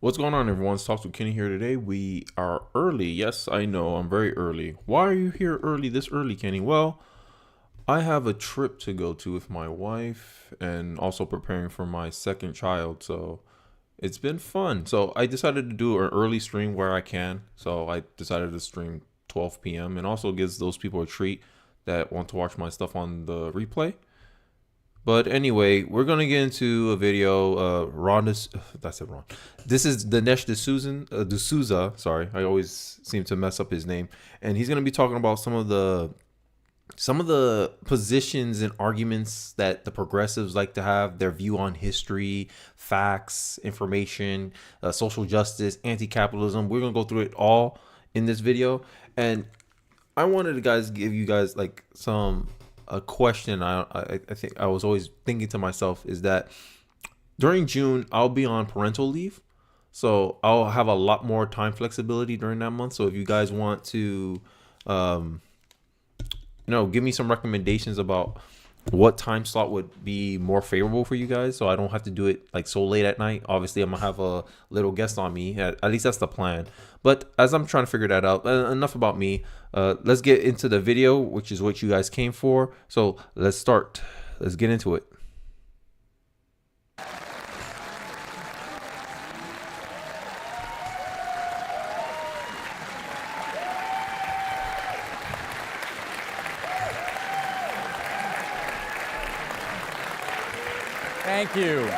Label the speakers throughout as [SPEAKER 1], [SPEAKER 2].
[SPEAKER 1] What's going on, everyone? It's Talks with Kenny here today. We are early. Yes, I know, I'm very early. Why are you here this early, Kenny? Well, I have a trip to go to with my wife and also preparing for my second child. So it's been fun. So I decided to do an early stream where I can. So I decided to stream 12 p.m. and also gives those people a treat that want to watch my stuff on the replay. But anyway, we're gonna get into a video. That's it wrong. This is Dinesh D'Souza. Sorry, I always seem to mess up his name. And he's gonna be talking about some of the positions and arguments that the progressives like to have, their view on history, facts, information, social justice, anti-capitalism. We're gonna go through it all in this video, and I wanted to give you guys like a question. I think I was always thinking to myself is that during June I'll be on parental leave, so I'll have a lot more time flexibility during that month. So if you guys want to, um, give me some recommendations about what time slot would be more favorable for you guys, so I don't have to do it like so late at night. Obviously, I'm gonna have a little guest on me. At least that's the plan. But as I'm trying to figure that out, enough about me. Let's get into the video, which is what you guys came for. So let's start. Let's get into it.
[SPEAKER 2] Thank you.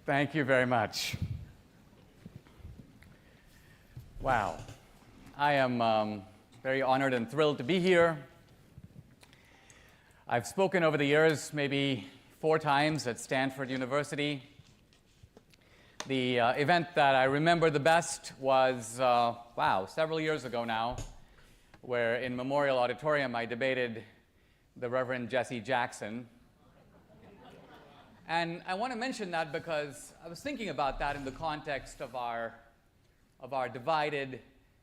[SPEAKER 2] Thank you very much. Wow. I am very honored and thrilled to be here. I've spoken over the years maybe 4 times at Stanford University. The event that I remember the best was, several years ago now, where in Memorial Auditorium I debated the Reverend Jesse Jackson. And I want to mention that because I was thinking about that in the context of our divided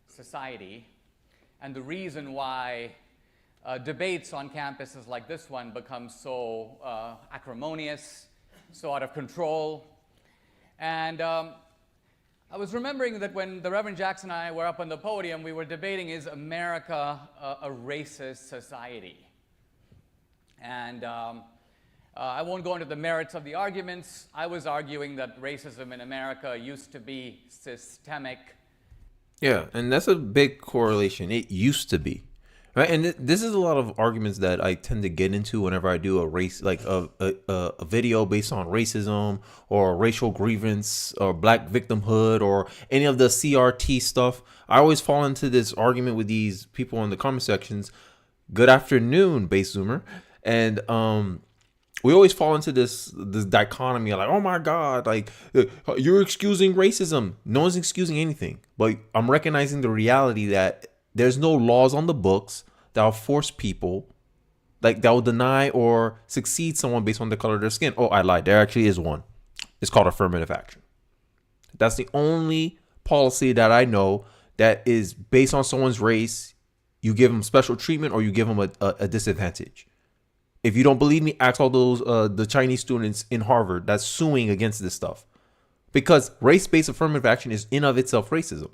[SPEAKER 2] society, and the reason why debates on campuses like this one become so acrimonious, so out of control. And I was remembering that when the Reverend Jackson and I were up on the podium, we were debating, is America a racist society? And I won't go into the merits of the arguments. I was arguing that racism in America used to be systemic.
[SPEAKER 1] Yeah, and that's a big correlation. It used to be. Right, and this is a lot of arguments that I tend to get into whenever I do a race, like a video based on racism or racial grievance or black victimhood or any of the CRT stuff. I always fall into this argument with these people in the comment sections. Good afternoon, base zoomer, and we always fall into this dichotomy of like, oh my God, like you're excusing racism. No one's excusing anything, but I'm recognizing the reality that there's no laws on the books that will force people, like that will deny or succeed someone based on the color of their skin. Oh, I lied. There actually is one. It's called affirmative action. That's the only policy that I know that is based on someone's race. You give them special treatment or you give them a disadvantage. If you don't believe me, ask all those the Chinese students in Harvard that's suing against this stuff. Because race-based affirmative action is in of itself racism.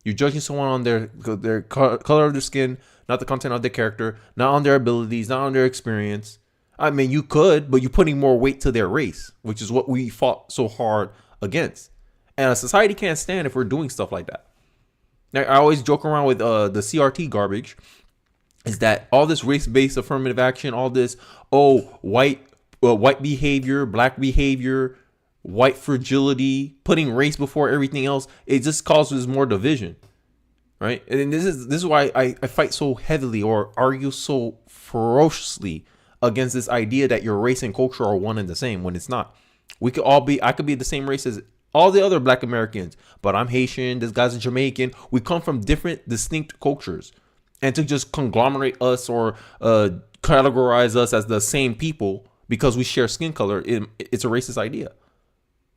[SPEAKER 1] You're judging someone on their color of their skin, not the content of their character, not on their abilities, not on their experience. I mean, you could, but you're putting more weight to their race, which is what we fought so hard against. And a society can't stand if we're doing stuff like that. Now, I always joke around with the CRT garbage, is that all this race-based affirmative action, all this, white behavior, black behavior, white fragility, putting race before everything else, it just causes more division, right? And this is why I fight so heavily or argue so ferociously against this idea that your race and culture are one and the same when it's not. I could be the same race as all the other black Americans, but I'm Haitian, this guy's a Jamaican. We come from different distinct cultures, and to just conglomerate us or categorize us as the same people because we share skin color, it's a racist idea.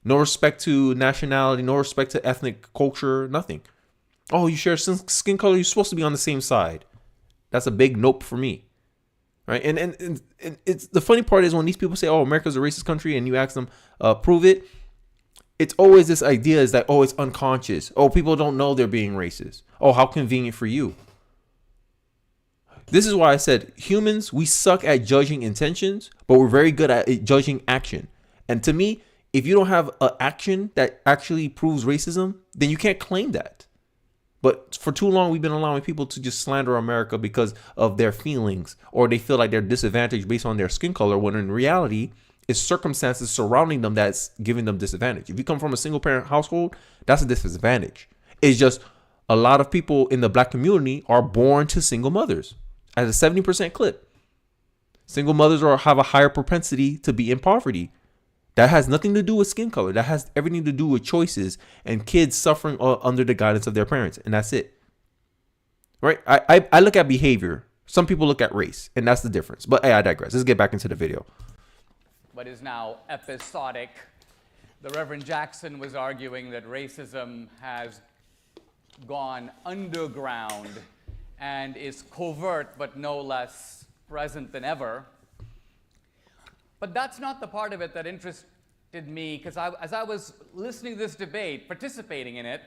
[SPEAKER 1] No respect to nationality, no respect to ethnic culture, nothing. Oh, you share skin color, you're supposed to be on the same side. That's a big nope for me. right? And it's the funny part is when these people say, "Oh, America's a racist country," and you ask them, "Prove it." It's always this idea is that, oh, it's unconscious. Oh, people don't know they're being racist. Oh, how convenient for you. This is why I said humans, we suck at judging intentions, but we're very good at judging action. And to me, if you don't have an action that actually proves racism, then you can't claim that. But for too long, we've been allowing people to just slander America because of their feelings, or they feel like they're disadvantaged based on their skin color, when in reality, it's circumstances surrounding them that's giving them disadvantage. If you come from a single parent household, that's a disadvantage. It's just a lot of people in the black community are born to single mothers at a 70% clip. Single mothers have a higher propensity to be in poverty. That has nothing to do with skin color. That has everything to do with choices and kids suffering under the guidance of their parents. And that's it. Right? I look at behavior. Some people look at race. And that's the difference. But hey, I digress. Let's get back into the video.
[SPEAKER 2] What is now episodic. The Reverend Jackson was arguing that racism has gone underground and is covert but no less present than ever. But that's not the part of it that interested me, because as I was listening to this debate, participating in it,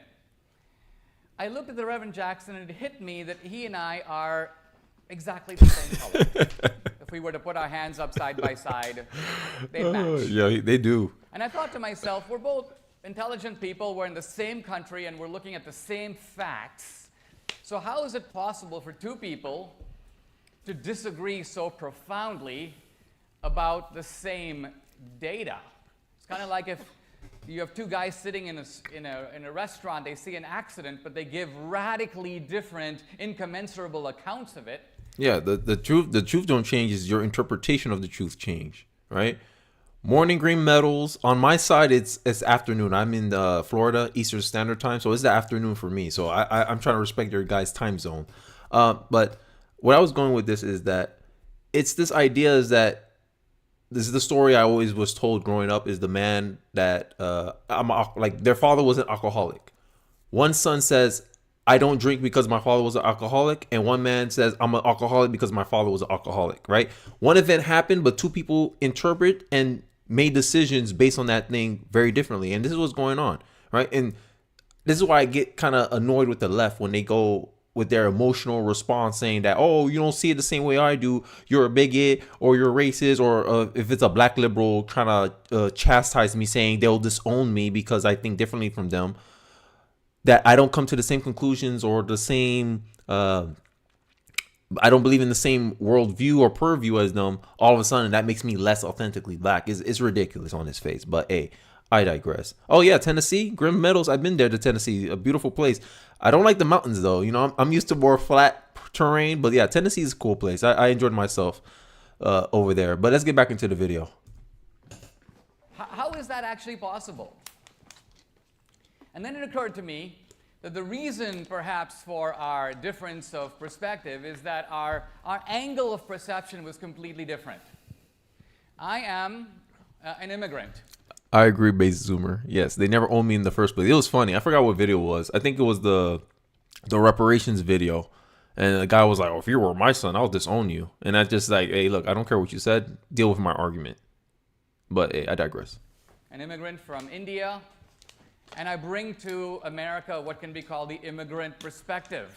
[SPEAKER 2] I looked at the Reverend Jackson and it hit me that he and I are exactly the same color. If we were to put our hands up side by side, they'd match.
[SPEAKER 1] Yeah, they do.
[SPEAKER 2] And I thought to myself, we're both intelligent people, we're in the same country, and we're looking at the same facts. So how is it possible for two people to disagree so profoundly about the same data? It's kind of like if you have two guys sitting in a restaurant, they see an accident, but they give radically different, incommensurable accounts of it.
[SPEAKER 1] Yeah, the truth don't change, is your interpretation of the truth change, right? Morning green metals. On my side, it's afternoon. I'm in Florida, Eastern Standard Time, so it's the afternoon for me. So I'm trying to respect your guys' time zone. But what I was going with this is that it's this idea is that this is the story I always was told growing up, is the man that like their father was an alcoholic. One son says, I don't drink because my father was an alcoholic. And one man says, I'm an alcoholic because my father was an alcoholic, right? One event happened, but two people interpret and made decisions based on that thing very differently. And this is what's going on, right? And this is why I get kind of annoyed with the left when they go with their emotional response saying that, oh, you don't see it the same way I do, you're a bigot or you're racist, or if it's a black liberal trying to chastise me, saying they'll disown me because I think differently from them, that I don't come to the same conclusions or the same, I don't believe in the same worldview or purview as them, all of a sudden that makes me less authentically black. It's ridiculous on his face. But hey, I digress. Oh yeah, Tennessee, Grim Meadows. I've been there to Tennessee, a beautiful place. I don't like the mountains though. You know, I'm used to more flat terrain. But yeah, Tennessee is a cool place. I enjoyed myself over there. But let's get back into the video.
[SPEAKER 2] How is that actually possible? And then it occurred to me that the reason perhaps for our difference of perspective is that our angle of perception was completely different. I am an immigrant.
[SPEAKER 1] I agree, Base Zoomer. Yes, they never owned me in the first place. It was funny. I forgot what video it was. I think it was the reparations video. And the guy was like, oh, if you were my son, I'll disown you. And I just like, hey, look, I don't care what you said. Deal with my argument. But hey, I digress.
[SPEAKER 2] An immigrant from India. And I bring to America what can be called the immigrant perspective.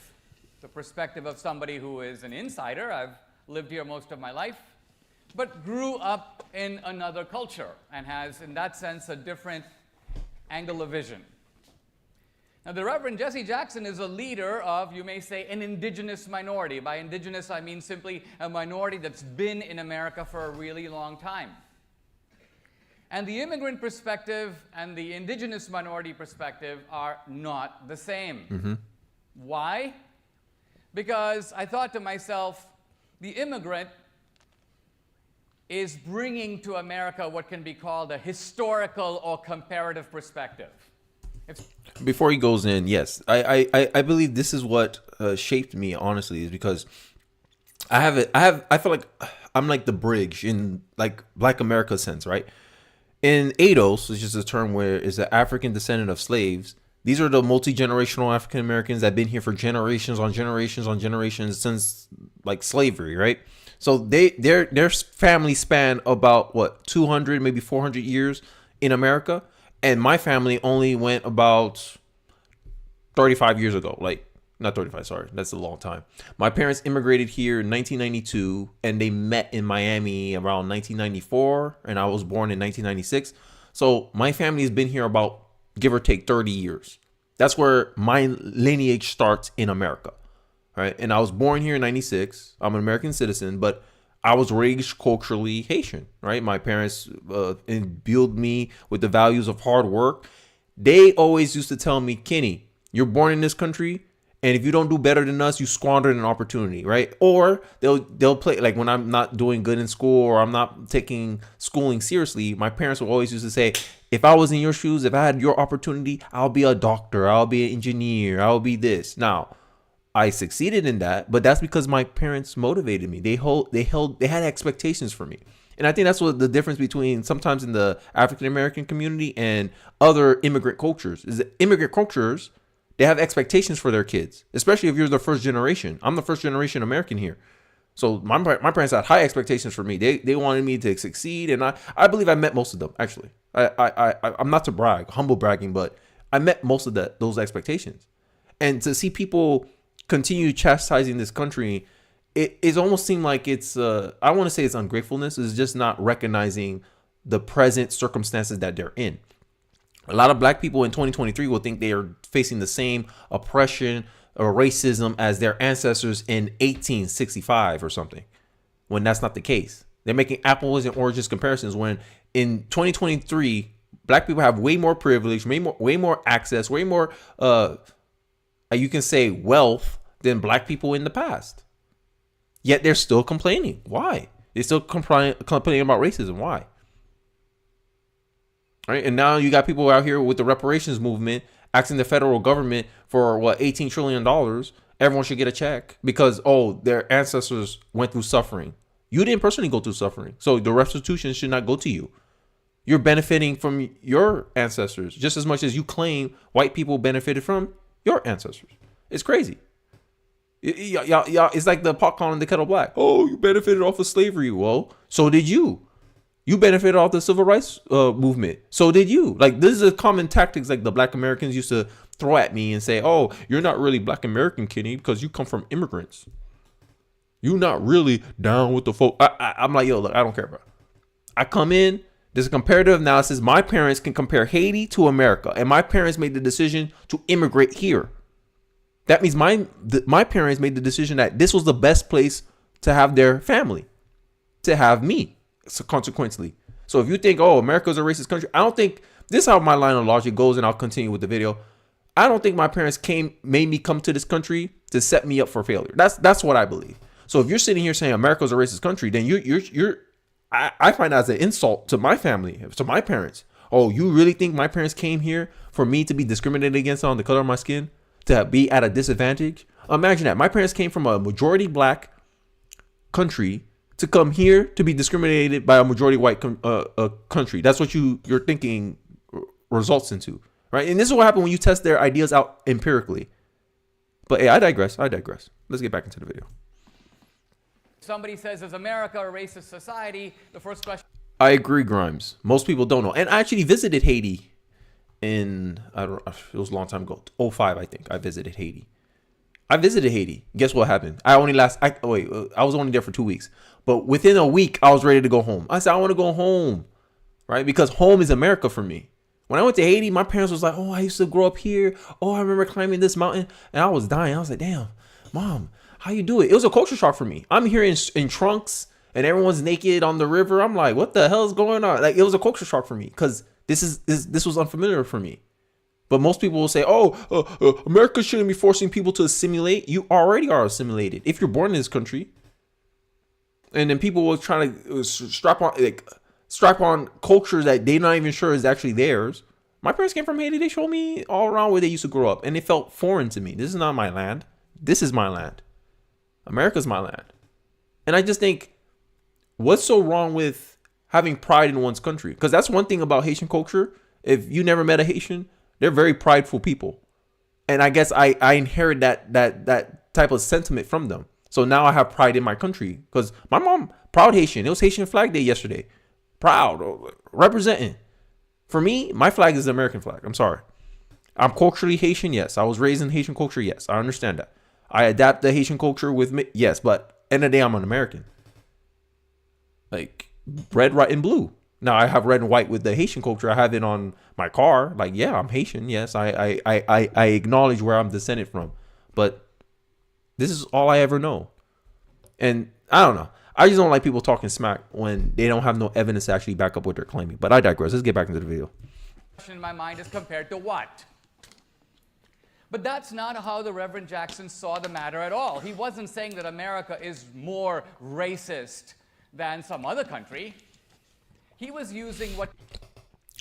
[SPEAKER 2] The perspective of somebody who is an insider. I've lived here most of my life, but grew up in another culture and has, in that sense, a different angle of vision. Now, the Reverend Jesse Jackson is a leader of, you may say, an indigenous minority. By indigenous, I mean simply a minority that's been in America for a really long time. And the immigrant perspective and the indigenous minority perspective are not the same. Mm-hmm. Why? Because I thought to myself, the immigrant is bringing to America what can be called a historical or comparative perspective.
[SPEAKER 1] Before he goes in, yes, I believe this is what shaped me, honestly, is because I feel like I'm like the bridge in like Black America sense, right? In ADOS, which is a term where is an African descendant of slaves. These are the multi-generational African Americans that have been here for generations on generations on generations since like slavery, right? So their family span about what 200 maybe 400 years in America, and my family only went about 35 years ago. Like not 35, sorry, that's a long time. My parents immigrated here in 1992, and they met in Miami around 1994, and I was born in 1996. So my family has been here about give or take 30 years. That's where my lineage starts in America. Right. And I was born here in 96. I'm an American citizen, but I was raised culturally Haitian. Right. My parents imbued me with the values of hard work. They always used to tell me, Kenny, you're born in this country, and if you don't do better than us, you squandered an opportunity. Right. Or they'll play like when I'm not doing good in school or I'm not taking schooling seriously. My parents will always used to say, if I was in your shoes, if I had your opportunity, I'll be a doctor. I'll be an engineer. I'll be this. Now, I succeeded in that, but that's because my parents motivated me. They had expectations for me. And I think that's what the difference between sometimes in the African American community and other immigrant cultures is that immigrant cultures, they have expectations for their kids, especially if you're the first generation. I'm the first generation American here. So my parents had high expectations for me. They wanted me to succeed. And I believe I met most of them, actually. I'm not to brag, humble bragging, but I met most of those expectations. And to see people continue chastising this country, it almost seemed like it's I want to say it's ungratefulness. It's just not recognizing the present circumstances that they're in. A lot of black people in 2023 will think they are facing the same oppression or racism as their ancestors in 1865 or something, when that's not the case. They're making apples and oranges comparisons when in 2023 black people have way more privilege, way more access, way more you can say wealth than black people in the past. Yet they're still complaining. Why? They're still complaining about racism. Why? Right? And now you got people out here with the reparations movement asking the federal government for what, $18 trillion. Everyone should get a check because, their ancestors went through suffering. You didn't personally go through suffering. So the restitution should not go to you. You're benefiting from your ancestors just as much as you claim white people benefited from your ancestors. It's crazy. It's like the pot calling the kettle black. Oh, you benefited off of slavery. Well, so did you. You benefited off the civil rights movement. So did you. Like, this is a common tactics like the black Americans used to throw at me and say, oh, you're not really black American, Kenny, because you come from immigrants. You're not really down with the folk. I'm like, yo, look, I don't care, bro. I come in. There's a comparative analysis. My parents can compare Haiti to America, and my parents made the decision to immigrate here. That means my parents made the decision that this was the best place to have their family, to have me, so consequently. So if you think, America's a racist country, I don't think this is how my line of logic goes, and I'll continue with the video. I don't think my parents made me come to this country to set me up for failure. That's what I believe. So if you're sitting here saying America's a racist country, then I find that as an insult to my family, to my parents. Oh, you really think my parents came here for me to be discriminated against on the color of my skin? To be at a disadvantage? Imagine that. My parents came from a majority black country to come here to be discriminated by a majority white country. That's what your thinking results into, right? And this is what happens when you test their ideas out empirically. But hey, I digress. Let's get back into the video.
[SPEAKER 2] Somebody says, is America a racist society? The first question.
[SPEAKER 1] I agree, Grimes. Most people don't know. And I actually visited Haiti it was a long time ago. 2005, I think. I visited Haiti. Guess what happened? I was only there for 2 weeks. But within a week, I was ready to go home. I said, I want to go home, right? Because home is America for me. When I went to Haiti, my parents was like, oh, I used to grow up here. Oh, I remember climbing this mountain. And I was dying. I was like, damn, Mom, how you do it? It was a culture shock for me. I'm here in trunks and everyone's naked on the river. I'm like, what the hell is going on? Like, it was a culture shock for me because this was unfamiliar for me. But most people will say, America shouldn't be forcing people to assimilate. You already are assimilated if you're born in this country. And then people will try to strap on culture that they're not even sure is actually theirs. My parents came from Haiti. They showed me all around where they used to grow up. And it felt foreign to me. This is not my land. This is my land. America's my land. And I just think, what's so wrong with having pride in one's country? Because that's one thing about Haitian culture. If you never met a Haitian, they're very prideful people. And I guess I inherit that type of sentiment from them. So now I have pride in my country because my mom, proud Haitian. It was Haitian Flag Day yesterday. Proud, representing. For me, my flag is the American flag. I'm sorry. I'm culturally Haitian, yes. I was raised in Haitian culture, yes. I understand that. I adapt the Haitian culture with me, yes. But end of the day, I'm an American. Like red, white, and blue. Now I have red and white with the Haitian culture. I have it on my car. Like, yeah, I'm Haitian. Yes, I acknowledge where I'm descended from. But this is all I ever know. And I don't know. I just don't like people talking smack when they don't have no evidence to actually back up what they're claiming. But I digress. Let's get back into the video.
[SPEAKER 2] In my mind is compared to what? But that's not how the Reverend Jackson saw the matter at all. He wasn't saying that America is more racist than some other country. He was using what...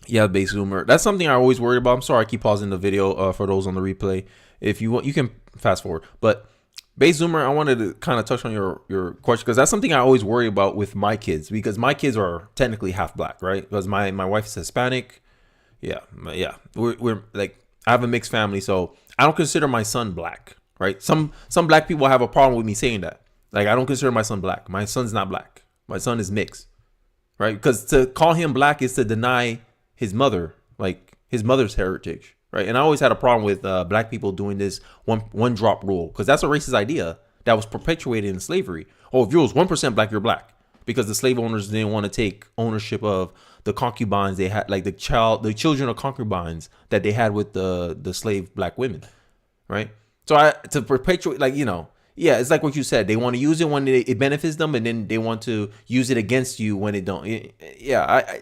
[SPEAKER 1] Yeah, base zoomer. That's something I always worry about. I'm sorry I keep pausing the video for those on the replay. If you want, you can fast forward. But base zoomer, I wanted to kind of touch on your question because that's something I always worry about with my kids because my kids are technically half black, right? Because my wife is Hispanic. Yeah. We're like, I have a mixed family, so I don't consider my son black, right? Some black people have a problem with me saying that. Like, I don't consider my son black. My son's not black. My son is mixed, right? Because to call him black is to deny his mother, like his mother's heritage, right? And I always had a problem with black people doing this one drop rule because that's a racist idea that was perpetuated in slavery. Oh, if you was 1% black, you're black, because the slave owners didn't want to take ownership of the concubines they had, like the children of concubines that they had with the slave black women, right? So to perpetuate, like, you know, yeah, it's like what you said. They want to use it when it benefits them, and then they want to use it against you when it don't. Yeah,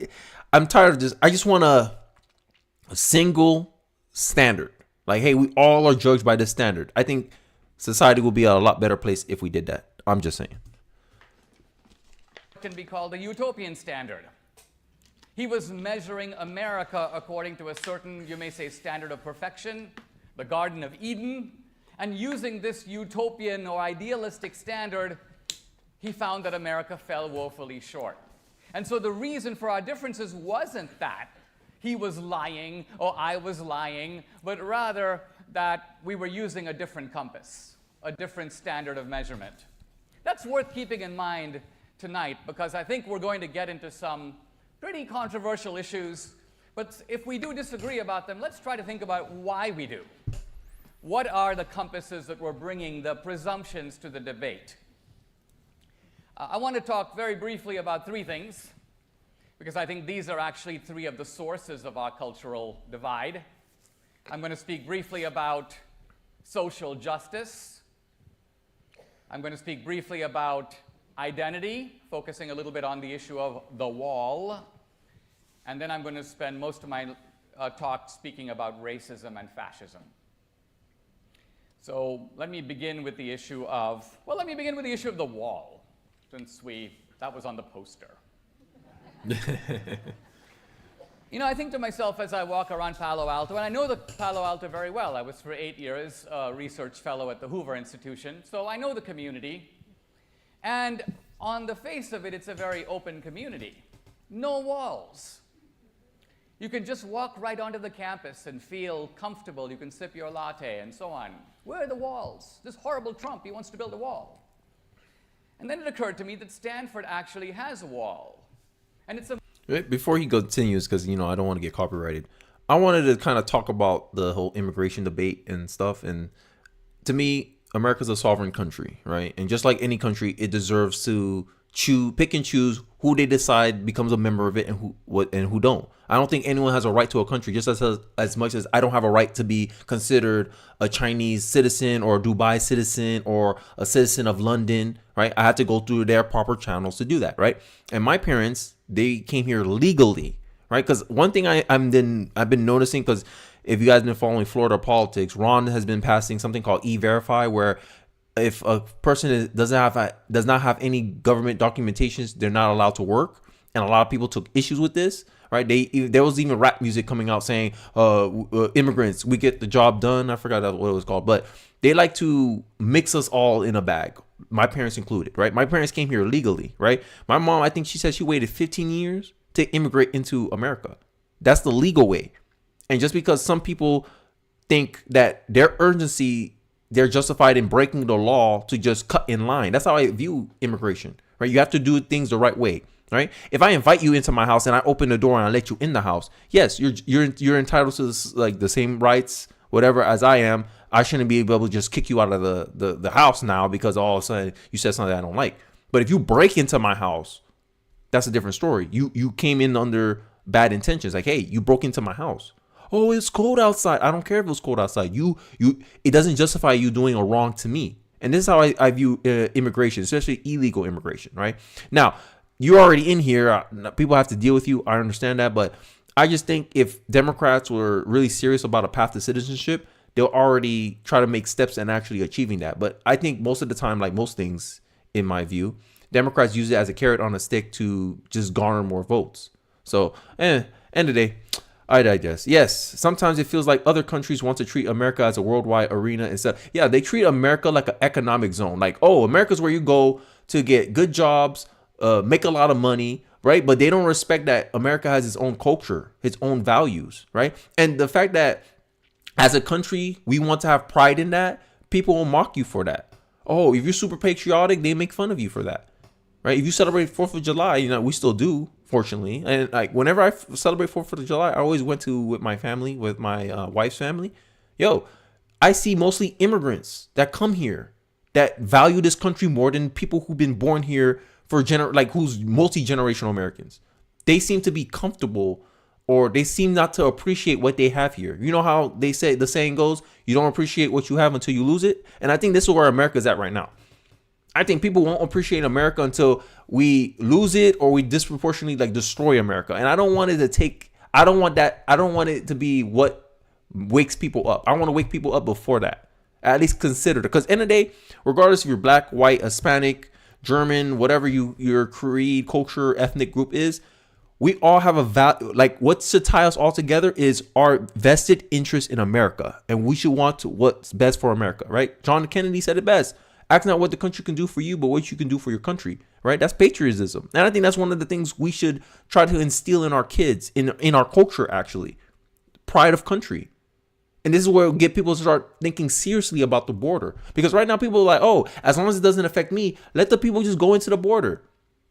[SPEAKER 1] I'm tired of this. I just want a single standard. Like, hey, we all are judged by this standard. I think society will be a lot better place if we did that. I'm just saying.
[SPEAKER 2] Can be called a utopian standard. He was measuring America according to a certain, you may say, standard of perfection, the Garden of Eden, and using this utopian or idealistic standard, he found that America fell woefully short. And so the reason for our differences wasn't that he was lying or I was lying, but rather that we were using a different compass, a different standard of measurement. That's worth keeping in mind tonight, because I think we're going to get into some pretty controversial issues, but if we do disagree about them, let's try to think about why we do. What are the compasses that we're bringing, the presumptions to the debate? I want to talk very briefly about three things, because I think these are actually three of the sources of our cultural divide. I'm going to speak briefly about social justice. I'm going to speak briefly about identity, focusing a little bit on the issue of the wall. And then I'm going to spend most of my talk speaking about racism and fascism. So let me begin with the issue of, the wall, since that was on the poster. You know, I think to myself as I walk around Palo Alto, and I know the Palo Alto very well. I was for 8 years a research fellow at the Hoover Institution, so I know the community. And on the face of it, it's a very open community. No walls. You can just walk right onto the campus and feel comfortable. You can sip your latte and so on. Where are the walls? This horrible Trump, he wants to build a wall. And then it occurred to me that Stanford actually has a wall. And it's a...
[SPEAKER 1] Before he continues, because, you know, I don't want to get copyrighted, I wanted to kind of talk about the whole immigration debate and stuff. And to me, America's a sovereign country, right? And just like any country, it deserves to pick and choose who they decide becomes a member of it and who don't. I don't think anyone has a right to a country, just as much as I don't have a right to be considered a Chinese citizen or a Dubai citizen or a citizen of London, right? I had to go through their proper channels to do that, right? And my parents, they came here legally, right? Because one thing I've been noticing, because if you guys have been following Florida politics, Ron has been passing something called E-Verify, where if a person does not have any government documentations, they're not allowed to work. And a lot of people took issues with this, right? There was even rap music coming out saying, immigrants, we get the job done. I forgot what it was called, but they like to mix us all in a bag, my parents included, right? My parents came here legally, right? My mom, I think she said she waited 15 years to immigrate into America. That's the legal way. And just because some people think that their urgency they're justified in breaking the law to just cut in line. That's how I view immigration, right? You have to do things the right way, right? If I invite you into my house and I open the door and I let you in the house, yes, you're entitled to this, like the same rights, whatever, as I am. I shouldn't be able to just kick you out of the house now because all of a sudden you said something I don't like. But if you break into my house, that's a different story. You came in under bad intentions. Like, hey, you broke into my house. Oh, it's cold outside. I don't care if it's cold outside. It doesn't justify you doing a wrong to me. And this is how I view immigration, especially illegal immigration, right? Now, you're already in here. People have to deal with you. I understand that. But I just think if Democrats were really serious about a path to citizenship, they'll already try to make steps in actually achieving that. But I think most of the time, like most things, in my view, Democrats use it as a carrot on a stick to just garner more votes. So, end of the day, I digest. Yes, sometimes it feels like other countries want to treat America as a worldwide arena instead. Yeah, they treat America like an economic zone. Like, oh, America's where you go to get good jobs, make a lot of money, right? But they don't respect that America has its own culture, its own values, right? And the fact that as a country, we want to have pride in that, people will mock you for that. Oh, if you're super patriotic, they make fun of you for that, right? If you celebrate 4th of July, we still do, fortunately. And like whenever I celebrate 4th of July, I always went to with my family, with my wife's family. I see mostly immigrants that come here that value this country more than people who've been born here for who's multi-generational Americans. They seem to be comfortable, or they seem not to appreciate what they have here. You know how they say, the saying goes, you don't appreciate what you have until you lose it. And I think this is where America's at right now. I think people won't appreciate America until we lose it or we disproportionately destroy America. And I don't want it to be what wakes people up. I want to wake people up before that. At least consider it. Because in the day, regardless if you're black, white, Hispanic, German, whatever your creed, culture, ethnic group is, we all have a value. Like, what should tie us all together is our vested interest in America. And we should want what's best for America, right? John Kennedy said it best. Ask not what the country can do for you, but what you can do for your country, right? That's patriotism. And I think that's one of the things we should try to instill in our kids, in our culture, actually. Pride of country. And this is where we'll get people to start thinking seriously about the border. Because right now people are like, oh, as long as it doesn't affect me, let the people just go into the border.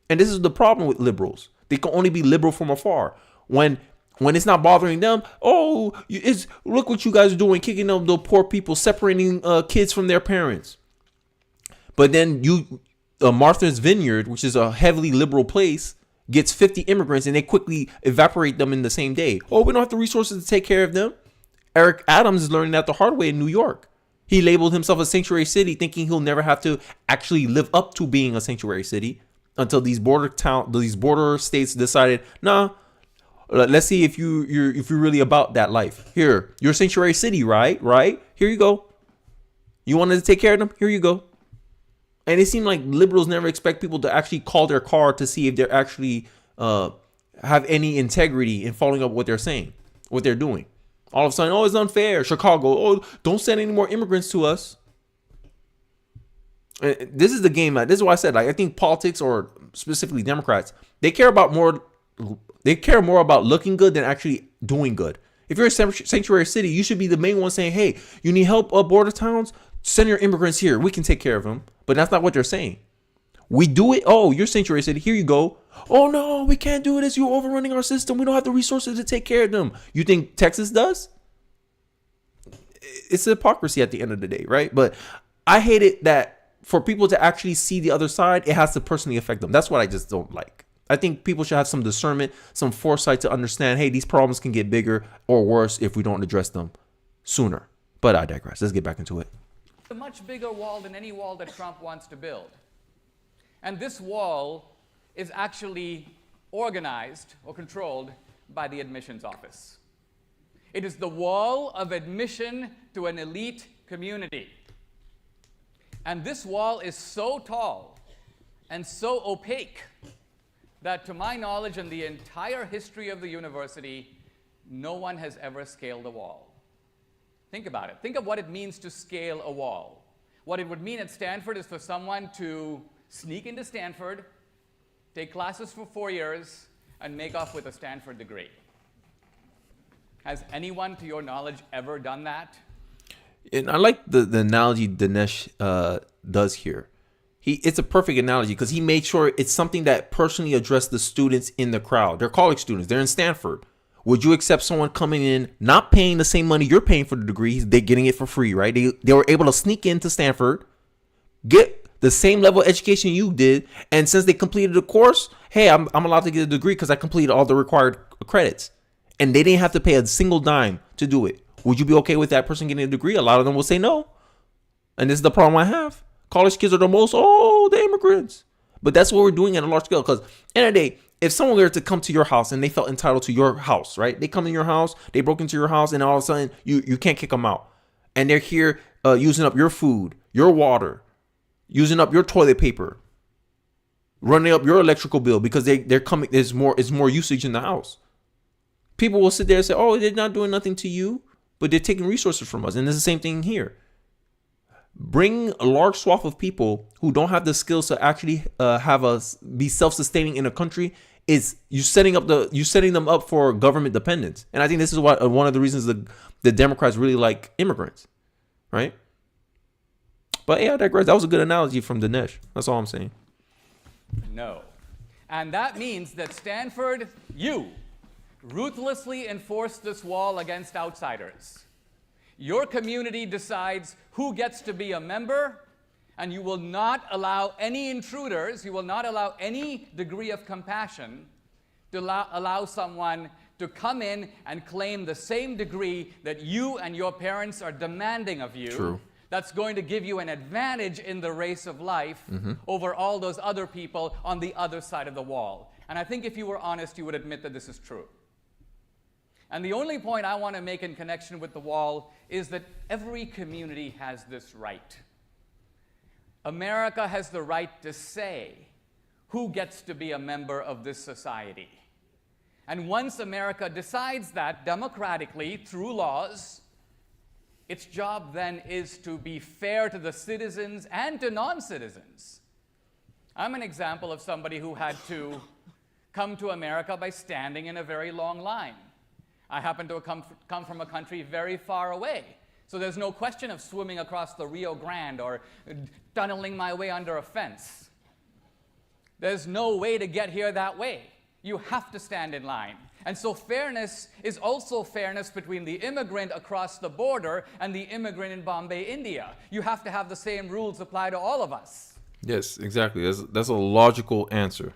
[SPEAKER 1] And this is the problem with liberals. They can only be liberal from afar. When it's not bothering them, look what you guys are doing, kicking them, the poor people, separating kids from their parents. But then Martha's Vineyard, which is a heavily liberal place, gets 50 immigrants and they quickly evaporate them in the same day. Oh, we don't have the resources to take care of them. Eric Adams is learning that the hard way in New York. He labeled himself a sanctuary city, thinking he'll never have to actually live up to being a sanctuary city until these border states decided, nah, let's see if you're really about that life. Here, you're a sanctuary city, right? Here you go. You wanted to take care of them? Here you go. And it seemed like liberals never expect people to actually call their car to see if they're actually have any integrity in following up what they're saying, what they're doing. All of a sudden, oh, it's unfair. Chicago, oh, don't send any more immigrants to us. This is the game. This is why I said, I think politics, or specifically Democrats, they care more about looking good than actually doing good. If you're a sanctuary city, you should be the main one saying, hey, you need help border towns? Send your immigrants here. We can take care of them. But that's not what they're saying. We do it. Oh, you're sanctuary city. Here you go. Oh, no, we can't do this. You're overrunning our system. We don't have the resources to take care of them. You think Texas does? It's hypocrisy at the end of the day, right? But I hate it that for people to actually see the other side, it has to personally affect them. That's what I just don't like. I think people should have some discernment, some foresight to understand, hey, these problems can get bigger or worse if we don't address them sooner. But I digress. Let's get back into it.
[SPEAKER 2] A much bigger wall than any wall that Trump wants to build. And this wall is actually organized or controlled by the admissions office. It is the wall of admission to an elite community. And this wall is so tall and so opaque that, to my knowledge, in the entire history of the university, no one has ever scaled a wall. Think about it. Think of what it means to scale a wall. What it would mean at Stanford is for someone to sneak into Stanford, take classes for 4 years, and make off with a Stanford degree. Has anyone, to your knowledge, ever done that?
[SPEAKER 1] And I like the analogy Dinesh does here. It's a perfect analogy because he made sure it's something that personally addressed the students in the crowd. They're college students. They're in Stanford. Would you accept someone coming in, not paying the same money you're paying for the degrees? They're getting it for free, right? They were able to sneak into Stanford, get the same level of education you did, and since they completed the course, hey, I'm allowed to get a degree because I completed all the required credits. And they didn't have to pay a single dime to do it. Would you be okay with that person getting a degree? A lot of them will say no. And this is the problem I have. College kids are the most, the immigrants. But that's what we're doing at a large scale. Because end of the day, if someone were to come to your house and they felt entitled to your house, right? They come in your house, they broke into your house, and all of a sudden you can't kick them out. And they're here using up your food, your water, using up your toilet paper, running up your electrical bill because they're coming. There's more usage in the house. People will sit there and say, oh, they're not doing nothing to you, but they're taking resources from us. And it's the same thing here. Bring a large swath of people who don't have the skills to actually be self-sustaining in a country. Is you setting them up for government dependence. And I think this is why one of the reasons the Democrats really like immigrants, right? But yeah, I digress. That was a good analogy from Dinesh. That's all I'm saying.
[SPEAKER 2] No. And that means that Stanford, you ruthlessly enforce this wall against outsiders. Your community decides who gets to be a member, and you will not allow any intruders, you will not allow any degree of compassion to allow someone to come in and claim the same degree that you and your parents are demanding of you.
[SPEAKER 1] True.
[SPEAKER 2] That's going to give you an advantage in the race of life over all those other people on the other side of the wall. And I think if you were honest, you would admit that this is true. And the only point I want to make in connection with the wall is that every community has this right. America has the right to say who gets to be a member of this society. And once America decides that democratically through laws, its job then is to be fair to the citizens and to non-citizens. I'm an example of somebody who had to come to America by standing in a very long line. I happen to come from a country very far away. So there's no question of swimming across the Rio Grande or tunneling my way under a fence. There's no way to get here that way. You have to stand in line. And so fairness is also fairness between the immigrant across the border and the immigrant in Bombay, India. You have to have the same rules apply to all of us.
[SPEAKER 1] Yes, exactly. That's a logical answer.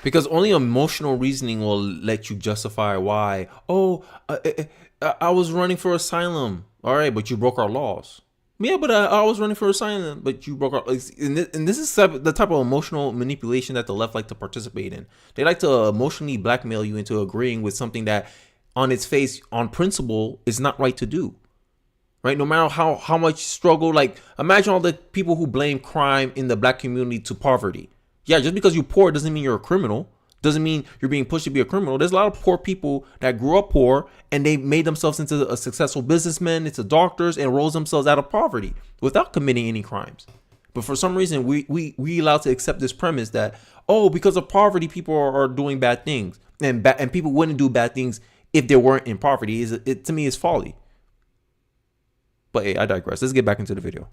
[SPEAKER 1] Because only emotional reasoning will let you justify why. I was running for asylum. All right, but you broke our laws. Yeah, but I was running for asylum, but you broke our. And this is the type of emotional manipulation that the left like to participate in. They like to emotionally blackmail you into agreeing with something that, on its face, on principle, is not right to do. Right? No matter how much struggle. Like, imagine all the people who blame crime in the black community to poverty. Yeah, just because you're poor doesn't mean you're a criminal. Doesn't mean you're being pushed to be a criminal. There's a lot of poor people that grew up poor and they made themselves into a successful businessman, into doctors, and rose themselves out of poverty without committing any crimes. But for some reason, we allowed to accept this premise that, because of poverty, people are doing bad things. And people wouldn't do bad things if they weren't in poverty. To me, is folly. But hey, I digress. Let's get back into the video.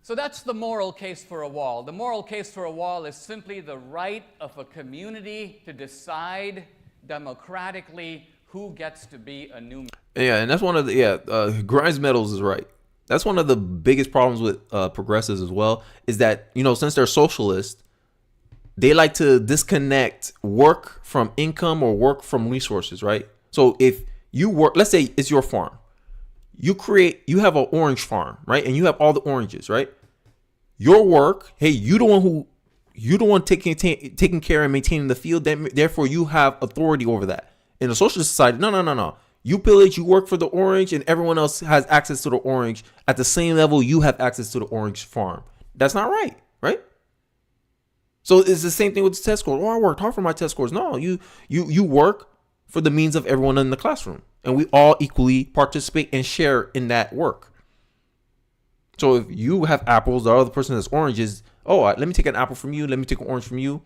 [SPEAKER 2] So that's the moral case for a wall. The moral case for a wall is simply the right of a community to decide democratically who gets to be a new.
[SPEAKER 1] Yeah, and that's one of the Grimes Meadows is right. That's one of the biggest problems with progressives as well, is that, since they're socialist, they like to disconnect work from income or work from resources, right? So if you work, let's say it's your farm. You have an orange farm, right? And you have all the oranges, right? Your work, hey, you the one taking care and maintaining the field. Therefore, you have authority over that. In a socialist society, no. You pillage, you work for the orange, and everyone else has access to the orange at the same level you have access to the orange farm. That's not right, right? So it's the same thing with the test scores. I worked hard for my test scores. No, you work for the means of everyone in the classroom. And we all equally participate and share in that work. So if you have apples, the other person has oranges. Let me take an apple from you. Let me take an orange from you.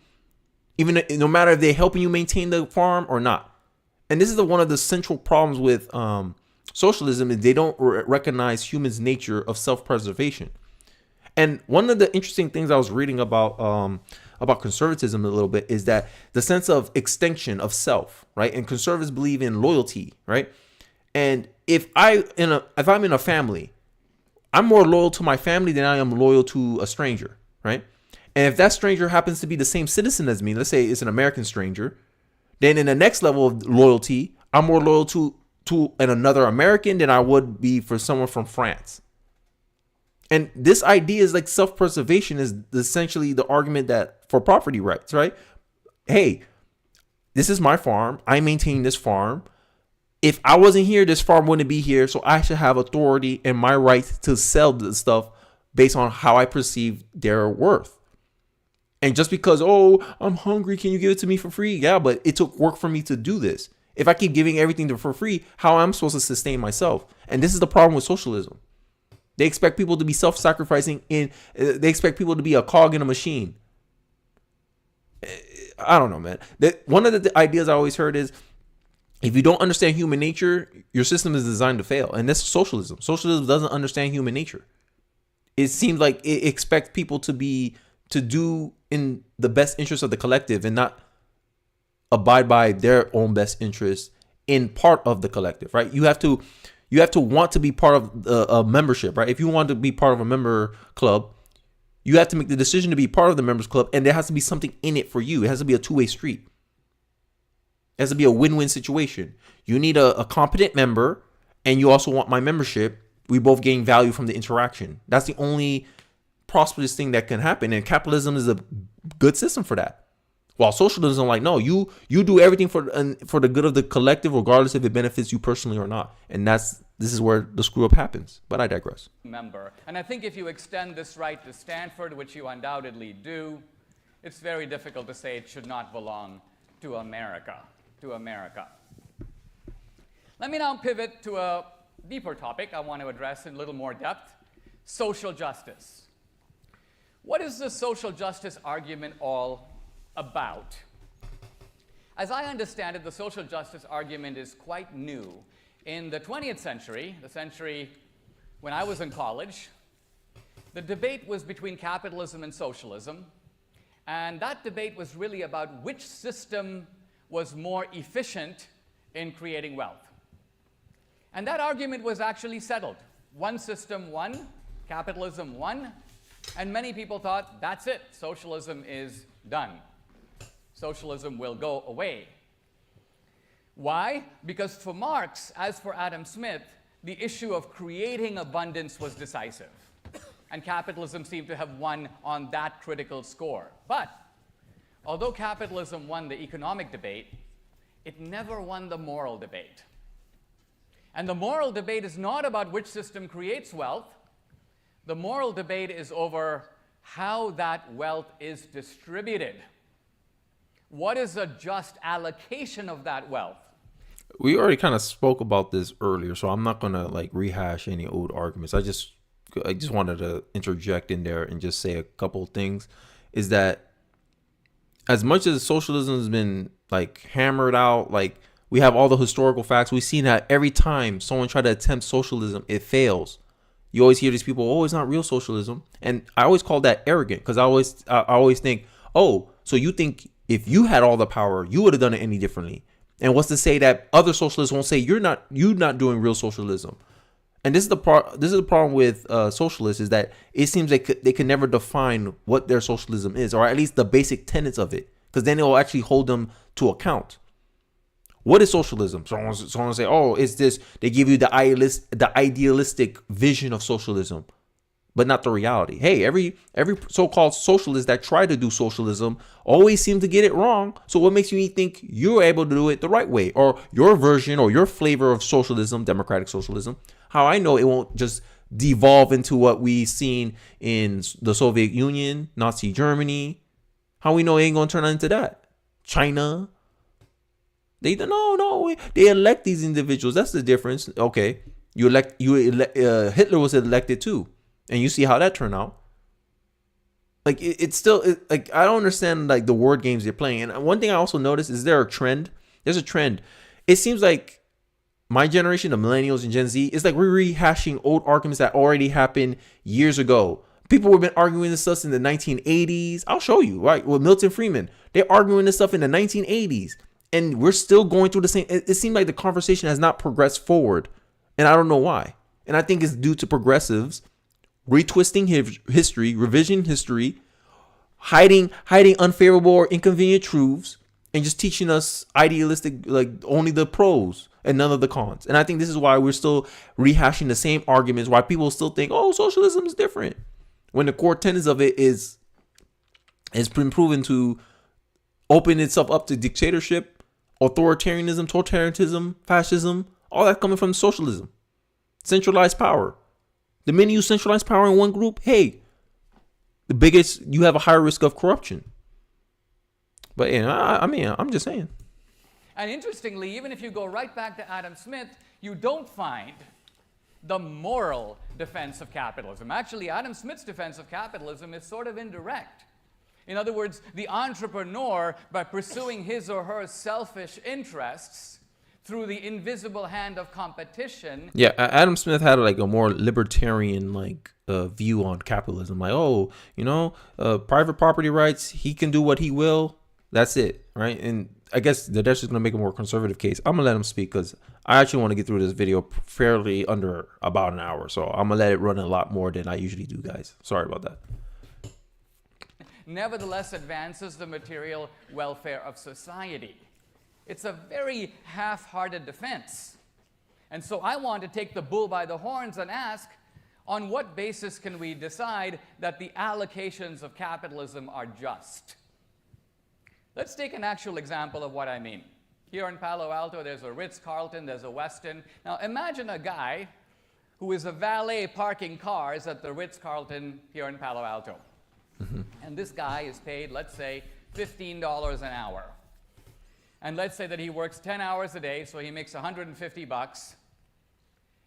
[SPEAKER 1] even no matter if they're helping you maintain the farm or not. And this is one of the central problems with socialism is they don't recognize humans' nature of self-preservation. And one of the interesting things I was reading about conservatism a little bit is that the sense of extinction of self, right? And conservatives believe in loyalty, right? And if I'm in a family, I'm more loyal to my family than I am loyal to a stranger, right? And if that stranger happens to be the same citizen as me, let's say it's an American stranger, then in the next level of loyalty, I'm more loyal to another American than I would be for someone from France. And this idea is like self-preservation is essentially the argument that for property rights, right? Hey, this is my farm. I maintain this farm. If I wasn't here, this farm wouldn't be here. So I should have authority and my right to sell the stuff based on how I perceive their worth. And just because, oh, I'm hungry, can you give it to me for free? Yeah, but it took work for me to do this. If I keep giving everything for free, how am I supposed to sustain myself? And this is the problem with socialism. They expect people to be self-sacrificing they expect people to be a cog in a machine. I don't know, man. One of the ideas I always heard is if you don't understand human nature, your system is designed to fail. And that's socialism. Socialism doesn't understand human nature. It seems like it expects people to do in the best interest of the collective and not abide by their own best interest in part of the collective, right? You have to want to be part of a membership, right? If you want to be part of a member club, you have to make the decision to be part of the members club, and there has to be something in it for you. It has to be a two-way street. It has to be a win-win situation. You need a competent member, and you also want my membership. We both gain value from the interaction. That's the only prosperous thing that can happen, and capitalism is a good system for that. While socialism, like, no, you do everything for the good of the collective, regardless if it benefits you personally or not. And this is where the screw up happens. But I digress.
[SPEAKER 2] Member. And I think if you extend this right to Stanford, which you undoubtedly do, it's very difficult to say it should not belong to America. Let me now pivot to a deeper topic I want to address in a little more depth: social justice. What is the social justice argument all about? As I understand it, the social justice argument is quite new. In the 20th century, the century when I was in college, the debate was between capitalism and socialism, and that debate was really about which system was more efficient in creating wealth. And that argument was actually settled. One system won, capitalism won, and many people thought, that's it, socialism is done. Socialism will go away. Why? Because for Marx, as for Adam Smith, the issue of creating abundance was decisive. And capitalism seemed to have won on that critical score. But although capitalism won the economic debate, it never won the moral debate. And the moral debate is not about which system creates wealth. The moral debate is over how that wealth is distributed. What is a just allocation of that wealth?
[SPEAKER 1] We already kind of spoke about this earlier, so I'm not gonna like rehash any old arguments. I just wanted to interject in there and just say a couple of things. Is that as much as socialism has been like hammered out, like we have all the historical facts, we've seen that every time someone tried to attempt socialism, it fails. You always hear these people, oh, it's not real socialism. And I always call that arrogant, because I always think, oh, so you think if you had all the power, you would have done it any differently. And what's to say that other socialists won't say you're not doing real socialism? And this is the problem with socialists, is that it seems like they can never define what their socialism is, or at least the basic tenets of it, because then it will actually hold them to account. What is socialism? Someone will say, oh, it's this. They give you the idealistic vision of socialism, but not the reality. Hey, every so-called socialist that tried to do socialism always seemed to get it wrong. So what makes you think you're able to do it the right way, or your version or your flavor of socialism, democratic socialism? How I know it won't just devolve into what we've seen in the Soviet Union, Nazi Germany. How we know it ain't gonna turn into that? China. They elect these individuals. That's the difference. Okay, Hitler was elected too, and you see how that turned out. like it's still like I don't understand like the word games they're playing. And one thing I also noticed is there a trend. There's a trend. It seems like my generation, the millennials and Gen Z, is like we're rehashing old arguments that already happened years ago. People have been arguing this stuff in the 1980s. I'll show you, right? With Milton Friedman, they're arguing this stuff in the 1980s, and we're still going through the same. It seems like the conversation has not progressed forward, and I don't know why. And I think it's due to progressives retwisting history, revision history, hiding unfavorable or inconvenient truths, and just teaching us idealistic, like only the pros and none of the cons. And I think this is why we're still rehashing the same arguments, why people still think, oh, socialism is different, when the core tenets of it has been proven to open itself up to dictatorship, authoritarianism, totalitarianism, fascism, all that coming from socialism. Centralized power. The minute you centralize power in one group, hey, the biggest, you have a higher risk of corruption. But I mean, I'm just saying.
[SPEAKER 2] And interestingly, even if you go right back to Adam Smith, you don't find the moral defense of capitalism. Actually, Adam Smith's defense of capitalism is sort of indirect. In other words, the entrepreneur, by pursuing his or her selfish interests through the invisible hand of competition.
[SPEAKER 1] Yeah, Adam Smith had like a more libertarian view on capitalism. Like, oh, private property rights, he can do what he will. That's it, right? And I guess Dinesh is going to make a more conservative case. I'm going to let him speak because I actually want to get through this video fairly under about an hour. So I'm going to let it run a lot more than I usually do, guys. Sorry about that.
[SPEAKER 2] Nevertheless advances the material welfare of society. It's a very half-hearted defense. And so I want to take the bull by the horns and ask, on what basis can we decide that the allocations of capitalism are just? Let's take an actual example of what I mean. Here in Palo Alto, there's a Ritz-Carlton, there's a Westin. Now imagine a guy who is a valet parking cars at the Ritz-Carlton here in Palo Alto. Mm-hmm. And this guy is paid, let's say, $15 an hour. And let's say that he works 10 hours a day, so he makes $150.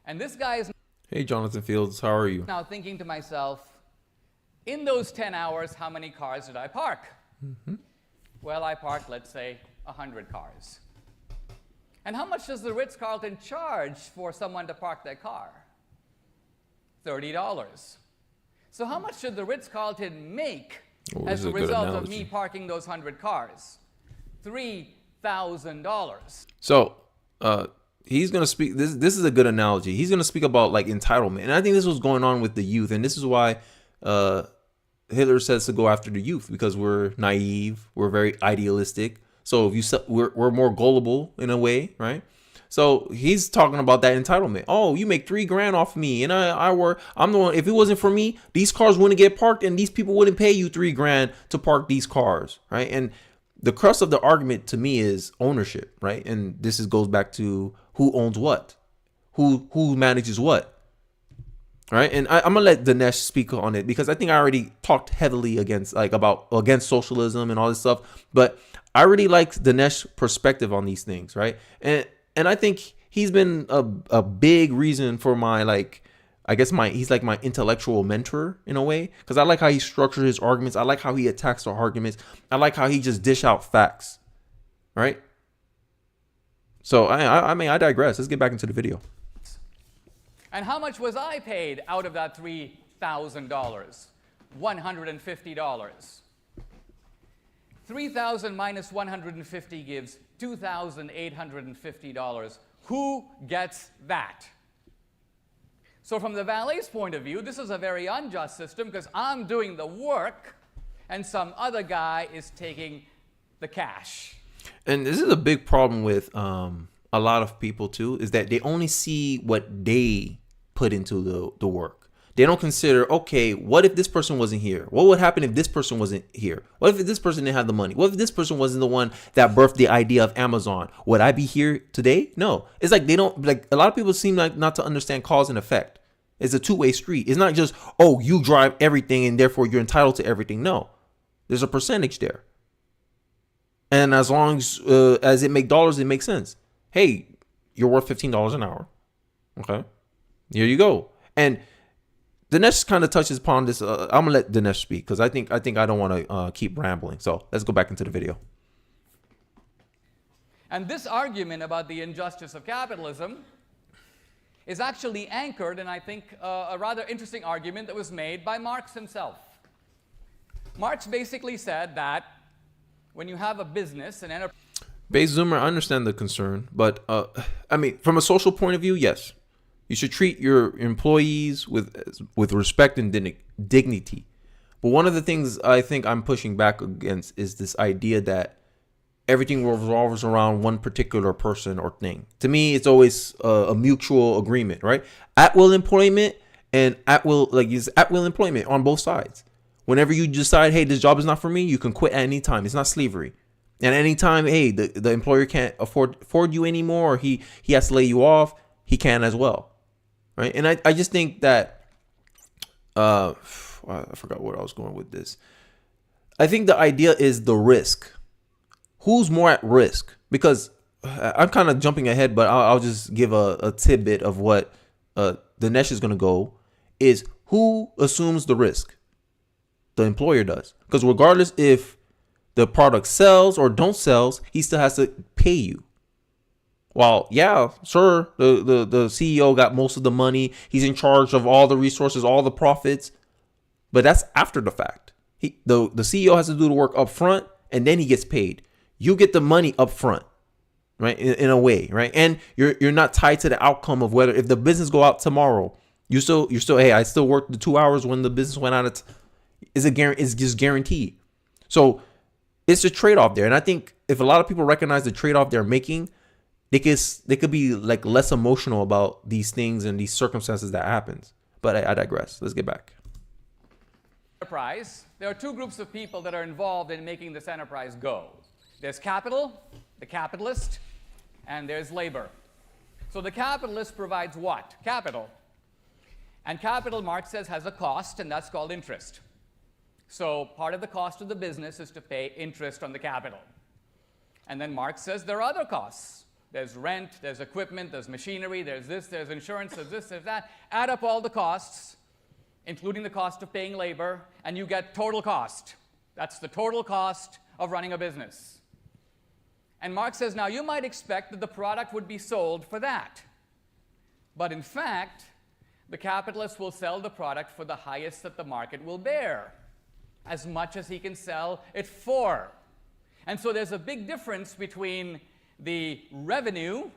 [SPEAKER 2] And this guy is...
[SPEAKER 1] Hey, Jonathan Fields, how are you?
[SPEAKER 2] Now thinking to myself, in those 10 hours, how many cars did I park? Mm-hmm. Well, I parked, let's say, 100 cars. And how much does the Ritz-Carlton charge for someone to park their car? $30. So how much should the Ritz-Carlton make as a result of me parking those 100 cars? $3,000.
[SPEAKER 1] So he's going to speak, this is a good analogy. He's going to speak about like entitlement. And I think this was going on with the youth. And this is why Hitler says to go after the youth, because we're naive, we're very idealistic. So if we're more gullible in a way, right? So he's talking about that entitlement. Oh, you make $3,000 off me, and I'm the one. If it wasn't for me, these cars wouldn't get parked, and these people wouldn't pay you $3,000 to park these cars, right? And the crux of the argument to me is ownership, right? And this goes back to who owns what, who manages what. Right. And I'm gonna let Dinesh speak on it because I think I already talked heavily against socialism and all this stuff. But I really like Dinesh's perspective on these things. Right. And I think he's been a big reason for he's like my intellectual mentor in a way, because I like how he structures his arguments. I like how he attacks the arguments. I like how he just dish out facts. Right. So I mean, I digress. Let's get back into the video.
[SPEAKER 2] And how much was I paid out of that $3,000? $150. 3,000 minus 150 gives $2,850. Who gets that? So from the valet's point of view, this is a very unjust system because I'm doing the work and some other guy is taking the cash. And
[SPEAKER 1] this is a big problem with a lot of people too, is that they only see what they put into the work. They don't consider, okay, what if this person wasn't here? What would happen if this person wasn't here? What if this person didn't have the money? What if this person wasn't the one that birthed the idea of Amazon? Would I be here today? No. It's like they don't, like a lot of people seem like not to understand cause and effect. It's a two-way street. It's not just, oh, you drive everything and therefore you're entitled to everything. No, there's a percentage there. And as long as it make dollars, it makes sense. Hey, you're worth $15 an hour. Okay. Here you go. And Dinesh kind of touches upon this. I'm gonna let Dinesh speak because I think I don't want to keep rambling. So let's go back into the video.
[SPEAKER 2] And this argument about the injustice of capitalism is actually anchored in, I think, a rather interesting argument that was made by Marx himself. Marx basically said that when you have a business, an enterprise.
[SPEAKER 1] Base Zoomer, I understand the concern, but I mean, from a social point of view, yes, you should treat your employees with respect and dignity. But one of the things I think I'm pushing back against is this idea that everything revolves around one particular person or thing. To me, it's always a mutual agreement, right? At will employment and at will employment on both sides. Whenever you decide, hey, this job is not for me, you can quit at any time. It's not slavery. And at any time, hey, the employer can't afford you anymore, or he has to lay you off, he can as well, right? And I just think that I forgot where I was going with this. I think the idea is the risk. Who's more at risk? Because I'm kind of jumping ahead, but I'll just give a tidbit of what Dinesh is going to go, is who assumes the risk? The employer does. Because regardless if the product sells or don't sells, he still has to pay you. Well, yeah, sure, the CEO got most of the money. He's in charge of all the resources, all the profits. But that's after the fact. The CEO has to do the work up front, and then he gets paid. You get the money up front, right? In a way, right? And you're not tied to the outcome of whether if the business go out tomorrow, you're still hey, I still worked the 2 hours when the business went out. It's just guaranteed. So it's a trade-off there. And I think if a lot of people recognize the trade-off they're making, they could be like less emotional about these things and these circumstances that happens. But I digress. Let's get back.
[SPEAKER 2] Enterprise, there are two groups of people that are involved in making this enterprise go. There's capital, the capitalist, and there's labor. So the capitalist provides what? Capital. And capital, Marx says, has a cost, and that's called interest. So part of the cost of the business is to pay interest on the capital. And then Marx says there are other costs. There's rent, there's equipment, there's machinery, there's this, there's insurance, there's this, there's that. Add up all the costs, including the cost of paying labor, and you get total cost. That's the total cost of running a business. And Marx says, now you might expect that the product would be sold for that. But in fact, the capitalist will sell the product for the highest that the market will bear, as much as he can sell it for. And so there's a big difference between the revenue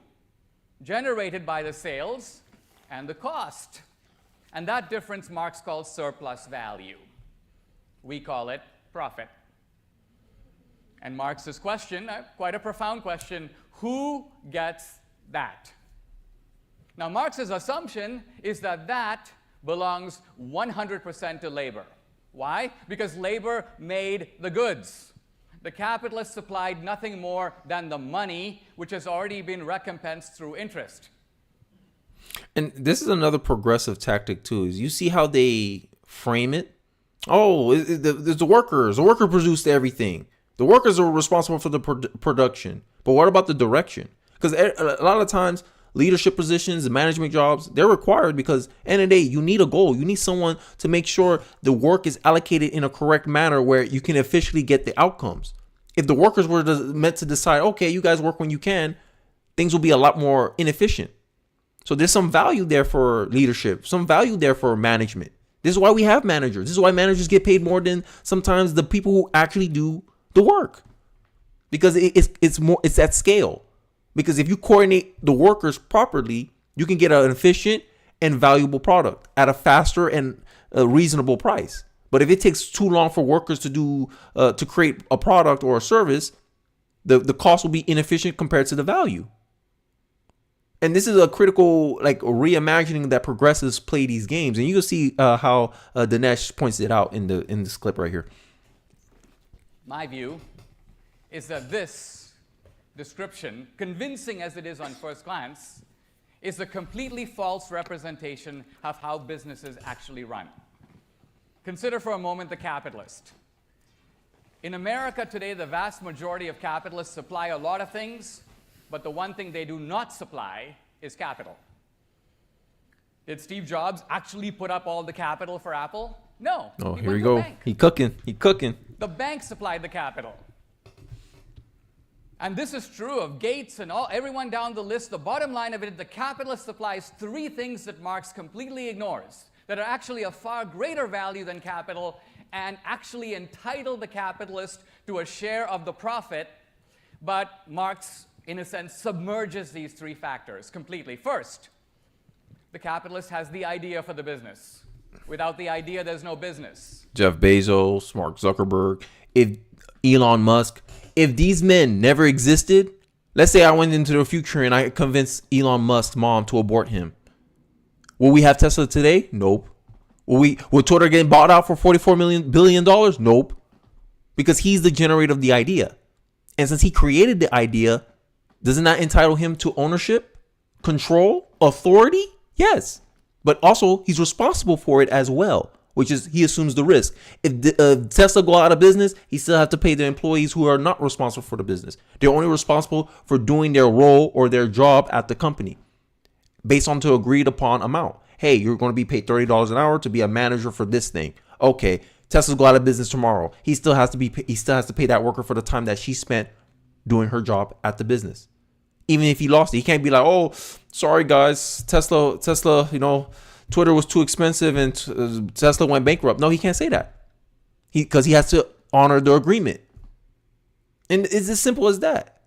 [SPEAKER 2] generated by the sales and the cost. And that difference Marx calls surplus value. We call it profit. And Marx's question, quite a profound question, who gets that? Now, Marx's assumption is that that belongs 100% to labor. Why? Because labor made the goods. The capitalist supplied nothing more than the money, which has already been recompensed through interest.
[SPEAKER 1] And this is another progressive tactic too, is you see how they frame it. Oh, there's the workers. The worker produced everything. The workers are responsible for the production. But what about the direction? Because a lot of times, leadership positions and management jobs, they're required because end of the day, you need a goal. You need someone to make sure the work is allocated in a correct manner where you can officially get the outcomes. If the workers were meant to decide, okay, you guys work when you can, things will be a lot more inefficient. So there's some value there for leadership, some value there for management. This is why we have managers. This is why managers get paid more than sometimes the people who actually do the work, because it's at scale. Because if you coordinate the workers properly, you can get an efficient and valuable product at a faster and a reasonable price. But if it takes too long for workers to create a product or a service, the cost will be inefficient compared to the value. And this is a critical reimagining that progressives play these games, and you can see how Dinesh points it out in this clip right here.
[SPEAKER 2] My view is that this description, convincing as it is on first glance, is a completely false representation of how businesses actually run. Consider for a moment the capitalist. In America today, the vast majority of capitalists supply a lot of things, but the one thing they do not supply is capital. Did Steve Jobs actually put up all the capital for Apple? No.
[SPEAKER 1] Oh,
[SPEAKER 2] He
[SPEAKER 1] here
[SPEAKER 2] went
[SPEAKER 1] we
[SPEAKER 2] to a
[SPEAKER 1] go.
[SPEAKER 2] bank.
[SPEAKER 1] He cooking. He cooking.
[SPEAKER 2] The bank supplied the capital. And this is true of Gates and everyone down the list. The bottom line of it, the capitalist supplies three things that Marx completely ignores that are actually of far greater value than capital and actually entitle the capitalist to a share of the profit. But Marx, in a sense, submerges these three factors completely. First, the capitalist has the idea for the business. Without the idea, there's no business.
[SPEAKER 1] Jeff Bezos, Mark Zuckerberg, if Elon Musk, if these men never existed, let's say I went into the future and I convinced Elon Musk's mom to abort him. Will we have Tesla today? Nope. Will Twitter get bought out for $44 billion? Nope. Because he's the generator of the idea. And since he created the idea, doesn't that entitle him to ownership, control, authority? Yes. But also, he's responsible for it as well, which is he assumes the risk. If Tesla go out of business, he still have to pay the employees who are not responsible for the business. They're only responsible for doing their role or their job at the company based on the agreed upon amount. Hey, you're going to be paid $30 an hour to be a manager for this thing. Okay, Tesla's go out of business tomorrow. He still has to pay that worker for the time that she spent doing her job at the business. Even if he lost it, he can't be like, oh, sorry guys, Tesla, Twitter was too expensive and Tesla went bankrupt. No, he can't say that. Because he has to honor the agreement. And it's as simple as that.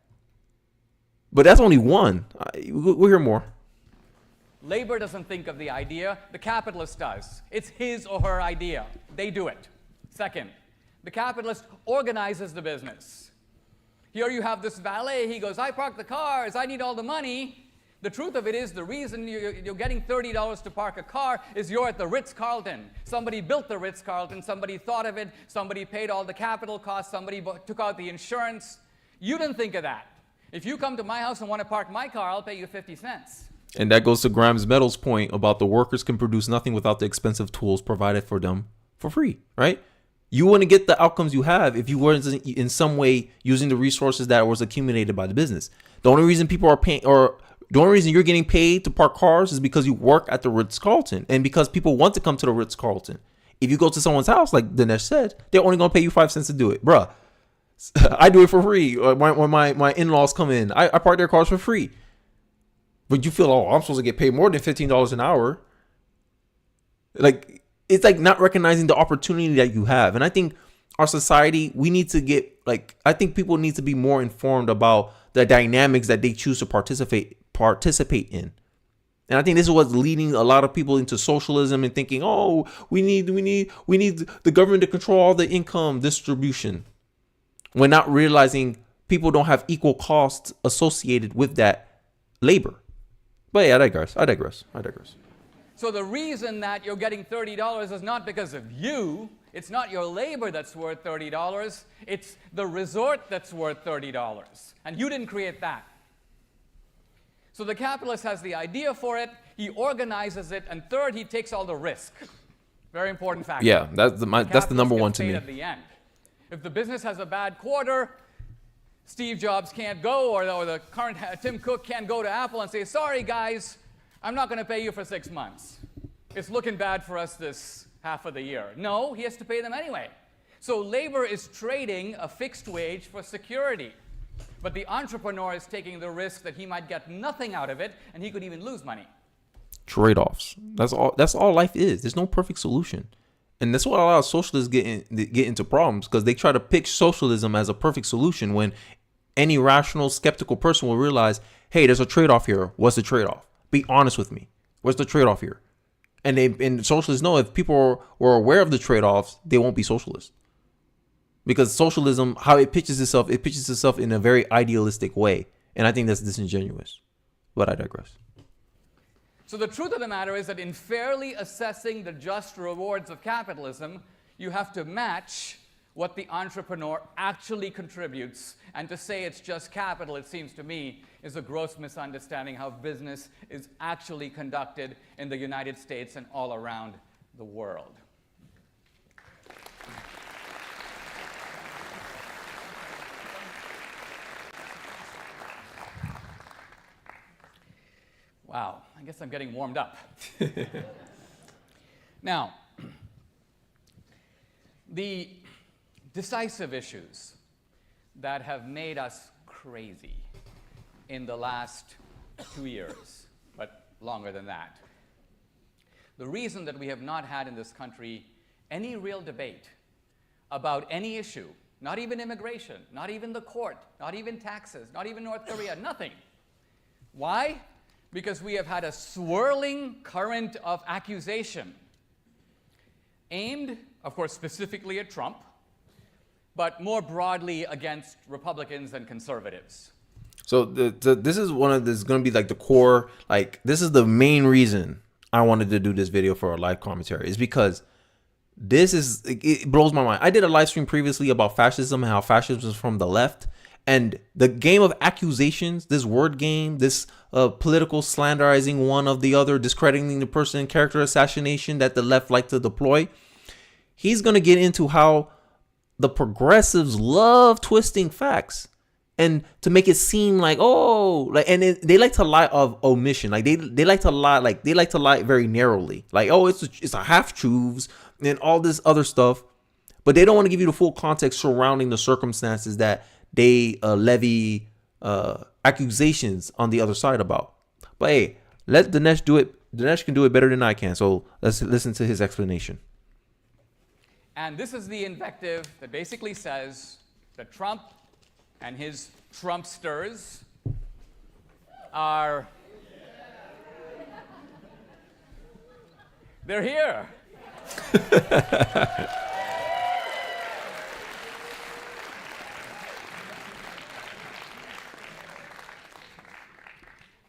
[SPEAKER 1] But that's only one. We'll hear more.
[SPEAKER 2] Labor doesn't think of the idea. The capitalist does. It's his or her idea. They do it. Second, the capitalist organizes the business. Here you have this valet. He goes, I park the cars. I need all the money. The truth of it is the reason you're getting $30 to park a car is you're at the Ritz-Carlton. Somebody built the Ritz-Carlton. Somebody thought of it. Somebody paid all the capital costs. Somebody took out the insurance. You didn't think of that. If you come to my house and want to park my car, I'll pay you 50 cents.
[SPEAKER 1] And that goes to Grimes-Meadows' point about the workers can produce nothing without the expensive tools provided for them for free, right? You wouldn't get the outcomes you have if you weren't in some way using the resources that was accumulated by the business. The only reason people are paying, or the only reason you're getting paid to park cars is because you work at the Ritz-Carlton and because people want to come to the Ritz-Carlton. If you go to someone's house, like Dinesh said, they're only going to pay you 5 cents to do it. Bruh, I do it for free. When my in-laws come in, I park their cars for free. But you feel, oh, I'm supposed to get paid more than $15 an hour. Like, it's like not recognizing the opportunity that you have. And I think our society, we need to get, like, I think people need to be more informed about the dynamics that they choose to participate in. And I think this is what's leading a lot of people into socialism and thinking, oh, we need the government to control all the income distribution. When not realizing people don't have equal costs associated with that labor. But yeah, I digress.
[SPEAKER 2] So the reason that you're getting $30 is not because of you. It's not your labor that's worth $30. It's the resort that's worth $30. And you didn't create that. So the capitalist has the idea for it. He organizes it. And third, he takes all the risk. Very important factor.
[SPEAKER 1] Yeah, that's the number one to me.
[SPEAKER 2] At the end. If the business has a bad quarter, Steve Jobs can't go, or the current Tim Cook can't go to Apple and say, sorry, guys, I'm not going to pay you for 6 months. It's looking bad for us this half of the year. No, he has to pay them anyway. So labor is trading a fixed wage for security. But the entrepreneur is taking the risk that he might get nothing out of it, and he could even lose money.
[SPEAKER 1] Trade-offs. That's all life is. There's no perfect solution. And that's what a lot of socialists get into problems, because they try to pitch socialism as a perfect solution when any rational, skeptical person will realize, hey, there's a trade-off here. What's the trade-off? Be honest with me. What's the trade-off here? And socialists know if people were aware of the trade-offs, they won't be socialists. Because socialism, how it pitches itself in a very idealistic way. And I think that's disingenuous. But I digress.
[SPEAKER 2] So the truth of the matter is that in fairly assessing the just rewards of capitalism, you have to match what the entrepreneur actually contributes. And to say it's just capital, it seems to me, is a gross misunderstanding how business is actually conducted in the United States and all around the world. Wow, I guess I'm getting warmed up. Now, the decisive issues that have made us crazy in the last 2 years, but longer than that. The reason that we have not had in this country any real debate about any issue, not even immigration, not even the court, not even taxes, not even North Korea, nothing. Why? Because we have had a swirling current of accusation aimed, of course, specifically at Trump, but more broadly against Republicans and conservatives.
[SPEAKER 1] So this is going to be like the core, like this is the main reason I wanted to do this video for a live commentary, is because it blows my mind. I did a live stream previously about fascism and how fascism is from the left, and the game of accusations, this word game, this political slanderizing one of the other, discrediting the person, character assassination that the left like to deploy. He's going to get into how the progressives love twisting facts and to make it seem like, they like to lie of omission. Like they like to lie very narrowly. Like, it's a half truths and all this other stuff, but they don't want to give you the full context surrounding the circumstances that they levy accusations on the other side about. But hey, let Dinesh do it. Dinesh can do it better than I can. So let's listen to his explanation.
[SPEAKER 2] And this is the invective that basically says that Trump and his Trumpsters are, they're here.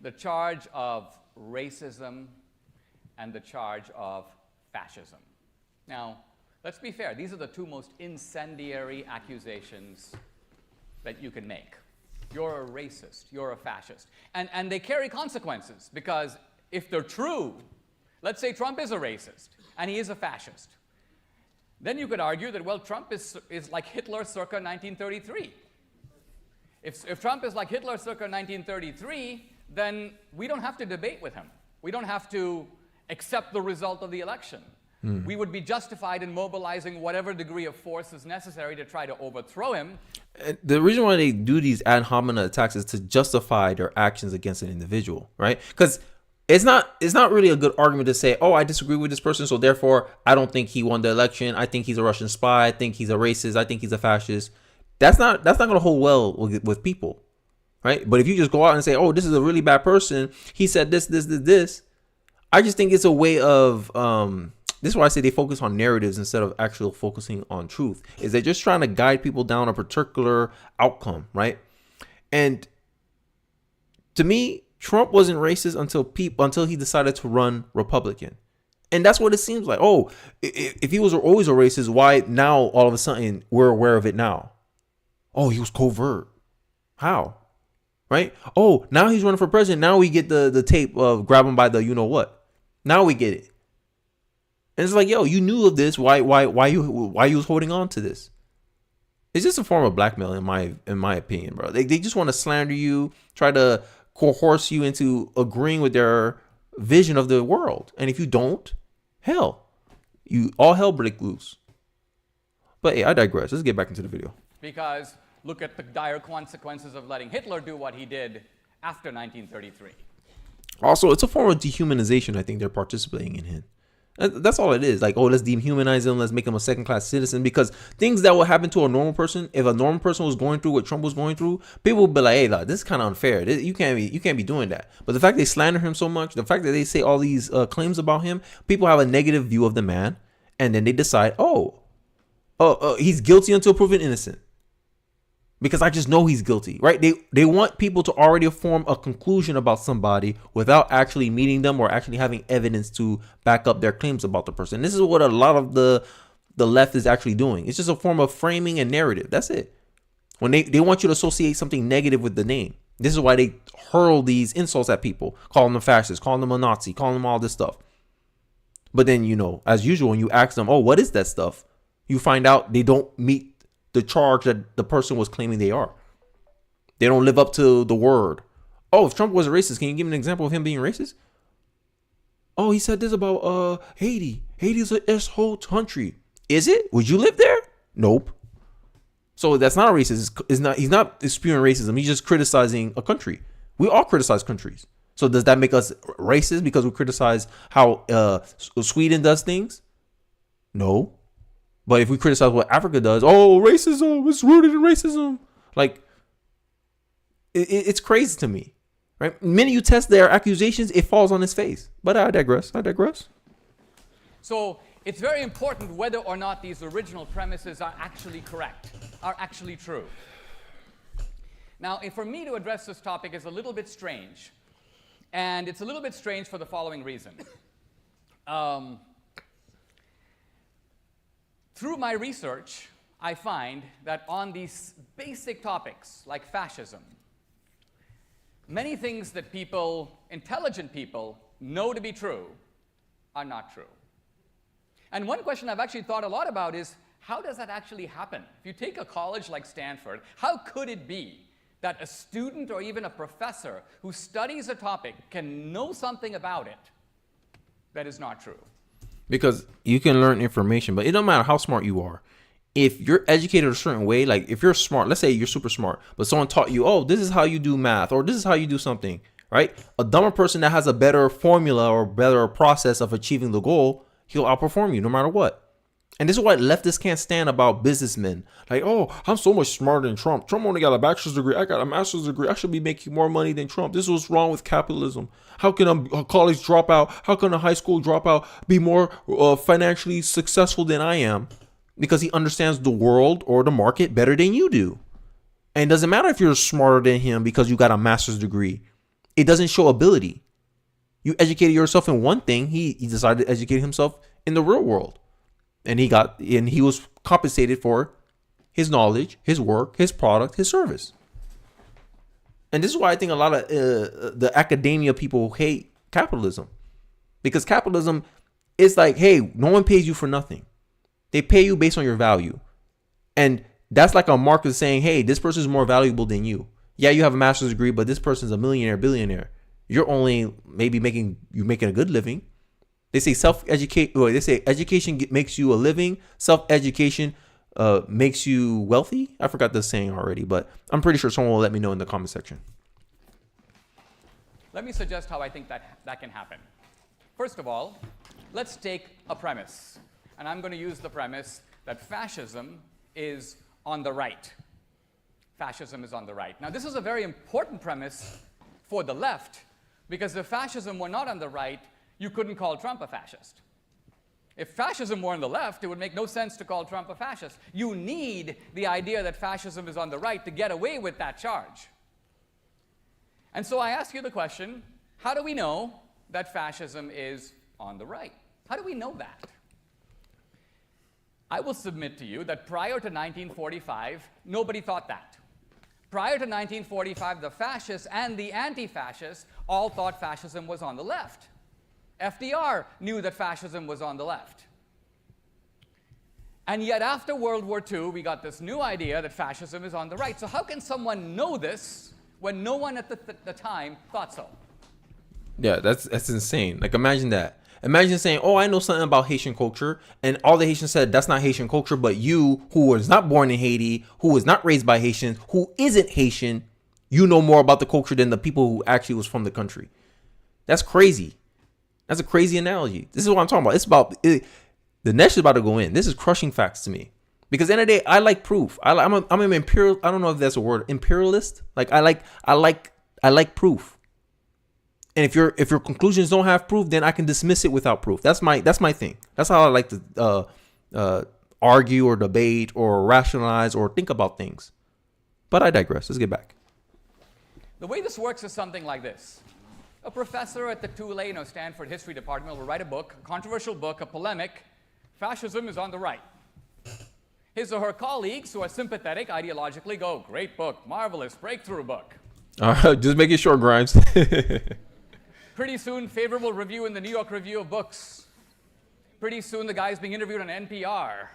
[SPEAKER 2] The charge of racism and the charge of fascism. Now, let's be fair. These are the two most incendiary accusations that you can make. You're a racist. You're a fascist. And they carry consequences, because if they're true, let's say Trump is a racist and he is a fascist, then you could argue that, well, Trump is like Hitler circa 1933. If Trump is like Hitler circa 1933, then we don't have to debate with him. We don't have to accept the result of the election. We would be justified in mobilizing whatever degree of force is necessary to try to overthrow him.
[SPEAKER 1] The reason why they do these ad hominem attacks is to justify their actions against an individual, right? Because it's not really a good argument to say, I disagree with this person, so therefore I don't think he won the election. I think he's a Russian spy. I think he's a racist. I think he's a fascist. That's not going to hold well with people, right? But if you just go out and say, this is a really bad person, he said this, I just think it's a way of this is why I say they focus on narratives instead of actually focusing on truth. Is they're just trying to guide people down a particular outcome, right? And to me, Trump wasn't racist until he decided to run Republican. And that's what it seems like. If he was always a racist, why now all of a sudden we're aware of it now? He was covert. How? Right? Now he's running for president. Now we get the tape of grab him by the you-know-what. Now we get it. And it's like, you knew of this. Why you was holding on to this? It's just a form of blackmail, in my opinion, bro. They just want to slander you, try to coerce you into agreeing with their vision of the world. And if you don't, all hell break loose. But hey, I digress. Let's get back into the video.
[SPEAKER 2] Because look at the dire consequences of letting Hitler do what he did after 1933.
[SPEAKER 1] Also, it's a form of dehumanization I think they're participating in. That's all it is. Like, let's dehumanize him. Let's make him a second-class citizen. Because things that would happen to a normal person, if a normal person was going through what Trump was going through, people would be like, hey, this is kind of unfair. You can't be doing that. But the fact they slander him so much, the fact that they say all these claims about him, people have a negative view of the man. And then they decide, he's guilty until proven innocent. Because I just know he's guilty, right? They want people to already form a conclusion about somebody without actually meeting them or actually having evidence to back up their claims about the person. This is what a lot of the left is actually doing. It's just a form of framing a narrative. That's it. When they want you to associate something negative with the name. This is why they hurl these insults at people, calling them fascists, calling them a Nazi, calling them all this stuff. But then, as usual, when you ask them, what is that stuff? You find out they don't meet the charge that the person was claiming they are. They don't live up to the word. Oh, if Trump was a racist, can you give me an example of him being racist? Oh, he said this about Haiti. Haiti's a S-hole country. Is it? Would you live there? Nope. So that's not a racist. It's not. He's not spewing racism. He's just criticizing a country. We all criticize countries. So does that make us racist because we criticize how Sweden does things? No. But if we criticize what Africa does, oh, racism, it's rooted in racism. Like, it's crazy to me, right? The minute you test their accusations, it falls on his face. But I digress.
[SPEAKER 2] So it's very important whether or not these original premises are actually correct, are actually true. Now, for me to address this topic is a little bit strange. And it's a little bit strange for the following reason. Through my research, I find that on these basic topics like fascism, many things that people, intelligent people, know to be true are not true. And one question I've actually thought a lot about is, how does that actually happen? If you take a college like Stanford, how could it be that a student or even a professor who studies a topic can know something about it that is not true?
[SPEAKER 1] Because you can learn information, but it don't matter how smart you are. If you're educated a certain way, like if you're smart, let's say you're super smart, but someone taught you, oh, this is how you do math, or this is how you do something, right? A dumber person that has a better formula or better process of achieving the goal, he'll outperform you no matter what. And this is what leftists can't stand about businessmen. Like, oh, I'm so much smarter than Trump. Trump only got a bachelor's degree. I got a master's degree. I should be making more money than Trump. This is what's wrong with capitalism. How can a college dropout, how can a high school dropout be more financially successful than I am? Because he understands the world or the market better than you do. And it doesn't matter if you're smarter than him because you got a master's degree. It doesn't show ability. You educated yourself in one thing. He decided to educate himself in the real world. And he was compensated for his knowledge, his work, his product, his service. And this is why I think a lot of the academia people hate capitalism. Because capitalism is like, hey, no one pays you for nothing. They pay you based on your value. And that's like a marker saying, hey, this person is more valuable than you. Yeah, you have a master's degree, but this person's a millionaire, billionaire. You're only maybe making a good living. They say education makes you a living. Self-education makes you wealthy. I forgot the saying already, but I'm pretty sure someone will let me know in the comment section.
[SPEAKER 2] Let me suggest how I think that can happen. First of all, let's take a premise. And I'm going to use the premise that fascism is on the right. Fascism is on the right. Now, this is a very important premise for the left, because if fascism were not on the right, you couldn't call Trump a fascist. If fascism were on the left, it would make no sense to call Trump a fascist. You need the idea that fascism is on the right to get away with that charge. And so I ask you the question, how do we know that fascism is on the right? How do we know that? I will submit to you that prior to 1945, nobody thought that. Prior to 1945, the fascists and the anti-fascists all thought fascism was on the left. FDR knew that fascism was on the left. And yet after World War II, we got this new idea that fascism is on the right. So how can someone know this when no one at the time thought so?
[SPEAKER 1] Yeah, that's insane. Like, imagine that. Imagine saying, oh, I know something about Haitian culture, and all the Haitians said that's not Haitian culture, but you, who was not born in Haiti, who was not raised by Haitians, who isn't Haitian, you know more about the culture than the people who actually was from the country. That's crazy. That's a crazy analogy. This is what I'm talking about. It's about the Dinesh is about to go in. This is crushing facts to me, because at the end of the day, I like proof. I'm an imperial. I don't know if that's a word. Imperialist. Like I like proof. And if your conclusions don't have proof, then I can dismiss it without proof. That's my thing. That's how I like to argue or debate or rationalize or think about things. But I digress. Let's get back.
[SPEAKER 2] The way this works is something like this. A professor at the Tulane or Stanford history department will write a book, a controversial book, a polemic. Fascism is on the right. His or her colleagues who are sympathetic ideologically go, great book, marvelous, breakthrough book.
[SPEAKER 1] Just make it short, Grimes.
[SPEAKER 2] Pretty soon, favorable review in the New York Review of Books. Pretty soon, the guy's being interviewed on NPR.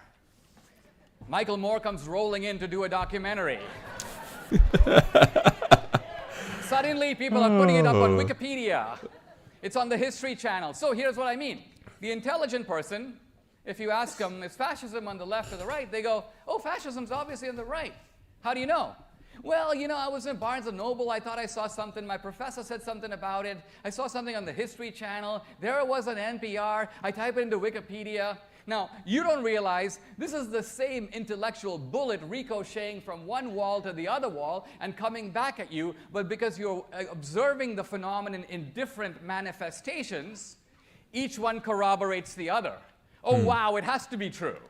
[SPEAKER 2] Michael Moore comes rolling in to do a documentary. Suddenly, people are putting it up on Wikipedia. It's on the History Channel. So here's what I mean. The intelligent person, if you ask them, is fascism on the left or the right? They go, oh, fascism's obviously on the right. How do you know? Well, you know, I was in Barnes & Noble. I thought I saw something. My professor said something about it. I saw something on the History Channel. There it was on NPR. I type it into Wikipedia. Now, you don't realize this is the same intellectual bullet ricocheting from one wall to the other wall and coming back at you, but because you're observing the phenomenon in different manifestations, each one corroborates the other. Oh, wow, it has to be true.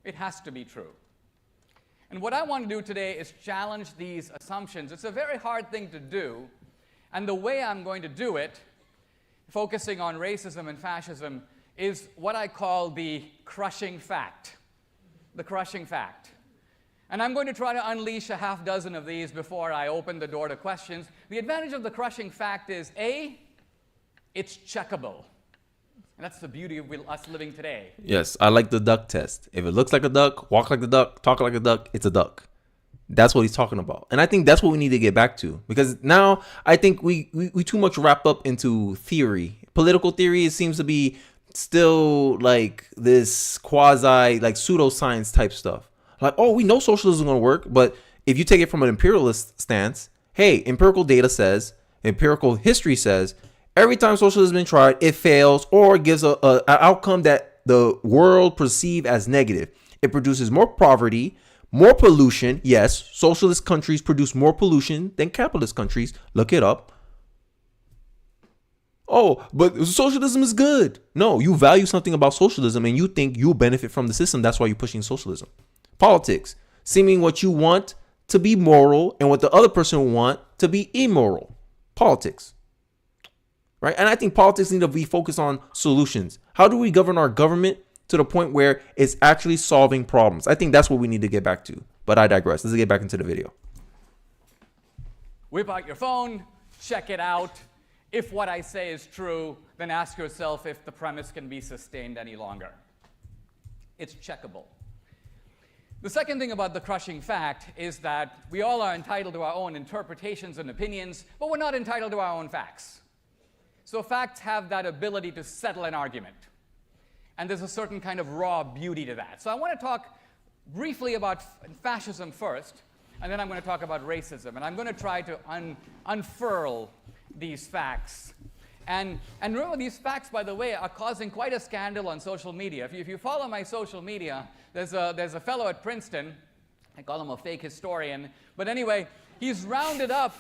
[SPEAKER 2] It has to be true. And what I want to do today is challenge these assumptions. It's a very hard thing to do, and the way I'm going to do it, focusing on racism and fascism, is what I call the crushing fact. The crushing fact. And I'm going to try to unleash a half dozen of these before I open the door to questions. The advantage of the crushing fact is, A, it's checkable. And that's the beauty of us living today.
[SPEAKER 1] Yes, I like the duck test. If it looks like a duck, walk like a duck, talk like a duck, it's a duck. That's what he's talking about. And I think that's what we need to get back to. Because now I think we too much wrap up into theory. Political theory, it seems to be still like this quasi, like pseudoscience type stuff. Like, oh, we know socialism is going to work. But if you take it from an imperialist stance, hey, empirical data says, empirical history says, every time socialism has been tried, it fails or gives an outcome that the world perceives as negative. It produces more poverty, more pollution. Yes, socialist countries produce more pollution than capitalist countries. Look it up. Oh, but socialism is good. No, you value something about socialism and you think you'll benefit from the system. That's why you're pushing socialism. Politics, seeming what you want to be moral and what the other person want to be immoral. Politics. Right? And I think politics need to be focused on solutions. How do we govern our government to the point where it's actually solving problems? I think that's what we need to get back to. But I digress. Let's get back into the video.
[SPEAKER 2] Whip out your phone, check it out. If what I say is true, then ask yourself if the premise can be sustained any longer. It's checkable. The second thing about the crushing fact is that we all are entitled to our own interpretations and opinions, but we're not entitled to our own facts. So facts have that ability to settle an argument. And there's a certain kind of raw beauty to that. So I want to talk briefly about fascism first, and then I'm going to talk about racism. And I'm going to try to unfurl these facts. And remember, these facts, by the way, are causing quite a scandal on social media. If you follow my social media, there's a fellow at Princeton, I call him a fake historian, but anyway, he's rounded up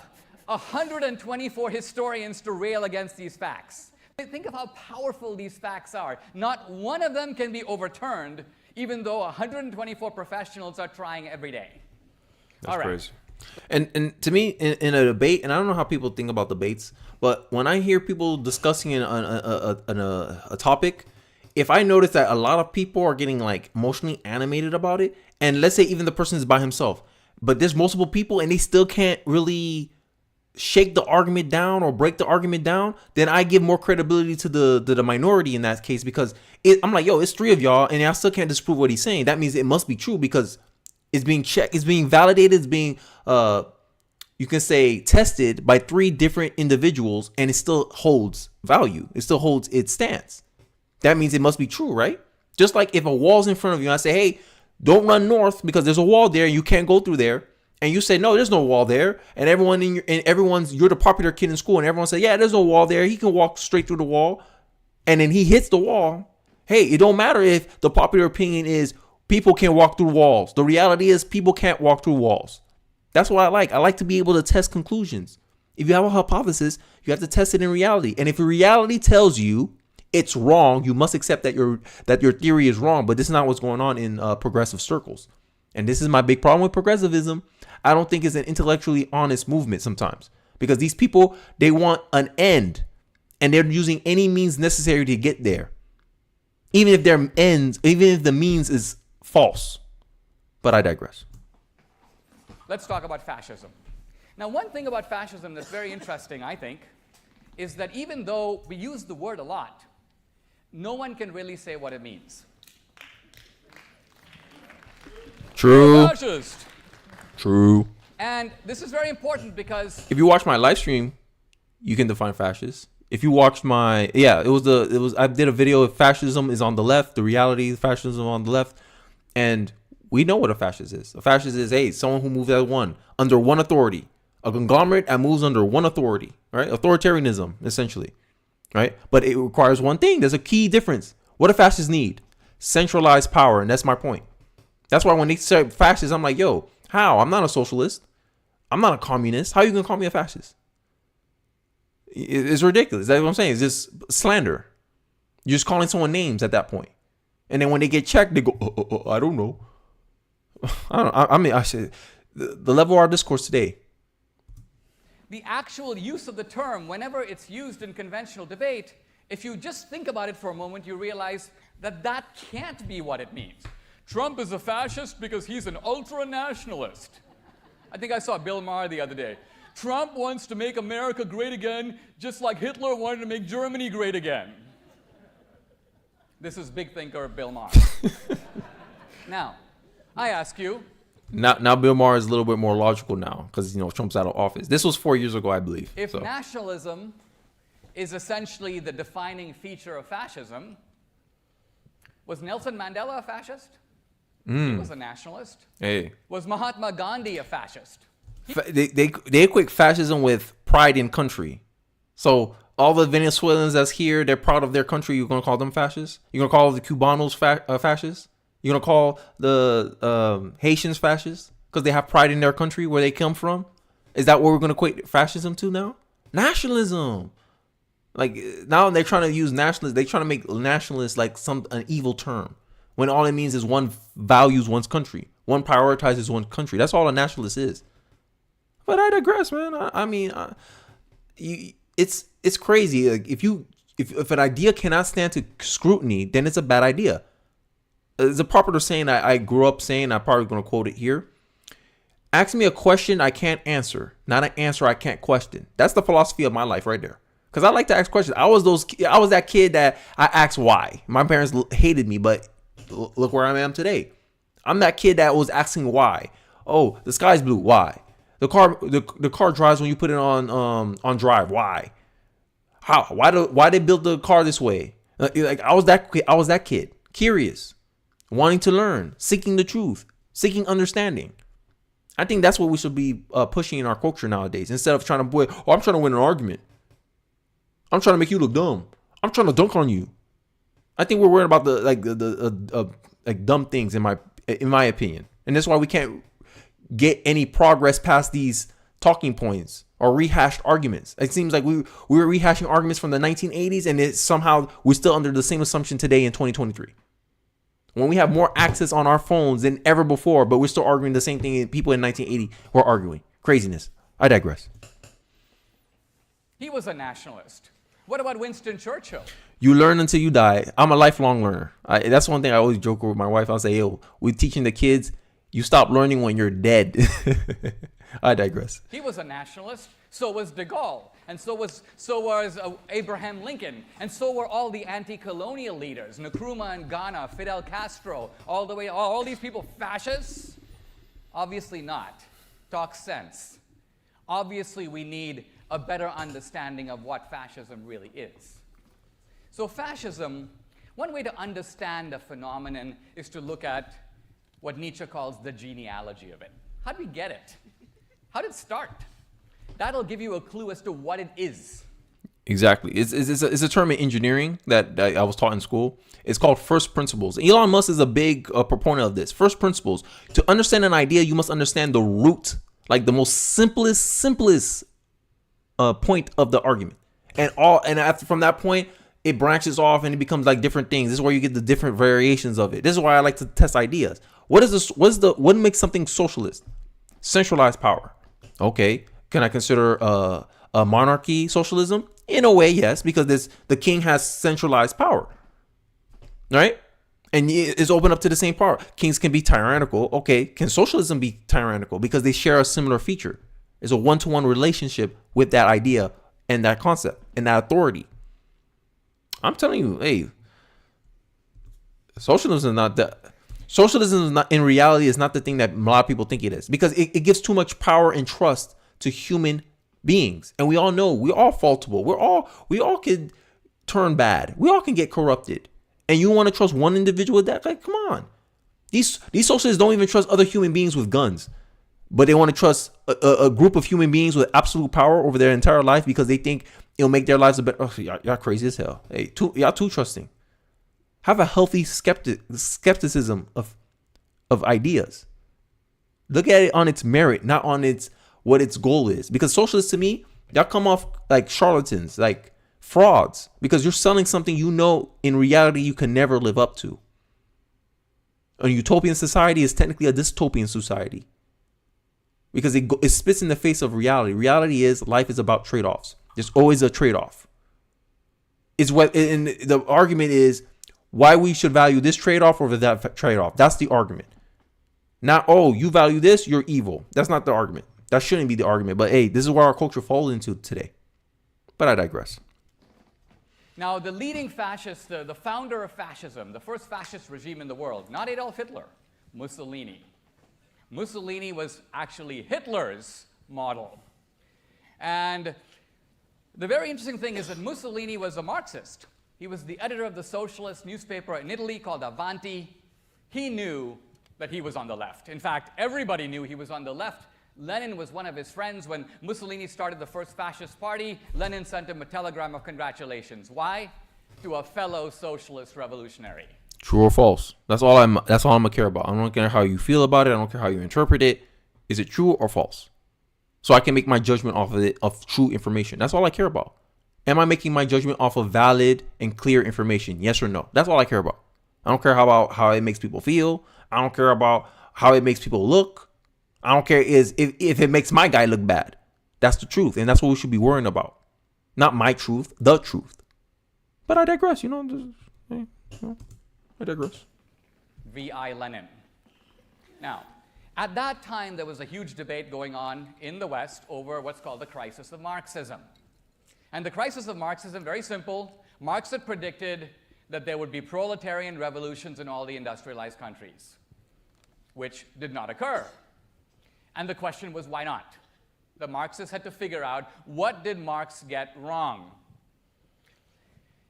[SPEAKER 2] 124 historians to rail against these facts. Think of how powerful these facts are. Not one of them can be overturned, even though 124 professionals are trying every day.
[SPEAKER 1] That's
[SPEAKER 2] all right.
[SPEAKER 1] Crazy. And to me, in a debate, and I don't know how people think about debates, but when I hear people discussing a topic, if I notice that a lot of people are getting like emotionally animated about it, and let's say even the person is by himself, but there's multiple people and they still can't really shake the argument down or break the argument down, then I give more credibility to the minority in that case, because I'm like, yo, it's three of y'all and I still can't disprove what he's saying. That means it must be true because it's being checked, it's being validated, it's being you can say tested by three different individuals, and it still holds value. It still holds its stance. That means it must be true, right? Just like if a wall's in front of you and I say, hey, don't run north because there's a wall there and you can't go through there. And you say, no, there's no wall there. And you're the popular kid in school and everyone says, yeah, there's no wall there. He can walk straight through the wall. And then he hits the wall. Hey, it don't matter if the popular opinion is people can walk through walls. The reality is people can't walk through walls. That's what I like. I like to be able to test conclusions. If you have a hypothesis, you have to test it in reality. And if reality tells you it's wrong, you must accept that your theory is wrong. But this is not what's going on in progressive circles. And this is my big problem with progressivism. I don't think it's an intellectually honest movement sometimes, because these people, they want an end and they're using any means necessary to get there. Even if the means is false. But I digress.
[SPEAKER 2] Let's talk about fascism. Now, one thing about fascism that's very interesting, I think, is that even though we use the word a lot, no one can really say what it means.
[SPEAKER 1] True.
[SPEAKER 2] Fascist.
[SPEAKER 1] True.
[SPEAKER 2] And this is very important because
[SPEAKER 1] if you watch my live stream, you can define fascist. If you watched my, I did a video of fascism is on the left, the reality of fascism on the left. And we know what a fascist is. A fascist is, hey, someone who moves under one authority, a conglomerate that moves under one authority, right? Authoritarianism, essentially, right? But it requires one thing. There's a key difference. What do fascists need? Centralized power. And that's my point. That's why when they say fascist, I'm like, yo, how? I'm not a socialist. I'm not a communist. How are you going to call me a fascist? It's ridiculous. That's what I'm saying. It's just slander. You're just calling someone names at that point. And then when they get checked, they go, I don't know. I said, the level of our discourse today.
[SPEAKER 2] the actual use of the term, whenever it's used in conventional debate, if you just think about it for a moment, you realize that that can't be what it means. Trump is a fascist because he's an ultra-nationalist. I think I saw Bill Maher the other day. Trump wants to make America great again, just like Hitler wanted to make Germany great again. This is big thinker Bill Maher. Now, I ask you.
[SPEAKER 1] Now Bill Maher is a little bit more logical now because, Trump's out of office. This was 4 years ago, I believe.
[SPEAKER 2] If nationalism is essentially the defining feature of fascism, was Nelson Mandela a fascist? He was a nationalist.
[SPEAKER 1] Hey.
[SPEAKER 2] Was Mahatma Gandhi a fascist?
[SPEAKER 1] They equate fascism with pride in country. So all the Venezuelans that's here, they're proud of their country. You're going to call them fascists? You're going to call the Cubanos fascists? You're going to call the Haitians fascists because they have pride in their country where they come from? Is that what we're going to equate fascism to now? Nationalism. Like, now they're trying to use nationalists. They're trying to make nationalists like an evil term, when all it means is one values one's country. One prioritizes one's country. That's all a nationalist is. But I digress, man. It's crazy. Like, if an idea cannot stand to scrutiny, then it's a bad idea. It's a popular saying I grew up saying. I'm probably going to quote it here. Ask me a question I can't answer, not an answer I can't question. That's the philosophy of my life right there. Because I like to ask questions. I was that kid that I asked why. My parents hated me, but look where I am today. I'm that kid that was asking why. Oh, the sky's blue. Why? The car drives when you put it on drive. Why? How? Why they built the car this way? Like I was that kid, curious, wanting to learn, seeking the truth, seeking understanding. I think that's what we should be pushing in our culture nowadays. Instead of trying to I'm trying to win an argument. I'm trying to make you look dumb. I'm trying to dunk on you. I think we're worried about the dumb things in my opinion, and that's why we can't get any progress past these talking points or rehashed arguments. It seems like we were rehashing arguments from the 1980s, and somehow we're still under the same assumption today in 2023. When we have more access on our phones than ever before, but we're still arguing the same thing people in 1980 were arguing. Craziness. I digress.
[SPEAKER 2] He was a nationalist. What about Winston Churchill?
[SPEAKER 1] You learn until you die. I'm a lifelong learner. That's one thing I always joke with my wife. I'll say, yo, we're teaching the kids, you stop learning when you're dead. I digress.
[SPEAKER 2] He was a nationalist. So was de Gaulle. And so was Abraham Lincoln. And so were all the anti-colonial leaders. Nkrumah in Ghana, Fidel Castro, all these people fascists? Obviously not. Talk sense. Obviously we need a better understanding of what fascism really is. So fascism, one way to understand a phenomenon is to look at what Nietzsche calls the genealogy of it. How did we get it? How did it start? That'll give you a clue as to what it is. Exactly.
[SPEAKER 1] It's a term in engineering that I was taught in school. It's called first principles. Elon Musk is a big proponent of this. First principles. To understand an idea, you must understand the root, like the most simplest point of the argument. And after from that point, it branches off and it becomes like different things. This is where you get the different variations of it. This is why I like to test ideas. What makes something socialist? Centralized power. Okay. Can I consider a monarchy socialism? In a way, yes, because the king has centralized power, right? And it's open up to the same power. Kings can be tyrannical. Okay, can socialism be tyrannical? Because they share a similar feature. It's a one-to-one relationship with that idea and that concept and that authority. I'm telling you, hey, socialism is not that. Socialism is not, in reality, is not the thing that a lot of people think it is, because it gives too much power and trust to human beings. And we all know we're all faultable. We all can turn bad. We all can get corrupted. And you want to trust one individual with that? Like, come on. These socialists don't even trust other human beings with guns, but they want to trust a group of human beings with absolute power over their entire life because they think it'll make their lives a better. Oh, y'all crazy as hell. Hey, y'all too trusting. Have a healthy skepticism of ideas. Look at it on its merit, not on what its goal is. Because socialists, to me, y'all come off like charlatans, like frauds, because you're selling something you know in reality you can never live up to. A utopian society is technically a dystopian society because it spits in the face of reality. Reality is life is about trade-offs. There's always a trade-off. And the argument is why we should value this trade-off over that trade-off. That's the argument. Not, oh, you value this, you're evil. That's not the argument. That shouldn't be the argument. But hey, this is where our culture falls into today. But I digress.
[SPEAKER 2] Now, the leading fascist, the founder of fascism, the first fascist regime in the world, not Adolf Hitler, Mussolini. Mussolini was actually Hitler's model. And the very interesting thing is that Mussolini was a Marxist. He was the editor of the socialist newspaper in Italy called Avanti. He knew that he was on the left. In fact, everybody knew he was on the left. Lenin was one of his friends. When Mussolini started the first fascist party, Lenin sent him a telegram of congratulations. Why? To a fellow socialist revolutionary.
[SPEAKER 1] True or false? That's all I'm gonna care about. I don't care how you feel about it. I don't care how you interpret it. Is it true or false? So I can make my judgment off of it, of true information. That's all I care about. Am I making my judgment off of valid and clear information? Yes or no? That's all I care about. I don't care about how it makes people feel. I don't care about how it makes people look. I don't care if it makes my guy look bad. That's the truth. And that's what we should be worrying about. Not my truth, the truth. But I digress, I digress.
[SPEAKER 2] V.I. Lenin. Now, at that time, there was a huge debate going on in the West over what's called the crisis of Marxism. And the crisis of Marxism, very simple. Marx had predicted that there would be proletarian revolutions in all the industrialized countries, which did not occur. And the question was, why not? The Marxists had to figure out, what did Marx get wrong?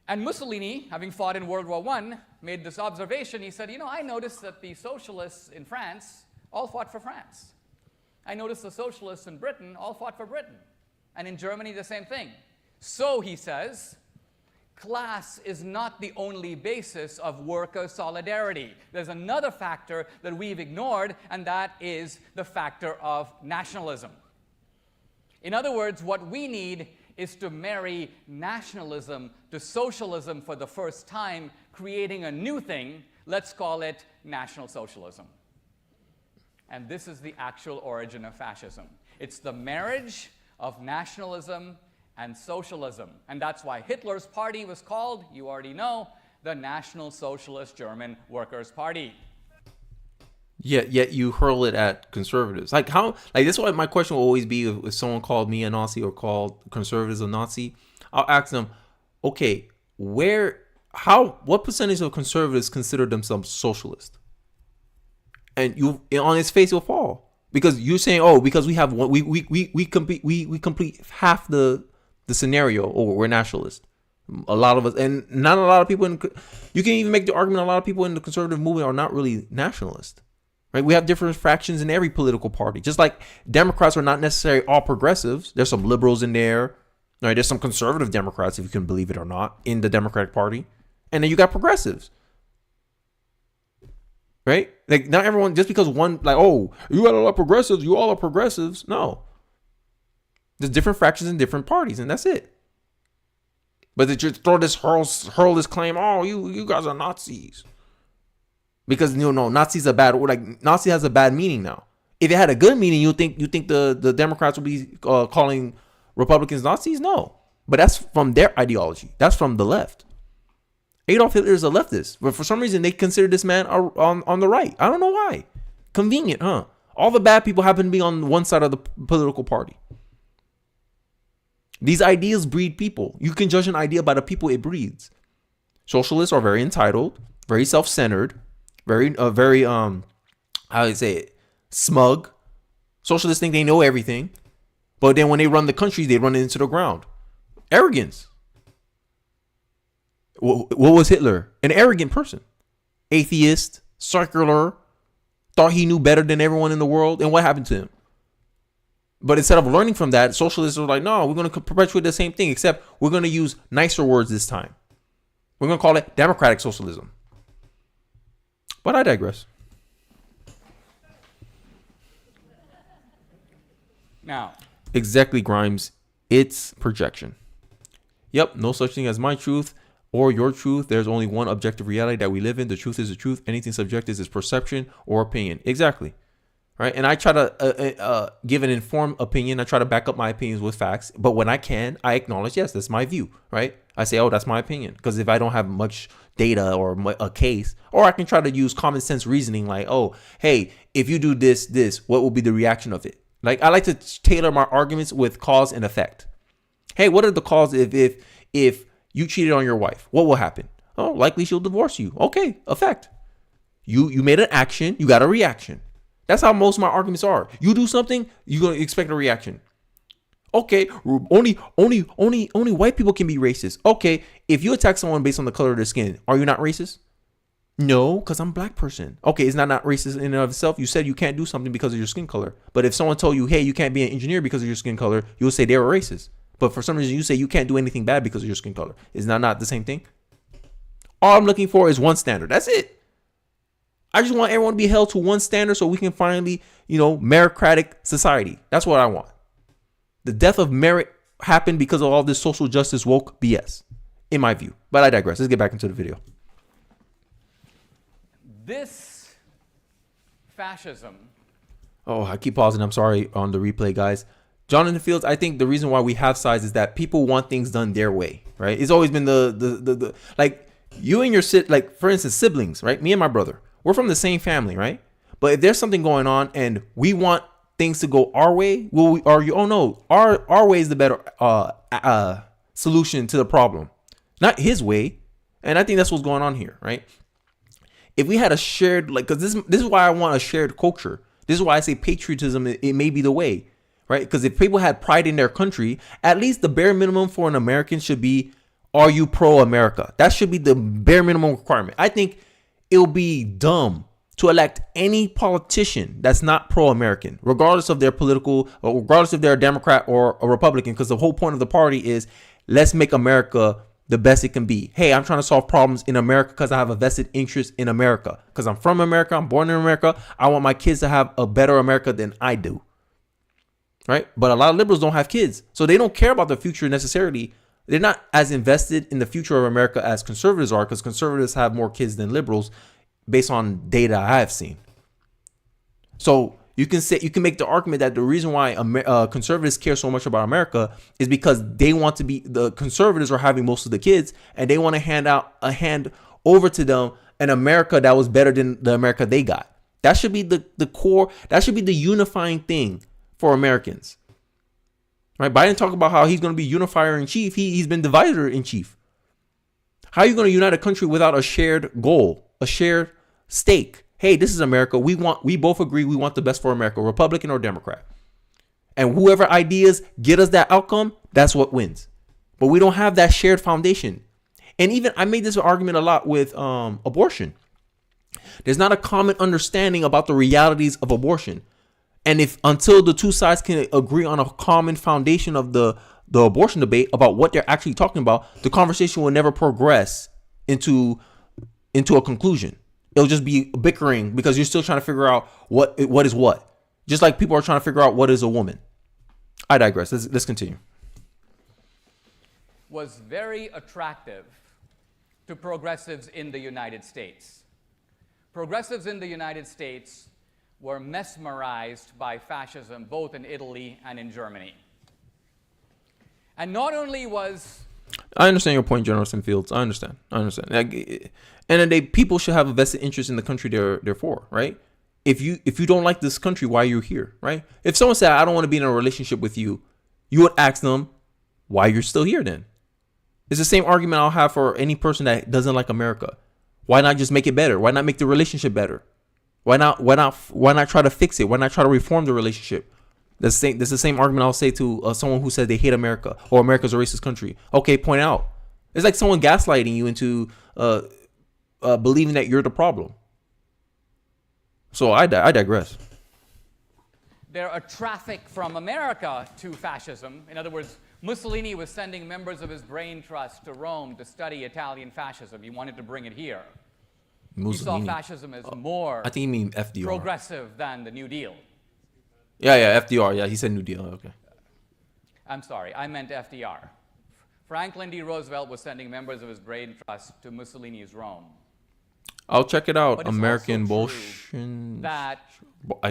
[SPEAKER 2] And Mussolini, having fought in World War I, made this observation. He said, I noticed that the socialists in France all fought for France. I noticed the socialists in Britain all fought for Britain. And in Germany, the same thing. So, he says, class is not the only basis of worker solidarity. There's another factor that we've ignored, and that is the factor of nationalism. In other words, what we need is to marry nationalism to socialism for the first time, creating a new thing. Let's call it National Socialism. And this is the actual origin of fascism. It's the marriage of nationalism and socialism. And that's why Hitler's party was called, you already know, the National Socialist German Workers' Party.
[SPEAKER 1] Yet you hurl it at conservatives. Like this is why my question will always be, if someone called me a Nazi or called conservatives a Nazi, I'll ask them, okay, what percentage of conservatives consider themselves socialist? And on its face, you'll fall. Because you're saying, because we have one, we complete half the scenario, or we're nationalist. A lot of us, and not a lot of people you can even make the argument a lot of people in the conservative movement are not really nationalist. Right? We have different fractions in every political party. Just like Democrats are not necessarily all progressives. There's some liberals in there. Right? There's some conservative Democrats, if you can believe it or not, in the Democratic Party. And then you got progressives. Right? Like, not everyone, just because one, like, you got a lot of progressives, you all are progressives. No. There's different fractions in different parties, and that's it. But that you hurl this claim, you guys are Nazis. Because Nazis are bad. Like, Nazi has a bad meaning now. If it had a good meaning, you think the Democrats would be calling Republicans Nazis? No. But that's from their ideology. That's from the left. Adolf Hitler is a leftist, but for some reason they consider this man on the right. I don't know why. Convenient, huh? All the bad people happen to be on one side of the political party. These ideas breed people. You can judge an idea by the people it breeds. Socialists are very entitled, very self-centered, very how do you say it, smug. Socialists think they know everything, but then when they run the country, they run it into the ground. Arrogance. What was Hitler? An arrogant person, atheist, circular, thought he knew better than everyone in the world. And what happened to him? But instead of learning from that, socialists are like, no, we're going to perpetuate the same thing, except we're going to use nicer words this time. We're going to call it democratic socialism. But I digress.
[SPEAKER 2] Now,
[SPEAKER 1] Exactly, Grimes. It's projection. Yep, no such thing as my truth or your truth. There's only one objective reality that we live in. The truth is the truth. Anything subjective is perception or opinion. Exactly. Right. And I try to give an informed opinion. I try to back up my opinions with facts. But when I can, I acknowledge, yes, that's my view. Right. I say, oh, that's my opinion. Because if I don't have much data or a case, or I can try to use common sense reasoning like, oh, hey, if you do this, what will be the reaction of it? Like, I like to tailor my arguments with cause and effect. Hey, what are the causes if you cheated on your wife? What will happen? Oh, likely she'll divorce you. Okay, effect. You made an action, you got a reaction. That's how most of my arguments are. You do something, you're gonna expect a reaction. Okay, only white people can be racist. Okay, if you attack someone based on the color of their skin, are you not racist? No, because I'm a black person. Okay, it's not racist in and of itself. You said you can't do something because of your skin color. But if someone told you, hey, you can't be an engineer because of your skin color, you would say they were racist. But for some reason, you say you can't do anything bad because of your skin color. Is that not the same thing? All I'm looking for is one standard. That's it. I just want everyone to be held to one standard so we can finally, meritocratic society. That's what I want. The death of merit happened because of all this social justice woke BS, in my view. But I digress. Let's get back into the video.
[SPEAKER 2] this fascism.
[SPEAKER 1] Oh, I keep pausing. I'm sorry on the replay, guys. Jonathan Fields, I think the reason why we have sides is that people want things done their way, right? It's always been the like you and your like for instance, siblings, right? Me and my brother, we're from the same family, right? But if there's something going on and we want things to go our way, will we argue? Oh no, our way is the better solution to the problem, not his way. And I think that's what's going on here, right? If we had a shared, because this is why I want a shared culture. This is why I say patriotism, it may be the way, right? Because if people had pride in their country, at least the bare minimum for an American should be, are you pro-America? That should be the bare minimum requirement. I think it'll be dumb to elect any politician that's not pro-American, regardless of their political, or regardless if they're a Democrat or a Republican, because the whole point of the party is let's make America the best it can be. Hey, I'm trying to solve problems in America because I have a vested interest in America. Because I'm from America, I'm born in America. I want my kids to have a better America than I do. Right? But a lot of liberals don't have kids. So they don't care about the future necessarily. They're not as invested in the future of America as conservatives are, because conservatives have more kids than liberals based on data I have seen. So you can make the argument that the reason why conservatives care so much about America is because they want to be, the conservatives are having most of the kids and they want to hand over to them an America that was better than the America they got. That should be the core. That should be the unifying thing for Americans. Right? Biden talked about how he's going to be unifier in chief. He's been divider in chief. How are you going to unite a country without a shared goal, a shared stake? Hey, this is America. We both agree we want the best for America, Republican or Democrat. And whoever ideas get us that outcome, that's what wins. But we don't have that shared foundation. And even I made this argument a lot with abortion. There's not a common understanding about the realities of abortion. And until the two sides can agree on a common foundation of the abortion debate about what they're actually talking about, the conversation will never progress into a conclusion. It'll just be bickering because you're still trying to figure out what is what. Just like people are trying to figure out what is a woman. I digress. Let's continue.
[SPEAKER 2] Was very attractive to progressives in the United States. Progressives in the United States were mesmerized by fascism, both in Italy and in Germany. And not only was...
[SPEAKER 1] I understand your point, Jonathan Fields. I understand. Like, and then people should have a vested interest in the country they're for, right? If you don't like this country, why are you here, right? If someone said, I don't want to be in a relationship with you, you would ask them why you're still here then. It's the same argument I'll have for any person that doesn't like America. Why not just make it better? Why not make the relationship better? Why not try to fix it? Why not try to reform the relationship? That's the same argument I'll say to someone who said they hate America or America's a racist country. Okay, point out. It's like someone gaslighting you into believing that you're the problem. So I digress.
[SPEAKER 2] There are traffic from America to fascism. In other words, Mussolini was sending members of his brain trust to Rome to study Italian fascism. He wanted to bring it here. Mussolini. He saw fascism as more
[SPEAKER 1] I think you mean FDR.
[SPEAKER 2] Progressive than the New Deal.
[SPEAKER 1] Yeah, FDR. Yeah, he said New Deal. Okay.
[SPEAKER 2] I'm sorry, I meant FDR. Franklin D. Roosevelt was sending members of his brain trust to Mussolini's Rome.
[SPEAKER 1] I'll check it out.
[SPEAKER 2] But
[SPEAKER 1] American
[SPEAKER 2] Bolshevik. That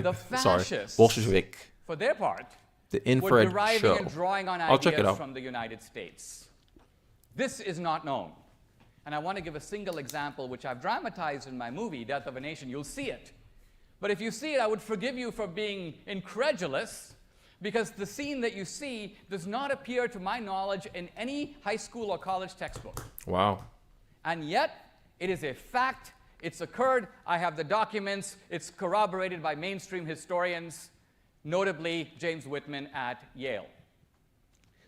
[SPEAKER 2] the fascists,
[SPEAKER 1] Bolshevik,
[SPEAKER 2] for their part,
[SPEAKER 1] the infrared
[SPEAKER 2] were deriving
[SPEAKER 1] show.
[SPEAKER 2] and drawing on
[SPEAKER 1] I'll check it
[SPEAKER 2] ideas
[SPEAKER 1] out.
[SPEAKER 2] from the United States. This is not known. And I want to give a single example, which I've dramatized in my movie, Death of a Nation. You'll see it. But if you see it, I would forgive you for being incredulous, because the scene that you see does not appear, to my knowledge, in any high school or college textbook.
[SPEAKER 1] Wow.
[SPEAKER 2] And yet, it is a fact. It's occurred. I have the documents. It's corroborated by mainstream historians, notably James Whitman at Yale.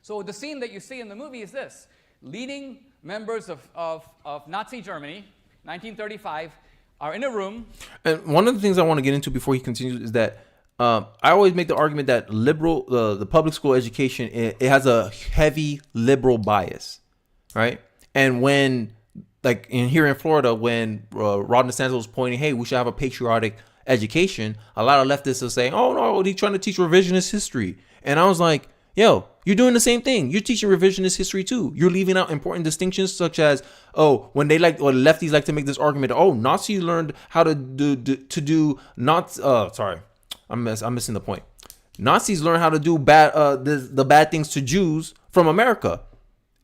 [SPEAKER 2] So the scene that you see in the movie is this. Leading members of Nazi Germany, 1935, are in a room.
[SPEAKER 1] And one of the things I want to get into before he continues is that I always make the argument that the public school education, it has a heavy liberal bias, right? And when, like here in Florida, when Ron DeSantis was pointing, hey, we should have a patriotic education, a lot of leftists are saying, oh no, he's trying to teach revisionist history. And I was like, yo, you're doing the same thing. You're teaching revisionist history too. You're leaving out important distinctions such as, lefties like to make this argument. Oh, Nazis learned how to do not. Sorry, I'm missing the point. Nazis learned how to do the bad things to Jews from America,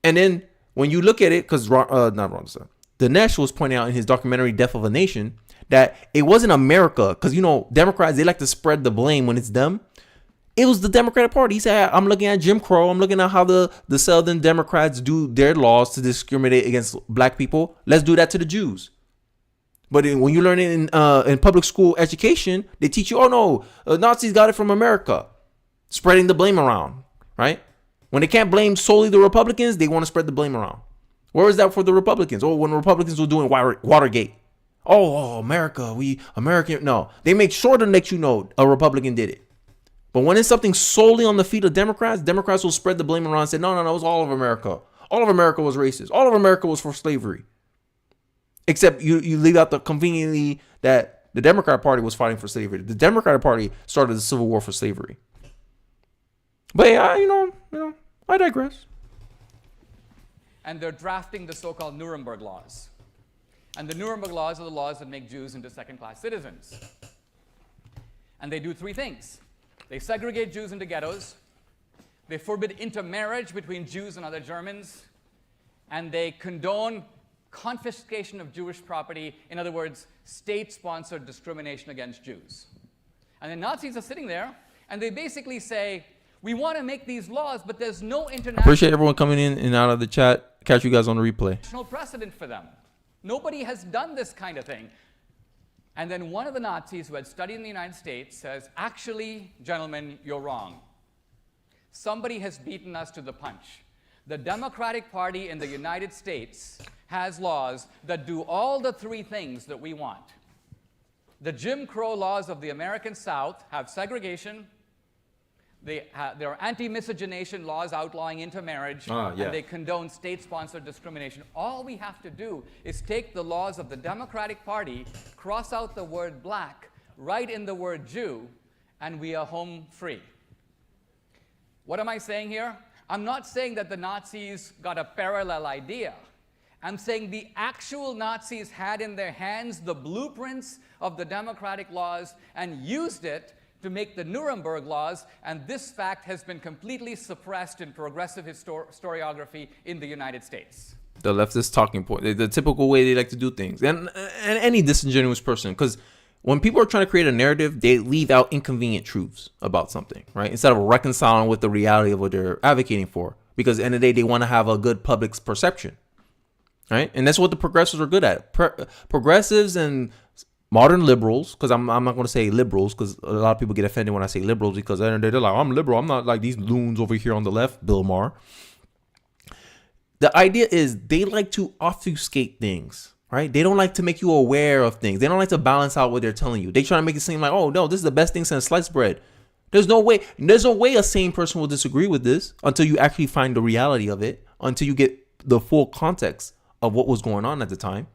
[SPEAKER 1] and then when you look at it, because Dinesh was pointing out in his documentary Death of a Nation that it wasn't America, because Democrats, they like to spread the blame when it's them. It was the Democratic Party. He said, I'm looking at Jim Crow. I'm looking at how the Southern Democrats do their laws to discriminate against black people. Let's do that to the Jews. But when you learn it in public school education, they teach you, oh no, Nazis got it from America. Spreading the blame around, right? When they can't blame solely the Republicans, they want to spread the blame around. Where is that for the Republicans? Oh, when the Republicans were doing Watergate. Oh, America, American. No, they make sure to let you know a Republican did it. But when it's something solely on the feet of Democrats, Democrats will spread the blame around and say, no, it was all of America. All of America was racist. All of America was for slavery. Except you leave out the conveniently that the Democratic Party was fighting for slavery. The Democratic Party started the Civil War for slavery. But yeah, I digress.
[SPEAKER 2] And they're drafting the so-called Nuremberg laws. And the Nuremberg laws are the laws that make Jews into second-class citizens. And they do three things. They segregate Jews into ghettos. They forbid intermarriage between Jews and other Germans. And they condone confiscation of Jewish property. In other words, state-sponsored discrimination against Jews. And the Nazis are sitting there, and they basically say, we want to make these laws, but there's no international...
[SPEAKER 1] Appreciate everyone coming in and out of the chat. Catch you guys on the replay.
[SPEAKER 2] ...no precedent for them. Nobody has done this kind of thing. And then one of the Nazis who had studied in the United States says, actually, gentlemen, you're wrong. Somebody has beaten us to the punch. The Democratic Party in the United States has laws that do all the three things that we want. The Jim Crow laws of the American South have segregation. There are anti-miscegenation laws outlawing intermarriage, and they condone state-sponsored discrimination. All we have to do is take the laws of the Democratic Party, cross out the word black, write in the word Jew, and we are home free. What am I saying here? I'm not saying that the Nazis got a parallel idea. I'm saying the actual Nazis had in their hands the blueprints of the democratic laws and used it to make the Nuremberg laws, and this fact has been completely suppressed in progressive historiography in the United States.
[SPEAKER 1] The leftist talking point, the typical way they like to do things, and any disingenuous person, because when people are trying to create a narrative, they leave out inconvenient truths about something, right? Instead of reconciling with the reality of what they're advocating for, because at the end of the day, they want to have a good public perception. right? And that's what the progressives are good at. Progressives and modern liberals, because I'm not going to say liberals, because a lot of people get offended when I say liberals, because they're like, I'm liberal. I'm not like these loons over here on the left, Bill Maher. The idea is they like to obfuscate things, right? They don't like to make you aware of things. They don't like to balance out what they're telling you. They try to make it seem like, oh no, this is the best thing since sliced bread. There's no way a sane person will disagree with this until you actually find the reality of it, until you get the full context of what was going on at the time.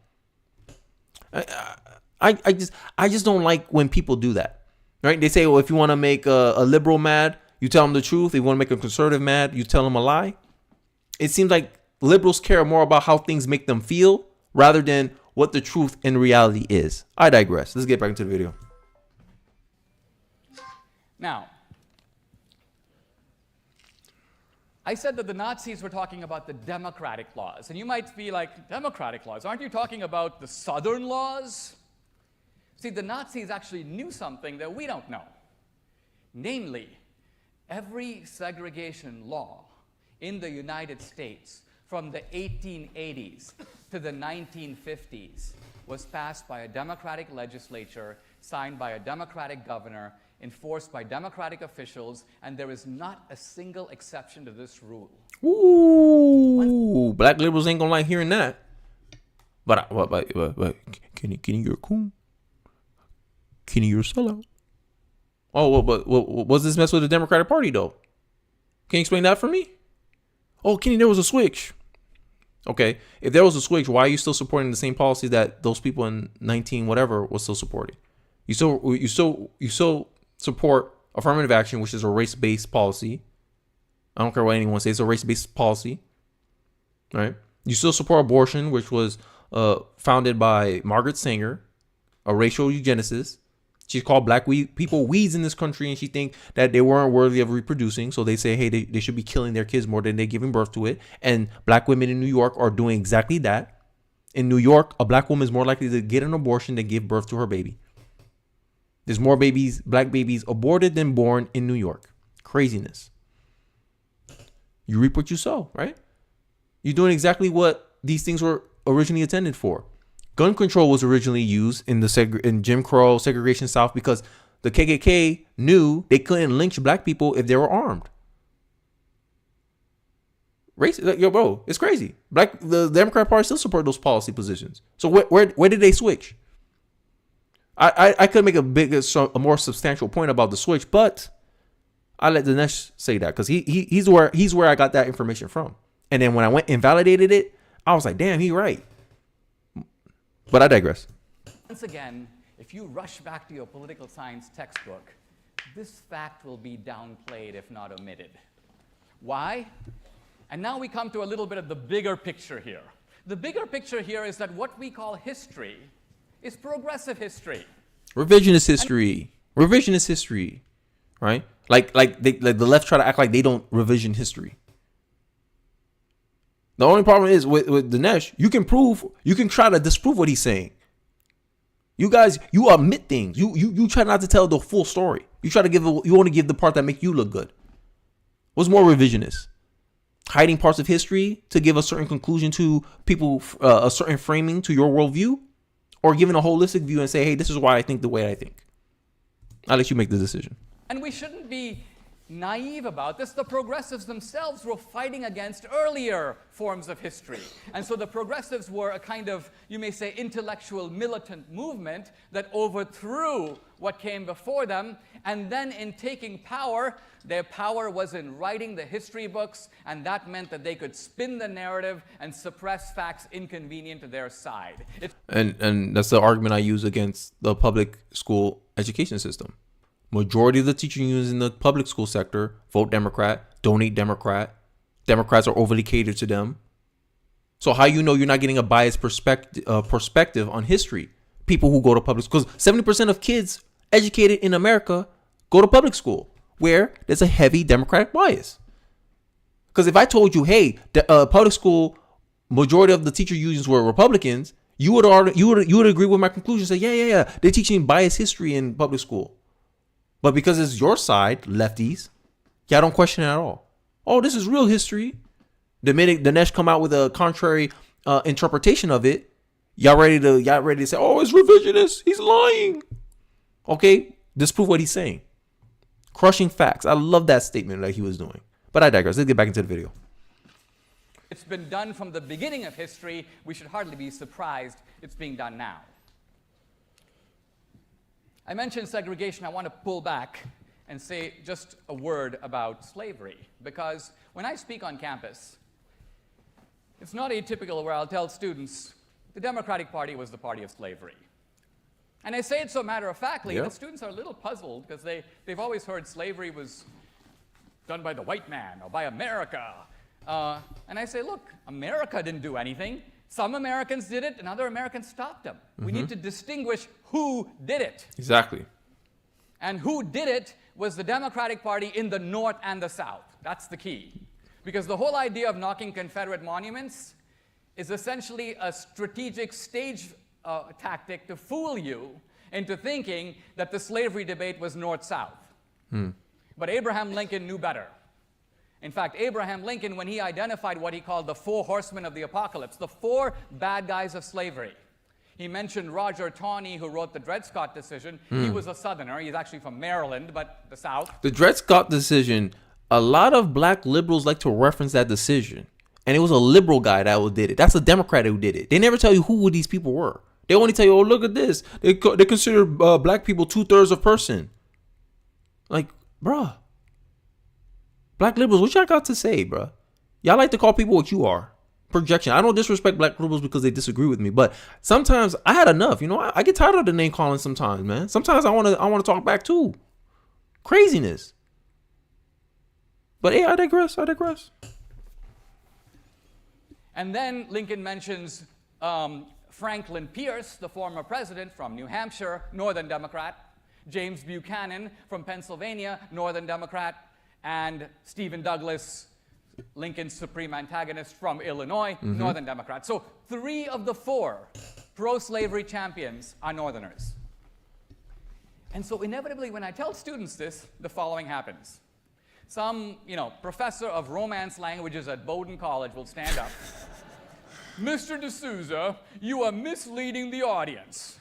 [SPEAKER 1] I just don't like when people do that, right? They say, well, if you want to make a liberal mad, you tell them the truth. If you want to make a conservative mad, you tell them a lie. It seems like liberals care more about how things make them feel rather than what the truth in reality is. I digress. Let's get back into the video.
[SPEAKER 2] Now, I said that the Nazis were talking about the democratic laws. And you might be like, democratic laws? Aren't you talking about the Southern laws? See, the Nazis actually knew something that we don't know. Namely, every segregation law in the United States from the 1880s to the 1950s was passed by a Democratic legislature, signed by a Democratic governor, enforced by Democratic officials, and there is not a single exception to this rule.
[SPEAKER 1] Ooh, black liberals ain't gonna like hearing that. But Kenny, you're a coon. Kenny, you're a sellout. Oh, but what's this mess with the Democratic Party though? Can you explain that for me? Oh, Kenny, there was a switch. Okay, if there was a switch, why are you still supporting the same policies that those people in 19 whatever was still supporting? You still support affirmative action, which is a race-based policy. I don't care what anyone says, it's a race-based policy, right? You still support abortion, which was founded by Margaret Sanger, a racial eugenicist. She called black people weeds in this country, and she think that they weren't worthy of reproducing. So they say, hey, they should be killing their kids more than they're giving birth to it. And black women in New York are doing exactly that. In New York, a black woman is more likely to get an abortion than give birth to her baby. There's more black babies aborted than born in New York. Craziness. You reap what you sow, right? You're doing exactly what these things were originally intended for. Gun control was originally used in in Jim Crow segregation South because the KKK knew they couldn't lynch black people if they were armed. Yo, bro, it's crazy. The Democrat Party still support those policy positions. So where did they switch? I could make a more substantial point about the switch, but I let Dinesh say that because he's where I got that information from. And then when I went and validated it, I was like, damn, he's right. But I digress.
[SPEAKER 2] Once again, if you rush back to your political science textbook, this fact will be downplayed if not omitted. Why? And now we come to a little bit of the bigger picture here. The bigger picture here is that what we call history is progressive history.
[SPEAKER 1] Revisionist history. Revisionist history. Right? Like the left try to act like they don't revision history. The only problem is with Dinesh, you can try to disprove what he's saying. You guys, you omit things. You try not to tell the full story. You want to give the part that make you look good. What's more revisionist? Hiding parts of history to give a certain conclusion to people, a certain framing to your worldview, or giving a holistic view and say, hey, this is why I think the way I think. I'll let you make the decision.
[SPEAKER 2] And we shouldn't be naive about this. The progressives themselves were fighting against earlier forms of history. And so the progressives were a kind of, you may say, intellectual militant movement that overthrew what came before them. And then in taking power, their power was in writing the history books, and that meant that they could spin the narrative and suppress facts inconvenient to their side.
[SPEAKER 1] And that's the argument I use against the public school education system. Majority of the teaching unions in the public school sector vote Democrat, donate Democrat. Democrats are overly catered to them. So how you know you're not getting a biased perspective on history? People who go to public schools, 70% of kids educated in America go to public school, where there's a heavy Democratic bias. Because if I told you, hey, the public school majority of the teacher unions were Republicans, you would agree with my conclusion. Say, yeah, they're teaching biased history in public school. But because it's your side, lefties, y'all don't question it at all. Oh, this is real history. The minute Dinesh come out with a contrary interpretation of it, y'all ready to say, oh, it's revisionist. He's lying. Okay, disprove what he's saying. Crushing facts. I love that statement that he was doing. But I digress. Let's get back into the video.
[SPEAKER 2] It's been done from the beginning of history. We should hardly be surprised it's being done now. I mentioned segregation. I want to pull back and say just a word about slavery, because when I speak on campus, it's not atypical where I'll tell students the Democratic Party was the party of slavery. And I say it so matter-of-factly that students are a little puzzled because they've always heard slavery was done by the white man or by America. And I say, look, America didn't do anything. Some Americans did it and other Americans stopped them. We need to distinguish who did it.
[SPEAKER 1] Exactly.
[SPEAKER 2] And who did it was the Democratic Party in the North and the South. That's the key. Because the whole idea of knocking Confederate monuments is essentially a strategic stage tactic to fool you into thinking that the slavery debate was North-South. But Abraham Lincoln knew better. In fact, Abraham Lincoln, when he identified what he called the 4 horsemen of the apocalypse, the 4 bad guys of slavery, he mentioned Roger Taney, who wrote the Dred Scott decision. He was a Southerner. He's actually from Maryland, but the South.
[SPEAKER 1] The Dred Scott decision, a lot of black liberals like to reference that decision. And it was a liberal guy that did it. That's a Democrat who did it. They never tell you who these people were. They only tell you, oh, look at this. They consider black people 2/3 of person. Like, bruh. Black liberals, what y'all got to say, bruh? Y'all like to call people what you are. Projection. I don't disrespect black liberals because they disagree with me, but sometimes I had enough. You know, I get tired of the name calling sometimes, man. Sometimes I want to talk back too. Craziness. But hey, I digress.
[SPEAKER 2] And then Lincoln mentions Franklin Pierce, the former president from New Hampshire, Northern Democrat, James Buchanan from Pennsylvania, Northern Democrat, and Stephen Douglas, Lincoln's supreme antagonist from Illinois, Northern Democrat. So 3 of the 4 pro-slavery champions are Northerners. And so inevitably, when I tell students this, the following happens. Some, professor of Romance languages at Bowdoin College will stand up. Mr. D'Souza, you are misleading the audience.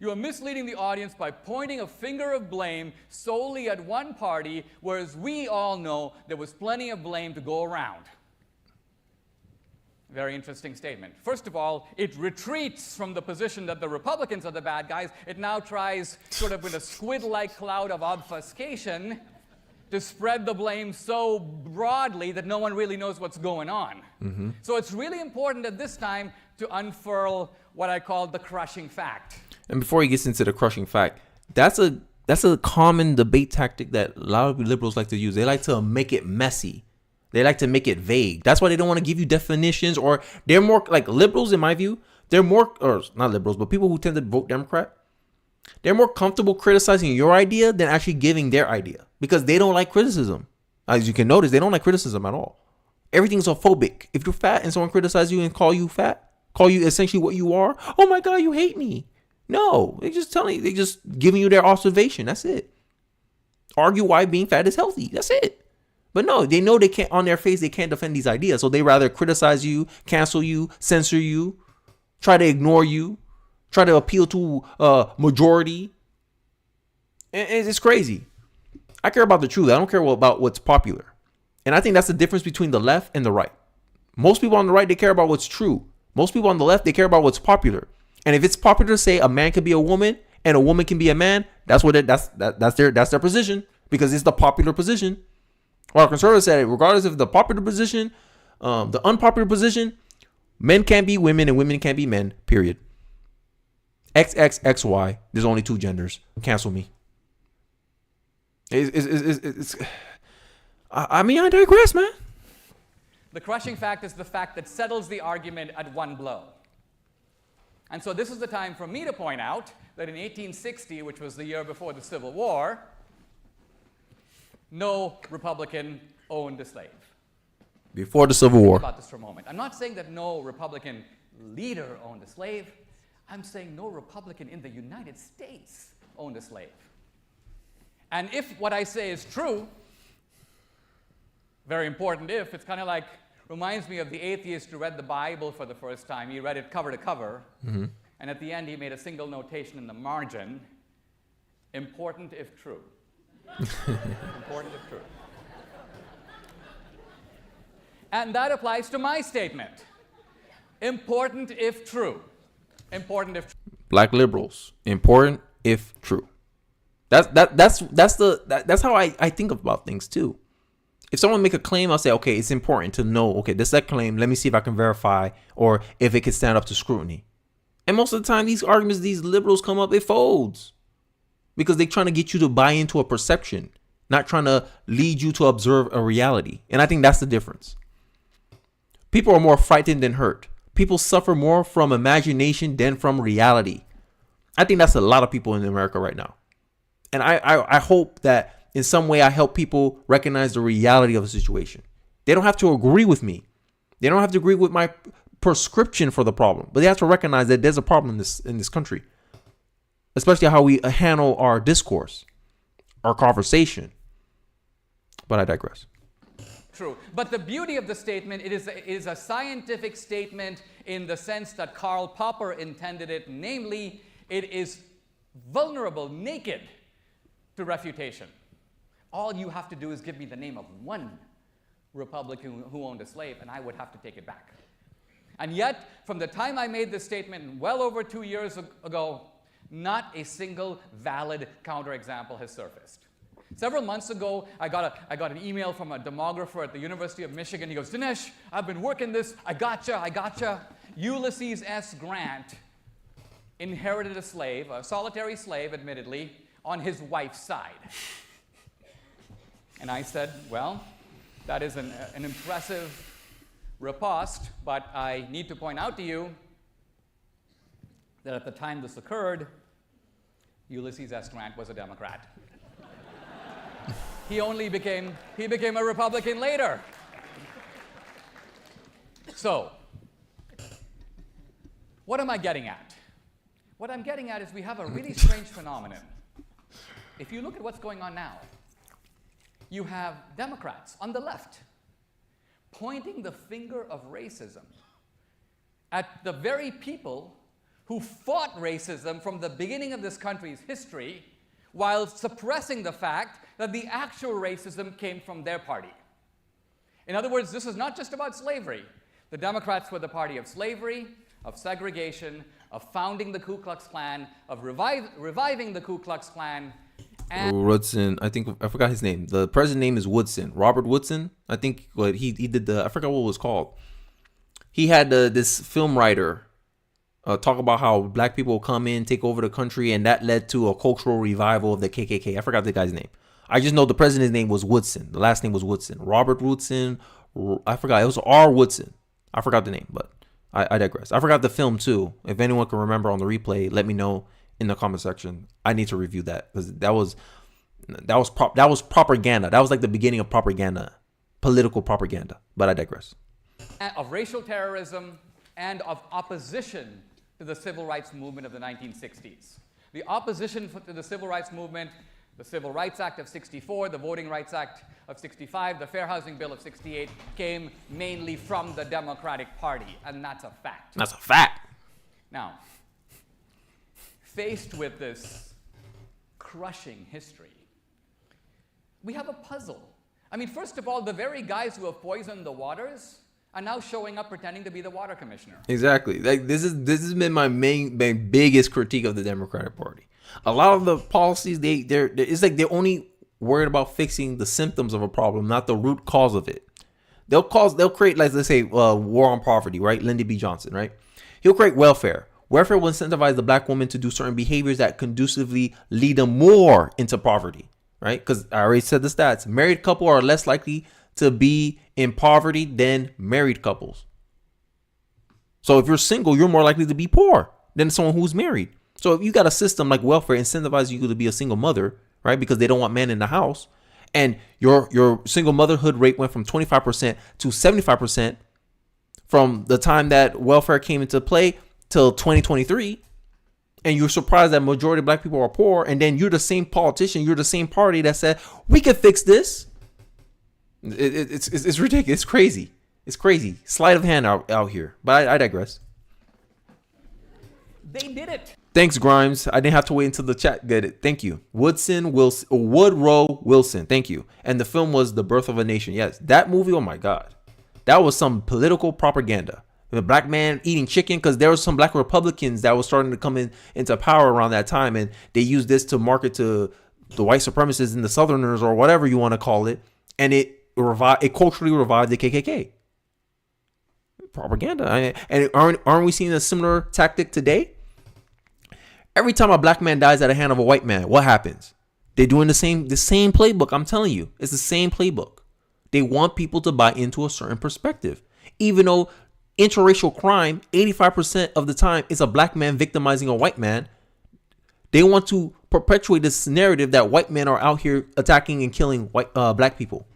[SPEAKER 2] You are misleading the audience by pointing a finger of blame solely at one party, whereas we all know there was plenty of blame to go around. Very interesting statement. First of all, it retreats from the position that the Republicans are the bad guys. It now tries, sort of with a squid-like cloud of obfuscation, to spread the blame so broadly that no one really knows what's going on. So it's really important at this time to unfurl what I call the crushing fact.
[SPEAKER 1] And before he gets into the crushing fact, that's a common debate tactic that a lot of liberals like to use. They like to make it messy. They like to make it vague. That's why they don't want to give you definitions, or they're more like liberals, in my view. They're more, or not liberals, but people who tend to vote Democrat. They're more comfortable criticizing your idea than actually giving their idea because they don't like criticism. As you can notice, they don't like criticism at all. Everything's a phobic. If you're fat and someone criticizes you and call you fat, call you essentially what you are, oh my God, you hate me. No, they just giving you their observation. That's it. Argue why being fat is healthy. That's it. But no, they know they can't, on their face, they can't defend these ideas. So they rather criticize you, cancel you, censor you, try to ignore you, try to appeal to majority. And it's crazy. I care about the truth. I don't care about what's popular. And I think that's the difference between the left and the right. Most people on the right, they care about what's true. Most people on the left, they care about what's popular. And if it's popular to say a man can be a woman and a woman can be a man, that's their position, because it's the popular position. While conservatives said, regardless of the popular position, the unpopular position, men can't be women and women can't be men, period. XXXY, there's only 2 genders. Cancel me. I mean, I digress, man.
[SPEAKER 2] The crushing fact is the fact that settles the argument at one blow. And so this is the time for me to point out that in 1860, which was the year before the Civil War, no Republican owned a slave.
[SPEAKER 1] Before the Civil War.
[SPEAKER 2] Think about this for a moment. I'm not saying that no Republican leader owned a slave. I'm saying no Republican in the United States owned a slave. And if what I say is true, very important if, it's kind of like reminds me of the atheist who read the Bible for the first time. He read it cover to cover, and at the end he made a single notation in the margin, important if true. Important if true. And that applies to my statement. Important if true. Important if true.
[SPEAKER 1] Black liberals, important if true. That's how I think about things too. If someone make a claim, I'll say, okay, it's important to know, okay, this is that claim. Let me see if I can verify or if it can stand up to scrutiny. And most of the time, these arguments, these liberals come up, it folds. Because they're trying to get you to buy into a perception, not trying to lead you to observe a reality. And I think that's the difference. People are more frightened than hurt. People suffer more from imagination than from reality. I think that's a lot of people in America right now. And I hope that in some way I help people recognize the reality of a situation. They don't have to agree with me. They don't have to agree with my prescription for the problem, but they have to recognize that there's a problem in this country, especially how we handle our discourse, our conversation. But I digress.
[SPEAKER 2] True. But the beauty of the statement, it is a scientific statement in the sense that Karl Popper intended it. Namely, it is vulnerable, naked to refutation. All you have to do is give me the name of one Republican who owned a slave, and I would have to take it back. And yet, from the time I made this statement well over 2 years ago, not a single valid counterexample has surfaced. Several months ago, I got an email from a demographer at the University of Michigan. He goes, Dinesh, I've been working this. I gotcha. Ulysses S. Grant inherited a slave, a solitary slave, admittedly, on his wife's side. And I said, well, that is an impressive riposte, but I need to point out to you that at the time this occurred, Ulysses S. Grant was a Democrat. He became a Republican later. So, what am I getting at? What I'm getting at is we have a really strange phenomenon. If you look at what's going on now, you have Democrats on the left pointing the finger of racism at the very people who fought racism from the beginning of this country's history, while suppressing the fact that the actual racism came from their party. In other words, this is not just about slavery. The Democrats were the party of slavery, of segregation, of founding the Ku Klux Klan, of reviving the Ku Klux Klan. And
[SPEAKER 1] Woodson, I forgot his name. The president's name is Woodson, Robert Woodson. I think what he did I forgot what it was called. He had this film writer talk about how black people come in, take over the country, and that led to a cultural revival of the KKK. I forgot the guy's name. I just know the president's name was Woodson. The last name was Woodson. Robert Woodson. I forgot. It was R. Woodson. I forgot the name, but I digress. I forgot the film too. If anyone can remember on the replay, let me know in the comment section. I need to review that because that was propaganda. That was like the beginning of propaganda, political propaganda. But I digress.
[SPEAKER 2] Of racial terrorism and of opposition to the civil rights movement of the 1960s. The opposition to the civil rights movement, the Civil Rights Act of 64, the Voting Rights Act of 65, the Fair Housing Bill of 68 came mainly from the Democratic Party, and that's a fact.
[SPEAKER 1] That's a fact.
[SPEAKER 2] Now, faced with this crushing history, we have a puzzle. I mean, first of all, the very guys who have poisoned the waters are now showing up pretending to be the water commissioner.
[SPEAKER 1] Exactly. Like this has been my biggest critique of the Democratic Party. A lot of the policies it's like they're only worried about fixing the symptoms of a problem, not the root cause of it. They'll create, like, let's say war on poverty, right? Lyndon B. Johnson, right? He'll create welfare. Welfare will incentivize the black woman to do certain behaviors that conducively lead them more into poverty, right? Because I already said the stats. Married couple are less likely to be in poverty than married couples. So if you're single, you're more likely to be poor than someone who's married. So if you got a system like welfare incentivizes you to be a single mother, right? Because they don't want men in the house, and your single motherhood rate went from 25% to 75% from the time that welfare came into play till 2023, and you're surprised that majority of black people are poor, and then you're the same politician, you're the same party that said we can fix this. It's ridiculous. It's crazy. It's crazy. Sleight of hand out here. But I digress.
[SPEAKER 2] They did it.
[SPEAKER 1] Thanks, Grimes. I didn't have to wait until the chat did it. Thank you. Woodrow Wilson. Thank you. And the film was The Birth of a Nation. Yes, that movie, oh my God. That was some political propaganda. The black man eating chicken, because there were some black Republicans that was starting to come into power around that time, and they used this to market to the white supremacists and the Southerners, or whatever you want to call it, and it culturally revived the KKK. Propaganda. And aren't we seeing a similar tactic today? Every time a black man dies at the hand of a white man, what happens? They're doing the same playbook. I'm telling you, it's the same playbook. They want people to buy into a certain perspective, even though interracial crime, 85% of the time, is a black man victimizing a white man. They want to perpetuate this narrative that white men are out here attacking and killing black people.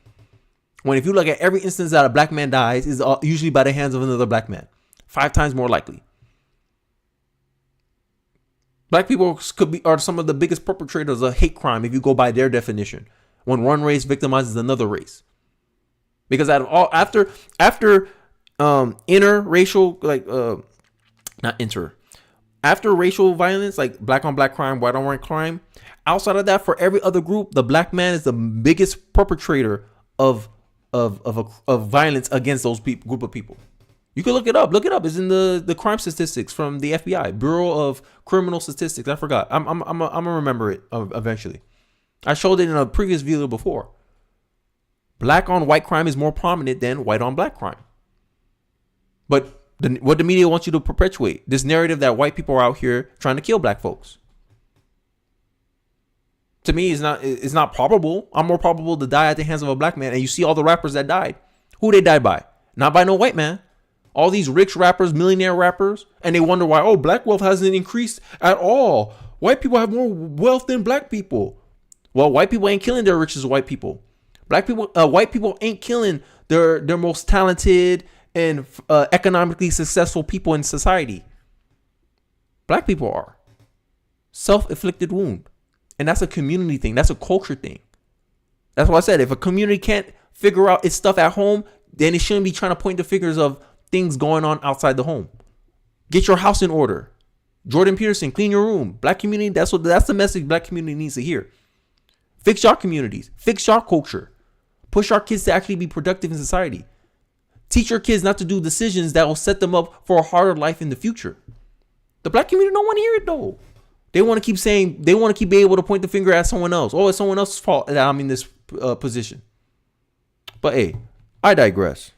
[SPEAKER 1] When if you look at every instance that a black man dies, is usually by the hands of another black man. 5 times more likely. Black people are some of the biggest perpetrators of hate crime if you go by their definition. When one race victimizes another race, because after interracial, after racial violence, like black on black crime, white on white crime, outside of that, for every other group, the black man is the biggest perpetrator of violence against those group of people. You can look it up. It's in the crime statistics from the FBI, Bureau of Criminal Statistics. I forgot. I'm gonna remember it eventually. I showed it in a previous video before. Black on white crime is more prominent than white on black crime. But what the media wants you to perpetuate, this narrative that white people are out here trying to kill black folks. To me, it's not probable. I'm more probable to die at the hands of a black man. And you see all the rappers that died. Who they died by? Not by no white man. All these rich rappers, millionaire rappers, and they wonder why, black wealth hasn't increased at all. White people have more wealth than black people. Well, white people ain't killing their richest white people. White people ain't killing their most talented and economically successful people in society. Black people are. Self-inflicted wound. And that's a community thing. That's a culture thing. That's why I said, if a community can't figure out its stuff at home, then it shouldn't be trying to point the fingers of things going on outside the home. Get your house in order. Jordan Peterson, clean your room. Black community, that's the message black community needs to hear. Fix your communities. Fix your culture. Push our kids to actually be productive in society. Teach your kids not to do decisions that will set them up for a harder life in the future. The black community don't want to hear it though. They want to be able to point the finger at someone else. It's someone else's fault that I'm in this position. But hey, I digress.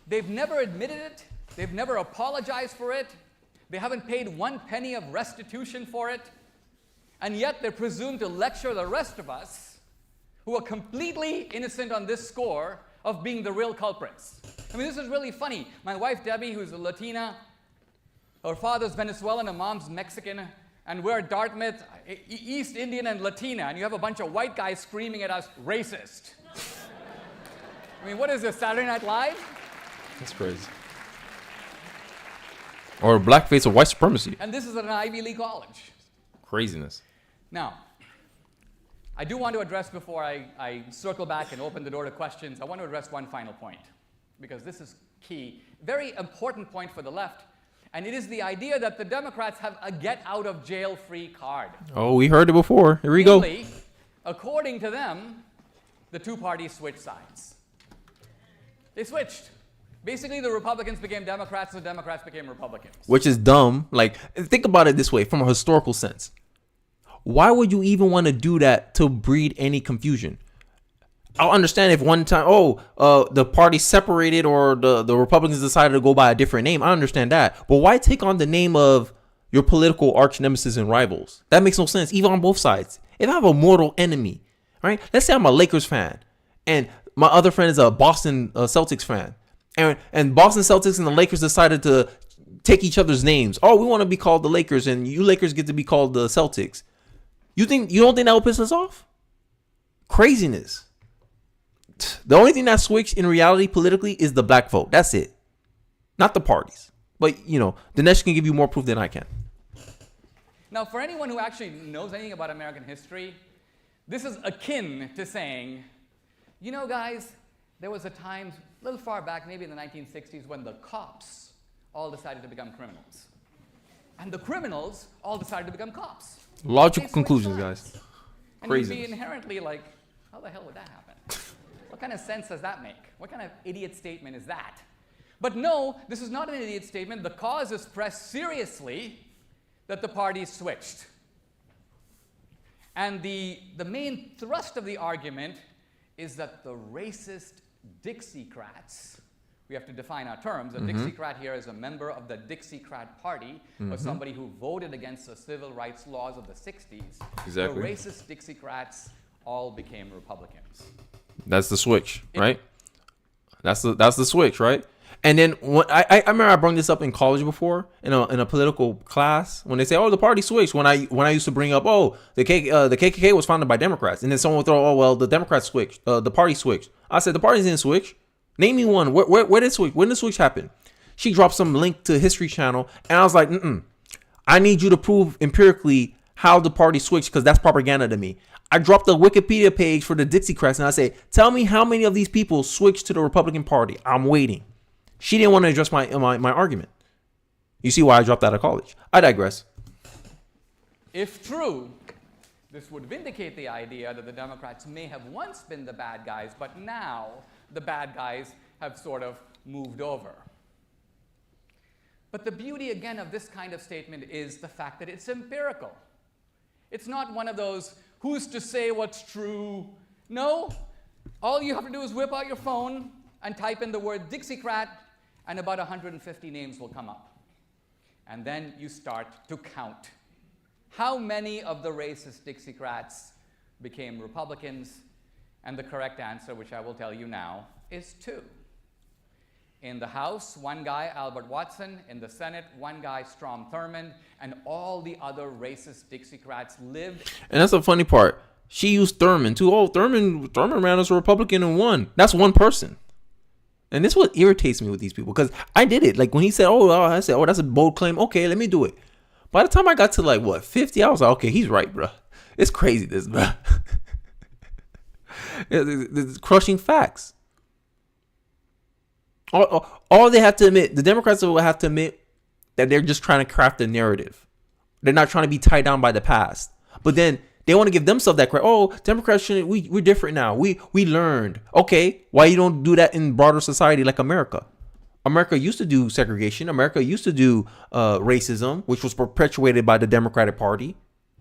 [SPEAKER 2] They've never admitted it. They've never apologized for it. They haven't paid 1 penny of restitution for it. And yet they're presumed to lecture the rest of us who are completely innocent on this score of being the real culprits. I mean, this is really funny. My wife, Debbie, who's a Latina, her father's Venezuelan, her mom's Mexican, and we're Dartmouth, East Indian and Latina, and you have a bunch of white guys screaming at us, racist. I mean, what is this, Saturday Night Live?
[SPEAKER 1] That's crazy. Or blackface or white supremacy.
[SPEAKER 2] And this is at an Ivy League college.
[SPEAKER 1] Craziness.
[SPEAKER 2] Now, I do want to address, before I circle back and open the door to questions, I want to address one final point, because this is key. Very important point for the left, and it is the idea that the Democrats have a get-out-of-jail-free card.
[SPEAKER 1] Oh, we heard it before. Here we go.
[SPEAKER 2] According to them, the two parties switched sides. They switched. Basically, the Republicans became Democrats, the Democrats became Republicans. Which
[SPEAKER 1] is dumb. Like, think about it this way, from a historical sense. Why would you even want to do that to breed any confusion? I'll understand if one time, the party separated or the Republicans decided to go by a different name. I understand that. But why take on the name of your political arch nemesis and rivals? That makes no sense, even on both sides. If I have a mortal enemy, right? Let's say I'm a Lakers fan and my other friend is a Boston Celtics fan. And Boston Celtics and the Lakers decided to take each other's names. We want to be called the Lakers and you Lakers get to be called the Celtics. You don't think that will piss us off? Craziness. The only thing that switched in reality politically is the black vote. That's it. Not the parties. But, Dinesh can give you more proof than I can.
[SPEAKER 2] Now, for anyone who actually knows anything about American history, this is akin to saying, guys, there was a time, a little far back, maybe in the 1960s, when the cops all decided to become criminals. And the criminals all decided to become cops.
[SPEAKER 1] Logical
[SPEAKER 2] They
[SPEAKER 1] conclusions,
[SPEAKER 2] switched
[SPEAKER 1] guys.
[SPEAKER 2] sides. And
[SPEAKER 1] Crazy.
[SPEAKER 2] you'd be inherently like, how the hell would that happen? What kind of sense does that make? What kind of idiot statement is that? But no, this is not an idiot statement. The cause is pressed seriously that the parties switched. And the main thrust of the argument is that the racist Dixiecrats, we have to define our terms. A Dixiecrat here is a member of the Dixiecrat Party, or somebody who voted against the civil rights laws of the 60s.
[SPEAKER 1] Exactly.
[SPEAKER 2] The racist Dixiecrats all became Republicans.
[SPEAKER 1] That's the switch, right? That's the switch, right? And then I remember I brought this up in college before in a political class when they say, oh, the party switched. When I used to bring up, oh, the KKK was founded by Democrats, and then someone would throw, oh, well, the Democrats switched, the party switched. I said the party didn't switch. Name me one. Where did switch? When did switch happen? She dropped some link to History Channel, and I was like, I need you to prove empirically how the party switched, because that's propaganda to me. I dropped the Wikipedia page for the Dixiecrats, and I say, tell me how many of these people switched to the Republican Party. I'm waiting. She didn't want to address my argument. You see why I dropped out of college. I digress.
[SPEAKER 2] If true, this would vindicate the idea that the Democrats may have once been the bad guys, but now the bad guys have sort of moved over. But the beauty, again, of this kind of statement is the fact that it's empirical. It's not one of those, who's to say what's true? No, all you have to do is whip out your phone and type in the word Dixiecrat, and about 150 names will come up. And then you start to count. How many of the racist Dixiecrats became Republicans? And the correct answer, which I will tell you now, is 2. In the House, one guy, Albert Watson. In the Senate, one guy, Strom Thurmond. And all the other racist Dixiecrats lived.
[SPEAKER 1] And that's the funny part. She used Thurmond too. Oh, Thurmond ran as a Republican and won. That's one person. And this is what irritates me with these people, because I did it. Like when he said, I said, that's a bold claim. Okay, let me do it. By the time I got to 50, I was like, okay, he's right, bro. It's crazy, this, bro. It's crushing facts. All they have to admit, the Democrats will have to admit that they're just trying to craft a narrative. They're not trying to be tied down by the past. But then they want to give themselves that credit. Oh, Democrats shouldn't. We're different now. We learned. Okay, why you don't do that in broader society like America? America used to do segregation. America used to do racism, which was perpetuated by the Democratic Party.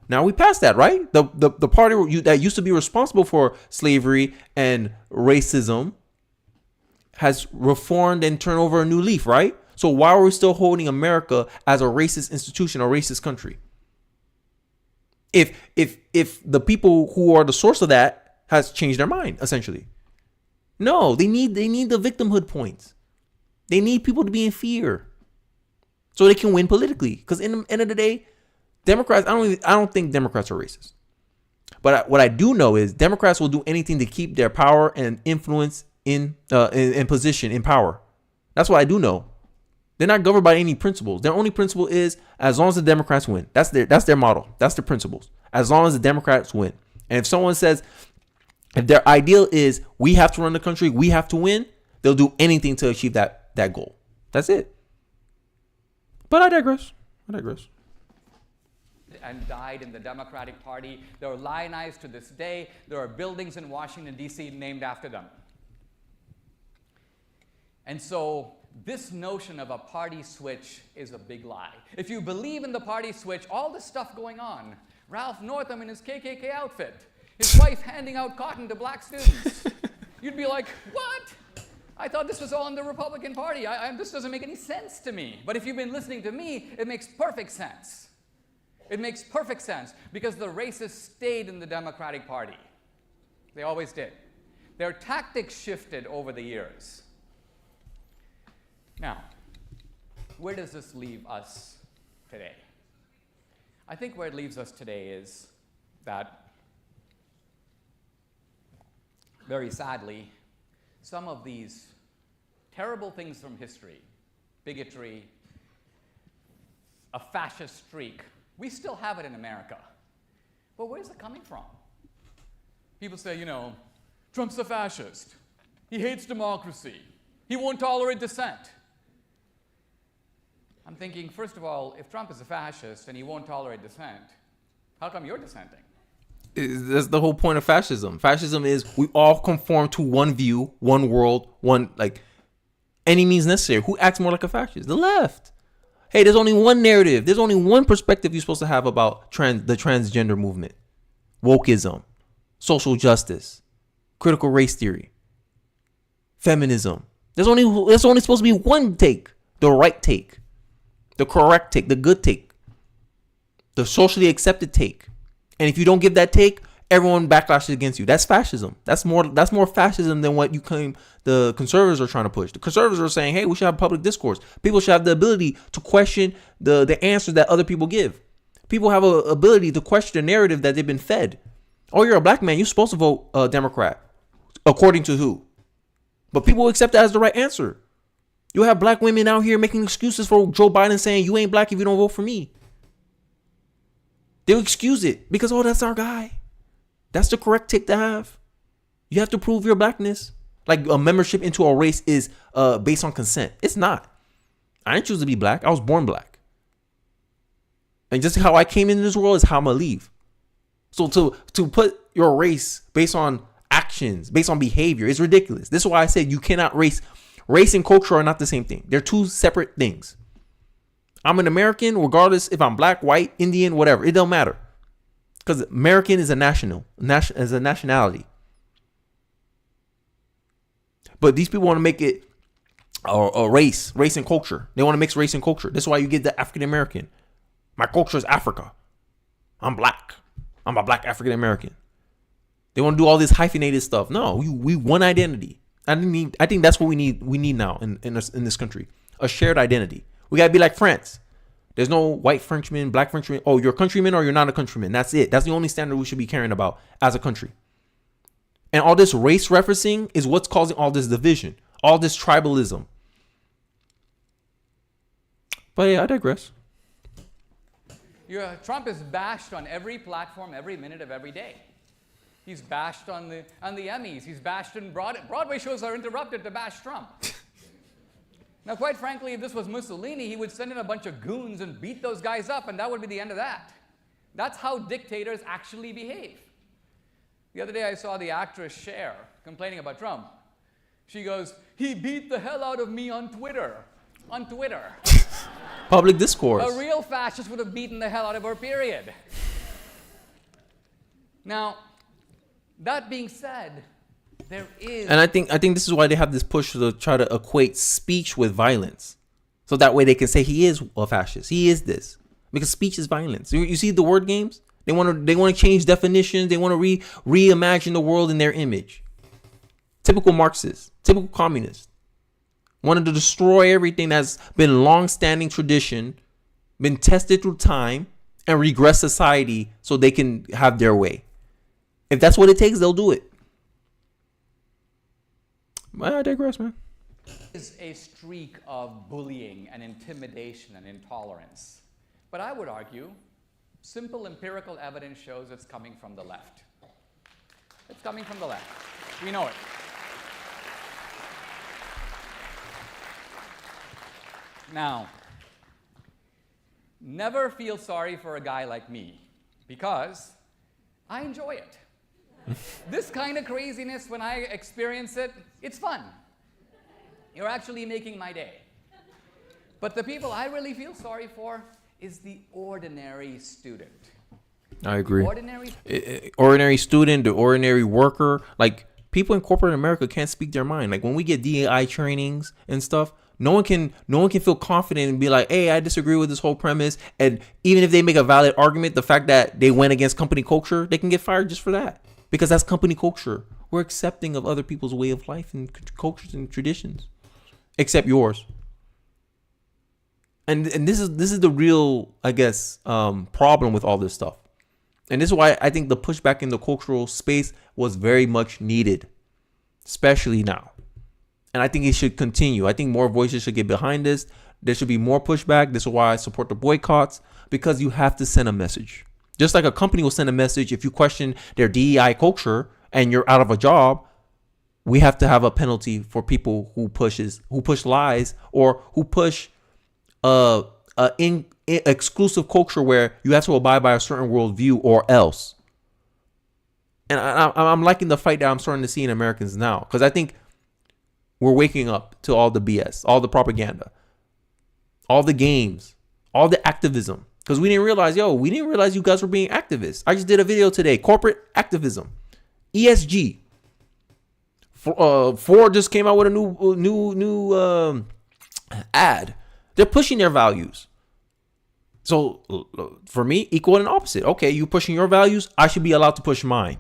[SPEAKER 1] Now we passed that, right? The party that used to be responsible for slavery and racism has reformed and turned over a new leaf, right? So why are we still holding America as a racist institution, a racist country? If the people who are the source of that has changed their mind, essentially. No, they need the victimhood points. They need people to be in fear so they can win politically. Because in the end of the day, Democrats, I don't think Democrats are racist. But what I do know is Democrats will do anything to keep their power and influence in position, in power. That's what I do know. They're not governed by any principles. Their only principle is as long as the Democrats win. That's their model. That's their principles. As long as the Democrats win. And if someone says, if their ideal is we have to run the country, we have to win, they'll do anything to achieve that goal. That's it. But I digress.
[SPEAKER 2] And died in the Democratic Party. They're lionized to this day. There are buildings in Washington, D.C. named after them. And so this notion of a party switch is a big lie. If you believe in the party switch, all this stuff going on, Ralph Northam in his KKK outfit, his wife handing out cotton to black students, you'd be like, what? I thought this was all in the Republican Party. This doesn't make any sense to me. But if you've been listening to me, it makes perfect sense. It makes perfect sense because the racists stayed in the Democratic Party. They always did. Their tactics shifted over the years. Now, where does this leave us today? I think where it leaves us today is that, very sadly, some of these terrible things from history, bigotry, a fascist streak, we still have it in America. But where's it coming from? People say, Trump's a fascist. He hates democracy. He won't tolerate dissent. I'm thinking, first of all, if Trump is a fascist and he won't tolerate dissent, how come you're dissenting?
[SPEAKER 1] That's the whole point of fascism. Fascism is we all conform to one view, one world, one, like, any means necessary. Who acts more like a fascist? The left. Hey, there's only one narrative. There's only one perspective you're supposed to have about the transgender movement. Wokeism, social justice, critical race theory, feminism. There's only supposed to be one take. The right take. The correct take. The good take. The socially accepted take. And if you don't give that take, everyone backlashes against you. That's fascism. That's more fascism than what the conservatives are trying to push. The conservatives are saying, hey, we should have public discourse. People should have the ability to question the answers that other people give. People have an ability to question the narrative that they've been fed. Oh, you're a black man. You're supposed to vote Democrat. According to who? But people accept that as the right answer. You have black women out here making excuses for Joe Biden saying you ain't black if you don't vote for me. They'll excuse it because, oh, that's our guy. That's the correct take to have. You have to prove your blackness. Like a membership into a race is based on consent. It's not. I didn't choose to be black. I was born black. And just how I came into this world is how I'm going to leave. So to put your race based on actions, based on behavior, is ridiculous. This is why I said you cannot race. Race and culture are not the same thing. They're two separate things. I'm an American, regardless if I'm black, white, Indian, whatever. It don't matter. Because American is a nationality. But these people want to make it a race and culture. They want to mix race and culture. That's why you get the African American. My culture is Africa. I'm black. I'm a black African American. They want to do all this hyphenated stuff. No, we one identity. I think that's what we need now in this country. A shared identity. We got to be like France. There's no white Frenchman, black Frenchman. Oh, you're a countryman or you're not a countryman. That's it. That's the only standard we should be caring about as a country. And all this race referencing is what's causing all this division, all this tribalism. But yeah, I digress.
[SPEAKER 2] Trump is bashed on every platform every minute of every day. He's bashed on the Emmys. He's bashed in Broadway shows are interrupted to bash Trump. Now, quite frankly, if this was Mussolini, he would send in a bunch of goons and beat those guys up, and that would be the end of that. That's how dictators actually behave. The other day, I saw the actress Cher complaining about Trump. She goes, he beat the hell out of me on Twitter. On Twitter.
[SPEAKER 1] Public discourse.
[SPEAKER 2] A real fascist would have beaten the hell out of her, period. Now, that being said, there is...
[SPEAKER 1] And I think this is why they have this push to try to equate speech with violence. So that way they can say he is a fascist. He is this. Because speech is violence. You see the word games? They want to change definitions. They want to reimagine the world in their image. Typical Marxist. Typical communist. Wanted to destroy everything that's been long-standing tradition, been tested through time, and regress society so they can have their way. If that's what it takes, they'll do it. I digress, man.
[SPEAKER 2] Is a streak of bullying and intimidation and intolerance. But I would argue, simple empirical evidence shows it's coming from the left. It's coming from the left. We know it. Now, never feel sorry for a guy like me, because I enjoy it. This kind of craziness, when I experience it, it's fun. You're actually making my day. But the people I really feel sorry for is the ordinary student.
[SPEAKER 1] I agree.
[SPEAKER 2] Ordinary
[SPEAKER 1] student, the ordinary worker. Like, people in corporate America can't speak their mind. Like, when we get DEI trainings and stuff, no one can feel confident and be like, hey, I disagree with this whole premise. And even if they make a valid argument, the fact that they went against company culture, they can get fired just for that. Because that's company culture. We're accepting of other people's way of life and cultures and traditions, except yours. And this is the real, I guess, problem with all this stuff. And this is why I think the pushback in the cultural space was very much needed, especially now. And I think it should continue. I think more voices should get behind this. There should be more pushback. This is why I support the boycotts, because you have to send a message. Just like a company will send a message if you question their DEI culture and you're out of a job, we have to have a penalty for people who push lies or who push exclusive culture where you have to abide by a certain worldview or else. And I'm liking the fight that I'm starting to see in Americans now, because I think we're waking up to all the BS, all the propaganda, all the games, all the activism. Because we didn't realize you guys were being activists. I just did a video today, corporate activism, ESG. Ford just came out with a new ad. They're pushing their values. So for me, equal and opposite. Okay, you pushing your values, I should be allowed to push mine.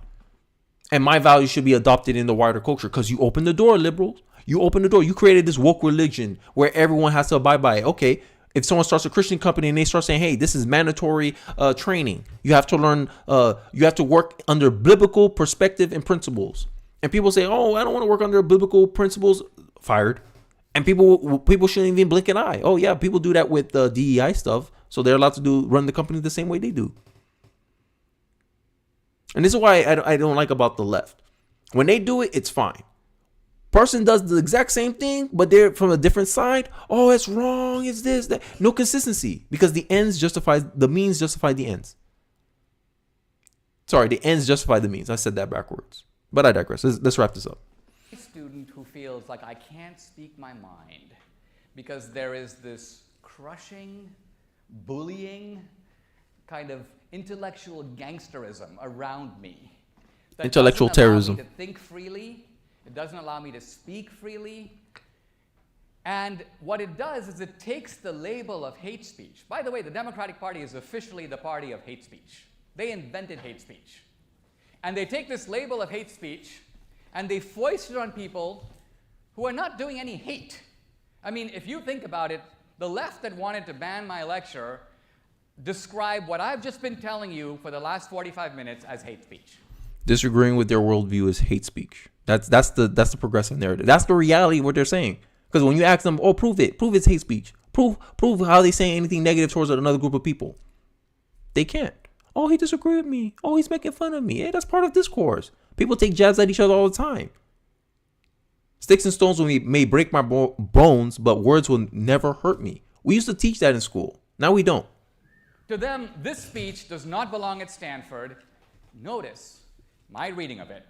[SPEAKER 1] And my values should be adopted in the wider culture, because you open the door, liberals. You open the door. You created this woke religion where everyone has to abide by it. Okay, if someone starts a Christian company and they start saying, hey, this is mandatory training. You have to learn, you have to work under biblical perspective and principles. And people say, oh, I don't want to work under biblical principles. Fired. And people shouldn't even blink an eye. Oh, yeah, people do that with DEI stuff. So they're allowed to run the company the same way they do. And this is why I don't like about the left. When they do it, it's fine. Person does the exact same thing, but they're from a different side. Oh, it's wrong. It's this, that. No consistency, because the means justify the ends. Sorry, the ends justify the means. I said that backwards, but I digress. Let's wrap this up.
[SPEAKER 2] A student who feels like I can't speak my mind because there is this crushing, bullying, kind of intellectual gangsterism around me.
[SPEAKER 1] Intellectual terrorism.
[SPEAKER 2] To think freely. It doesn't allow me to speak freely. And what it does is it takes the label of hate speech. By the way, the Democratic Party is officially the party of hate speech. They invented hate speech. And they take this label of hate speech and they foist it on people who are not doing any hate. I mean, if you think about it, the left that wanted to ban my lecture describe what I've just been telling you for the last 45 minutes as hate speech.
[SPEAKER 1] Disagreeing with their worldview is hate speech. That's the progressive narrative. That's the reality of what they're saying. Because when you ask them, oh, prove it's hate speech. Prove how they say anything negative towards another group of people. They can't. Oh, he disagreed with me. Oh, he's making fun of me. Hey, that's part of discourse. People take jabs at each other all the time. Sticks and stones may break my bones, but words will never hurt me. We used to teach that in school. Now we don't.
[SPEAKER 2] To them, this speech does not belong at Stanford. Notice my reading of it,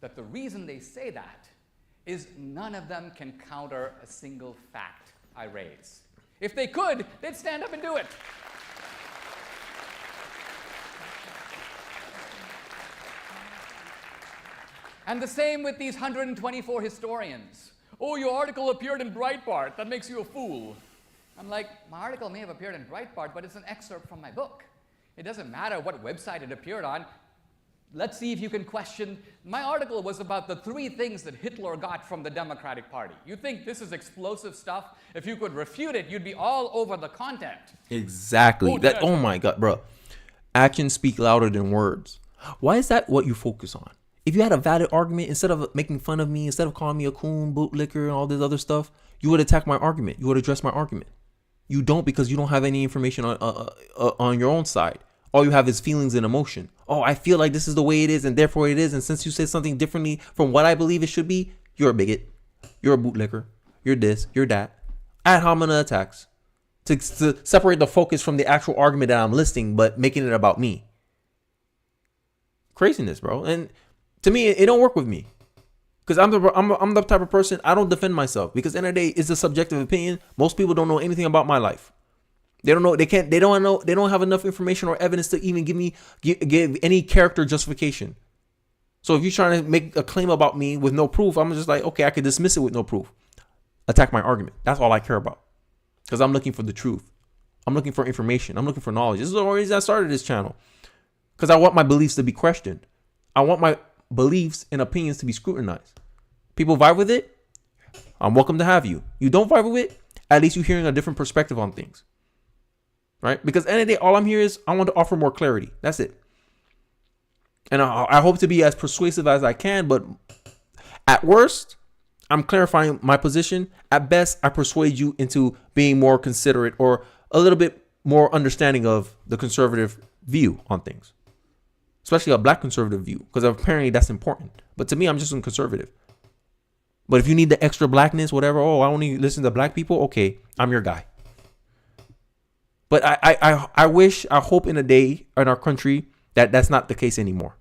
[SPEAKER 2] that the reason they say that is none of them can counter a single fact I raise. If they could, they'd stand up and do it. And the same with these 124 historians. Oh, your article appeared in Breitbart. That makes you a fool. I'm like, my article may have appeared in Breitbart, but it's an excerpt from my book. It doesn't matter what website it appeared on. Let's see if you can question. My article was about the 3 things that Hitler got from the Democratic Party. You think this is explosive stuff? If you could refute it, you'd be all over the content.
[SPEAKER 1] Exactly. Oh my God, bro. Actions speak louder than words. Why is that what you focus on? If you had a valid argument, instead of making fun of me, instead of calling me a coon, bootlicker, and all this other stuff, you would attack my argument. You would address my argument. You don't, because you don't have any information on your own side. All you have is feelings and emotion. Oh, I feel like this is the way it is, and therefore it is. And since you said something differently from what I believe it should be, you're a bigot. You're a bootlicker. You're this. You're that. Ad hominem attacks to separate the focus from the actual argument that I'm listing, but making it about me. Craziness, bro. And to me, it don't work with me, because I'm the type of person, I don't defend myself, because at the end of the day, it's a subjective opinion. Most people don't know anything about my life. They don't know. They don't have enough information or evidence to even give any character justification. So if you're trying to make a claim about me with no proof, I'm just like, okay, I could dismiss it with no proof. Attack my argument. That's all I care about, because I'm looking for the truth. I'm looking for information. I'm looking for knowledge. This is the only reason I started this channel, because I want my beliefs to be questioned. I want my beliefs and opinions to be scrutinized. People vibe with it, I'm welcome to have you. You don't vibe with it, at least you're hearing a different perspective on things. Right? Because at the end of the day, all I'm here is I want to offer more clarity. That's it. And I hope to be as persuasive as I can, but at worst, I'm clarifying my position. At best, I persuade you into being more considerate or a little bit more understanding of the conservative view on things. Especially a black conservative view, because apparently that's important. But to me, I'm just a conservative. But if you need the extra blackness, whatever, I only listen to black people. Okay, I'm your guy. But I hope in a day in our country that that's not the case anymore.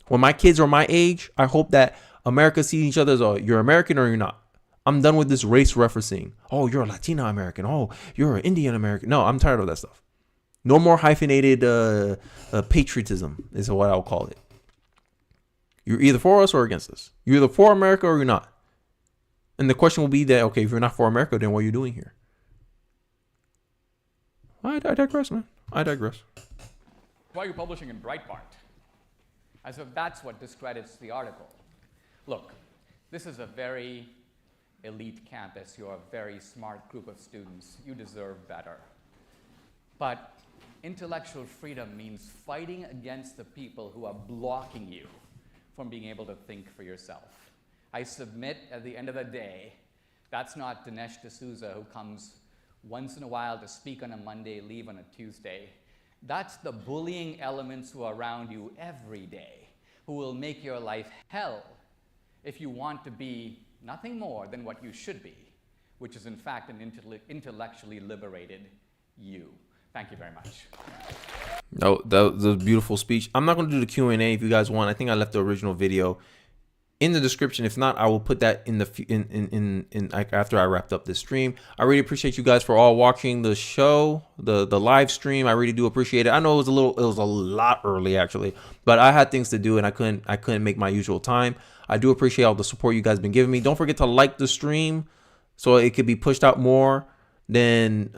[SPEAKER 1] When my kids are my age, I hope that America sees each other as, you're American or you're not. I'm done with this race referencing. Oh, you're a Latina American. Oh, you're an Indian American. No, I'm tired of that stuff. No more hyphenated patriotism is what I'll call it. You're either for us or against us. You're either for America or you're not. And the question will be that, okay, if you're not for America, then what are you doing here? I digress, man. I digress.
[SPEAKER 2] Why are you publishing in Breitbart? As if that's what discredits the article. Look, this is a very elite campus. You're a very smart group of students. You deserve better. But intellectual freedom means fighting against the people who are blocking you from being able to think for yourself. I submit at the end of the day, that's not Dinesh D'Souza who comes once in a while to speak on a Monday, leave on a Tuesday. That's the bullying elements who are around you every day, who will make your life hell if you want to be nothing more than what you should be, which is in fact an intellectually liberated you. Thank you very much.
[SPEAKER 1] No, that was a beautiful speech. I'm not going to do the Q&A if you guys want. I think I left the original video in the description. If not, I will put that in the after I wrapped up this stream. I really appreciate you guys for all watching the show, the live stream. I really do appreciate it. I know it was a lot early actually, but I had things to do and I couldn't make my usual time. I do appreciate all the support you guys been giving me. Don't forget to like the stream so it could be pushed out more, then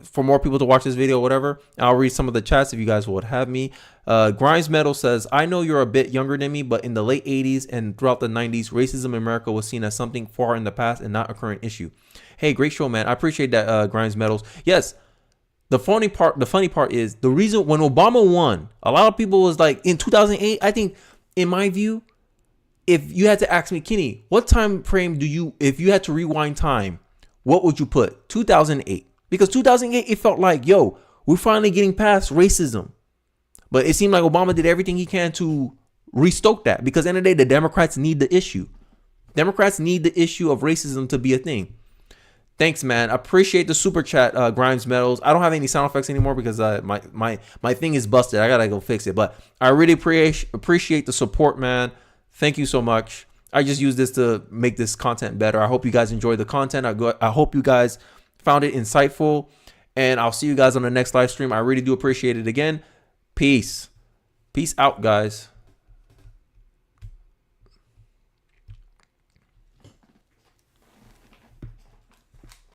[SPEAKER 1] for more people to watch this video, whatever. I'll read some of the chats if you guys would have me. Grimes Metal says, I know you're a bit younger than me, but in the late 80s and throughout the 90s, racism in America was seen as something far in the past and not a current issue. Hey, great show, man. I appreciate that, Grimes Metals. Yes, the funny part is the reason when Obama won, a lot of people was like, in 2008, I think, in my view, if you had to ask me, Kenny, what time frame if you had to rewind time, what would you put? 2008. Because 2008, it felt like, yo, we're finally getting past racism. But it seemed like Obama did everything he can to restoke that. Because at the end of the day, the Democrats need the issue. Democrats need the issue of racism to be a thing. Thanks, man. Appreciate the super chat, Grimes Metals. I don't have any sound effects anymore because my thing is busted. I gotta go fix it. But I really appreciate the support, man. Thank you so much. I just use this to make this content better. I hope you guys enjoyed the content. I hope you guys found it insightful. And I'll see you guys on the next live stream. I really do appreciate it again. Peace. Peace out, guys.